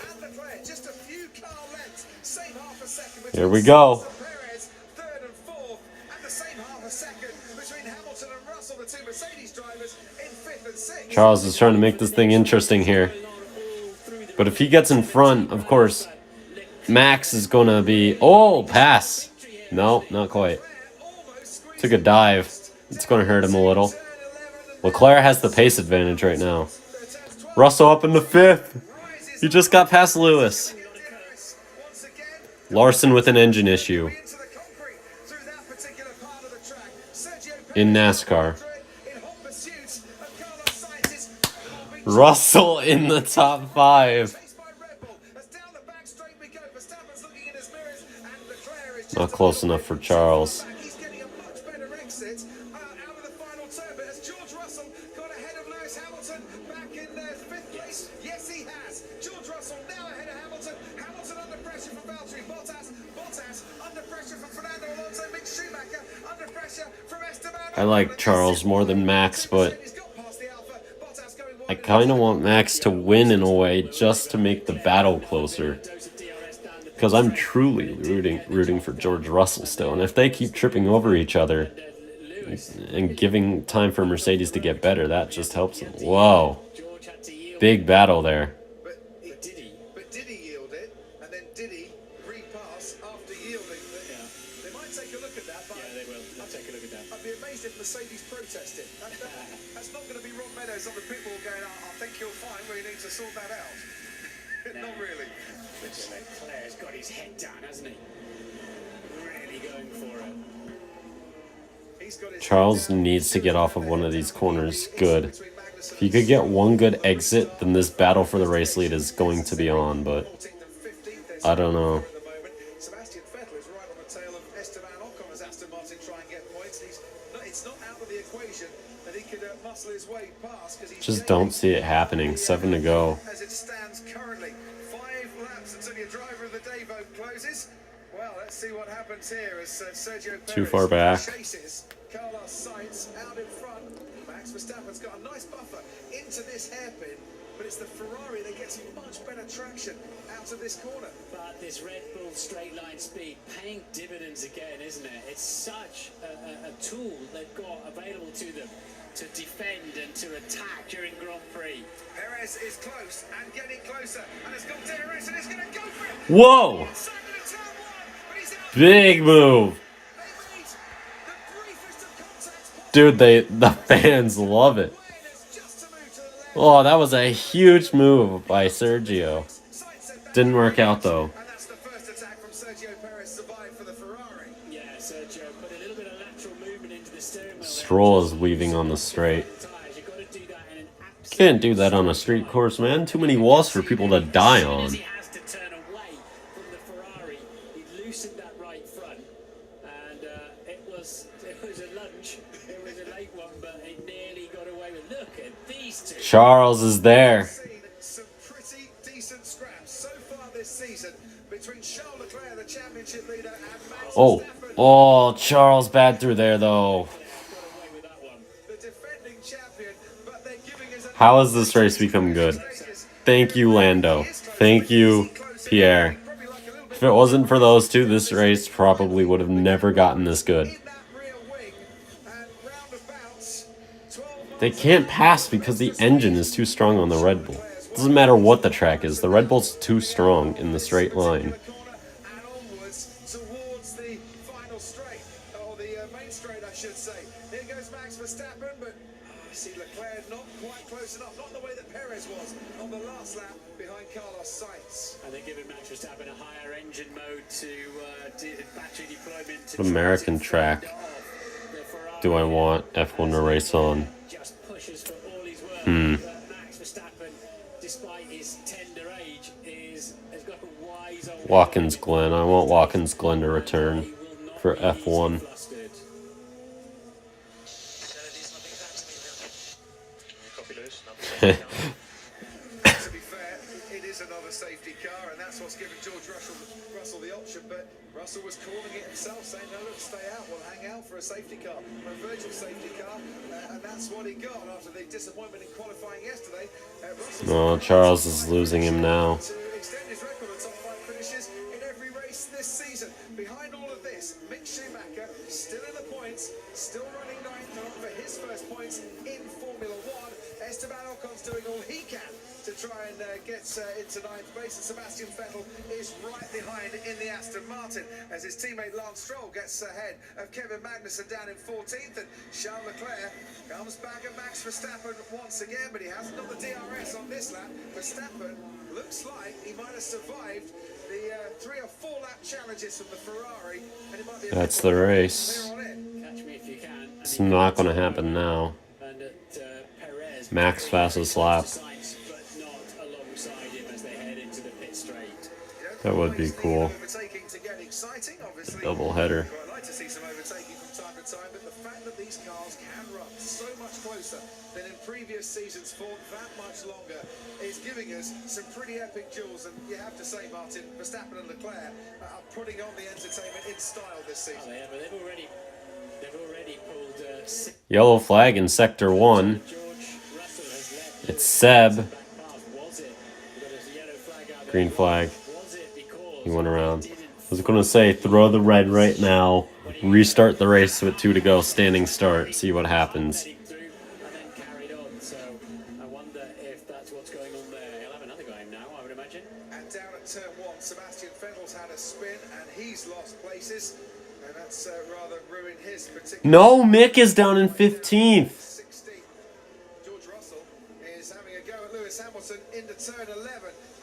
Just a few car lengths, same half a second. Here we go. Perez, 3rd and 4th, and the same half a second between Hamilton and Russell, the 2 Mercedes drivers, in 5th and 6th. Charles is trying to make this thing interesting here. But if he gets in front, of course, Max is going to be... Oh, pass. No, not quite. Took a dive. It's going to hurt him a little. Leclerc has the pace advantage right now. Russell up in the 5th. He just got past Lewis. Larson with an engine issue. In NASCAR. Russell in the top 5. Not close enough for Charles. He's getting a much better exit out of the final turn, but has George Russell got ahead of Lewis Hamilton back in 5th place? Yes, he has. George Russell now ahead of Hamilton. Hamilton under pressure from Valtteri Bottas. Bottas under pressure from Fernando Alonso. Mick Schumacher under pressure from Esteban. I like Charles more than Max, but I kind of want Max to win in a way just to make the battle closer. Because I'm truly rooting for George Russell still. And if they keep tripping over each other and giving time for Mercedes to get better, that just helps them. Whoa. Big battle there. But did he yield it? And then did he repass after yielding? They might take a look at that, but yeah, they will. They'll take a look at that. I'd be amazed if Mercedes protested. Perez on the pit wall going, I think you're fine, we need to sort that out. Not really. Leclerc's got his head down, hasn't he? Really going for it. Charles needs to get off of one of these corners good. If he could get one good exit, then this battle for the race lead is going to be on, but I don't know. Sebastian Vettel is right on the tail of Esteban Ocon as Aston Martin try and get points. It's not out of the equation that he could muscle his way past. Just don't see it happening. 7 to go. As it stands currently, 5 laps until your driver of the day vote closes. Well, let's see what happens here as Sergio Perez Too far back. chases Carlos Sainz out in front. Max Verstappen's got a nice buffer into this hairpin, but it's the Ferrari that gets much better traction out of this corner. But this Red Bull straight line speed paying dividends again, isn't it? It's such a tool they've got available to them to defend and to attack during Grand Prix. Perez is close and getting closer, and it's got DRS and it's going to go for it. Whoa! Big move. Dude, the fans love it. Oh, that was a huge move by Sergio. Didn't work out though. And that's the first attack from Sergio Perez survived for the Ferrari. Yeah, Sergio put a little bit of lateral movement into the steering wheel. Stroll is weaving on the straight. Can't do that on a street course, man. Too many walls for people to die on. He has to turn away from the Ferrari. He loosened that right front, and it was a lunge. It was a late one, but it nearly got away with. Look at these two. Charles is there. Some pretty decent scraps so far this season between Charles Leclerc, the championship leader, and Max Oh, oh, Charles bad through there though. the defending champion, but they're giving us How has this race become good? Thank you, Lando. Thank you, Pierre. If it wasn't for those two, this race probably would have never gotten this good. They can't pass because the engine is too strong on the Red Bull. Doesn't matter what the track is, the Red Bull's too strong in the straight line. towards the final straight, or the main straight, I should say. Here goes Max Verstappen, but I see Leclerc not quite close enough, not the way that Perez was on the last lap behind Carlos Sainz. And they're giving Max Verstappen a higher engine mode to battery deployment. What American track do I want F1 to race on? Just pushes for all his worth. Max Verstappen, despite his tender age, has got a wise old Watkins Glen. I want Watkins Glen to return for F1. To be fair, it is another safety car, and that's what's giving George Russell the option, but Russell was calling it himself, saying, no, look, stay out, we'll hang out for a safety car, for a virtual safety car, and that's what he got after the disappointment in qualifying yesterday. Oh, Charles is losing him now. To extend his record of top 5 finishes in every race this season. Behind all of this, Mick Schumacher still in the points, still running 9th and on for his first points in Formula 1. Esteban Ocon's doing all he can to try and get into 9th place, and Sebastian Vettel is right behind in the Aston Martin as his teammate Lance Stroll gets ahead of Kevin Magnussen down in 14th, and Charles Leclerc comes back at Max Verstappen once again, but he hasn't got the DRS on this lap. Verstappen looks like he might have survived the 3 or 4 lap challenges from the Ferrari, and it might be That's the race. Catch me if you can. It's not going to happen now. And Perez, Max fastest lap. but not alongside him as they head into the pit straight. That would be cool. overtaking to get exciting, obviously. Double header. I'd like to see some overtaking from time to time, but the fact that these cars can run so much closer than in previous seasons for that much longer is giving us some pretty epic duels, and you have to say, Martin, Verstappen and Leclerc are putting on the entertainment in style this season. Oh, yeah, but they've already pulled Yellow flag in Sector 1. It's Seb. Green flag. He went around. I was going to say, throw the red right now. Restart the race with 2 to go. Standing start. See what happens. So I wonder if that's what's going on there. He'll have another go now, I would imagine. And down at turn 1, Sebastian Vettel's had a spin, and he's lost places, and that's rather ruined his particular... No, Mick is down in 15th. Russell is having a go at Lewis Hamilton into turn 11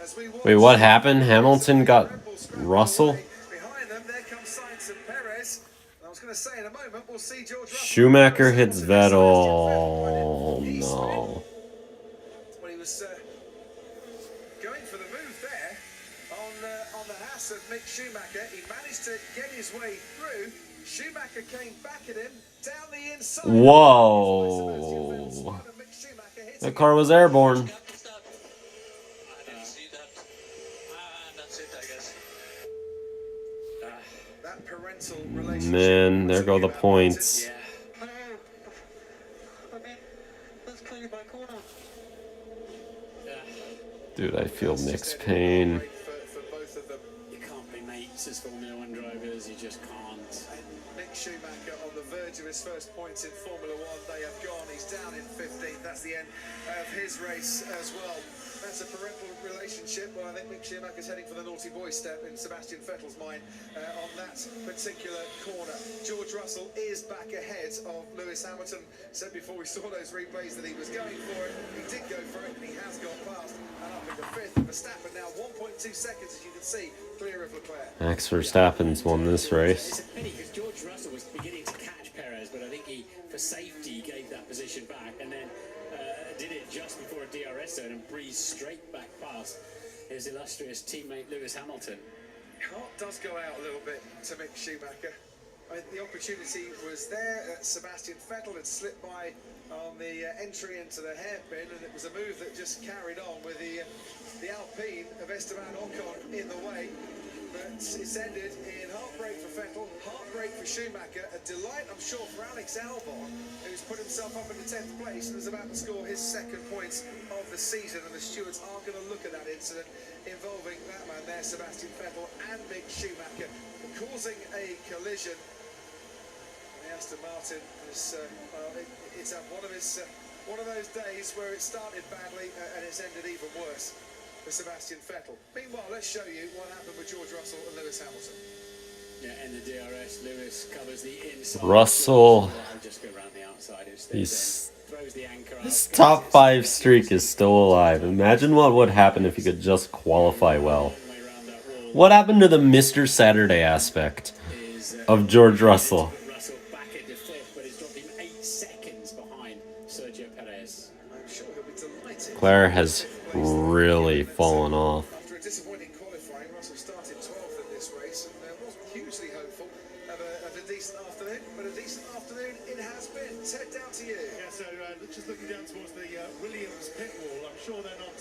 as we watch. Wait, what happened? Hamilton got Russell? Behind them, there comes Sainz and Perez. I was going to say in a moment, we'll see George Russell. Schumacher hits Vettel. No. Well, he was going for the move there on the Haas of Mick Schumacher. He managed to get his way through. Schumacher came back at him down the inside. Whoa. That car was airborne. Man, there go the points. Dude, I feel Nick's pain. You can't be mates as Formula 1 drivers, you just can't. Mick Schumacher on the verge of his first points in Formula 1. They have gone. He's down in 15th. That's the end of his race as well. That's a parental relationship. Well, I think Mick Schumacher's heading for the naughty boy step in Sebastian Vettel's mind on that particular corner. George Russell is back ahead of Lewis Hamilton. Said before we saw those replays that he was going for it. He did go for it, and he has gone past. And up into 5th. Verstappen now 1.2 seconds, as you can see, clear of Leclerc. Max Verstappen's won this race. It's a pity because George Russell was beginning to catch Perez, but I think he, for safety, gave that position back and then did it just before a DRS zone and breezed straight back past his illustrious teammate Lewis Hamilton. Heart does go out a little bit to Mick Schumacher. I mean, the opportunity was there. Sebastian Vettel had slipped by on the entry into the hairpin, and it was a move that just carried on with the Alpine of Esteban Ocon in the way. But it's ended in heartbreak for Vettel, heartbreak for Schumacher, a delight, I'm sure, for Alex Albon, who's put himself up in the 10th place and is about to score his second points of the season. And the stewards are going to look at that incident involving that man there, Sebastian Vettel and Mick Schumacher, causing a collision. And the Aston Martin is it's one of those days where it started badly and it's ended even worse for Sebastian Vettel. Meanwhile, let's show you what happened with George Russell and Lewis Hamilton. Yeah, and the DRS, Lewis covers the inside. Russell, Just go around the outside instead. his Throws the anchor top 5 streak is still alive. Imagine what would happen if he could just qualify well. What happened to the Mr. Saturday aspect of George Russell? Russell back into 5th, but it's dropped him 8 seconds behind Sergio Perez. I'm sure he'll be delighted. Claire has really fallen off. After a disappointing qualifying, Russell started 12th in this race and wasn't hugely hopeful of a decent afternoon, but a decent afternoon it has been. Ted, down to you. Yeah, so just looking down towards the Williams pit wall, I'm sure they're not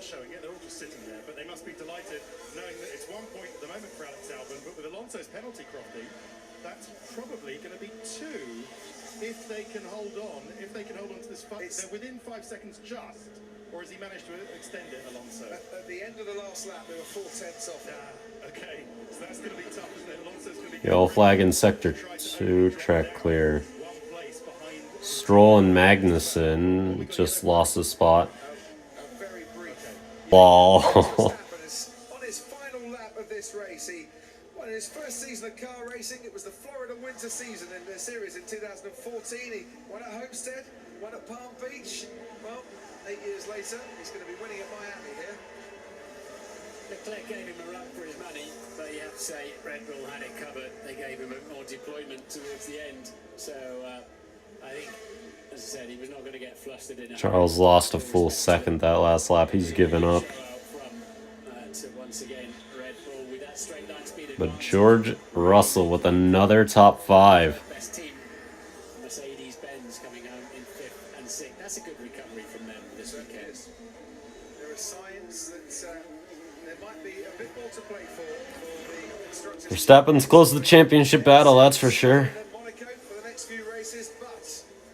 showing it, they're all just sitting there, but they must be delighted knowing that it's 1 point at the moment for Alex Albon, but with Alonso's penalty, Crofty, that's probably going to be 2 if they can hold on to this fight. They're within 5 seconds just, or has he managed to extend it, Alonso? At the end of the last lap, they were 4/10 off. Okay, so that's going to be tough, isn't it? Alonso's going to be... Yellow flag in sector 2, track clear. Stroll and Magnussen just lost a spot. Ball. On his final lap of this race, he won his first season of car racing. It was the Florida winter season in the series in 2014. He won at Homestead, won at Palm Beach. Well, 8 years later, he's going to be winning at Miami here. Leclerc gave him a run for his money, but you have to say Red Bull had it covered. They gave him more deployment towards the end. So I think, as I said, he was not going to get flustered in. Charles lost a full second that last lap. He's given up. Once again, Red Bull with that straight line speed. But George Russell with another top 5. Best team, Mercedes-Benz, coming home in 5th and 6th. That's a good recovery from them this weekend. There are signs that there might be a bit more to play for the constructors. Verstappen's close to the championship battle, that's for sure. Monaco for the next few races, but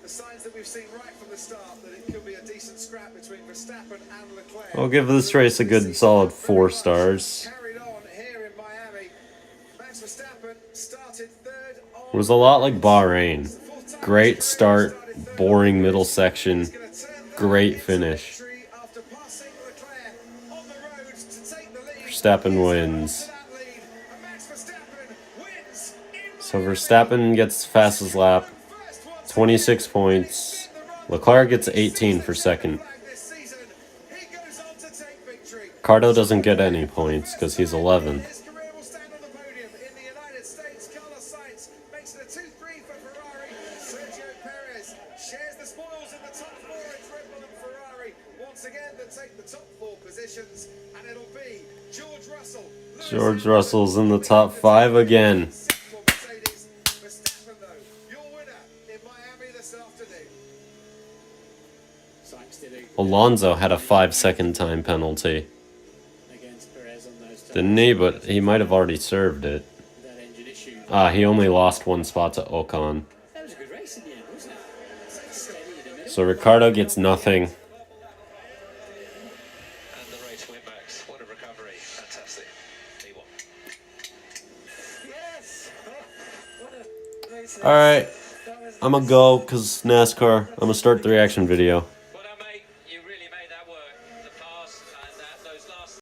the signs that we've seen right from the start that it could be a decent scrap between Verstappen and Leclerc. I'll give this race a good solid 4 stars. Carried on here in Miami. Max Verstappen started 3rd on. It was a lot like Bahrain. Great start, boring middle section, great finish. Verstappen wins. So Verstappen gets fastest lap, 26 points. Leclerc gets 18 for second. Ricardo doesn't get any points because he's 11. His career will stand on the podium in the United States. Carlos Sainz makes it a 2-3 for Ferrari. Sergio Perez shares the spoils in the top four. It's Red Bull and Ferrari once again that take the top four positions, and it'll be George Russell. George Russell's in the top 5 again. Verstappen, though, your winner in Miami this afternoon. Sainz did a Alonso had a 5-second time penalty. against Perez on those times. Didn't he? But he might have already served it. That engine issue. He only lost 1 spot to Ocon. That was a good race in the end, wasn't it? Steady in the middle. So Ricardo gets nothing. And the race went back. What a recovery. Fantastic. P1. Yes! What a race. Alright. I'm gonna go because NASCAR. I'm gonna start the reaction video.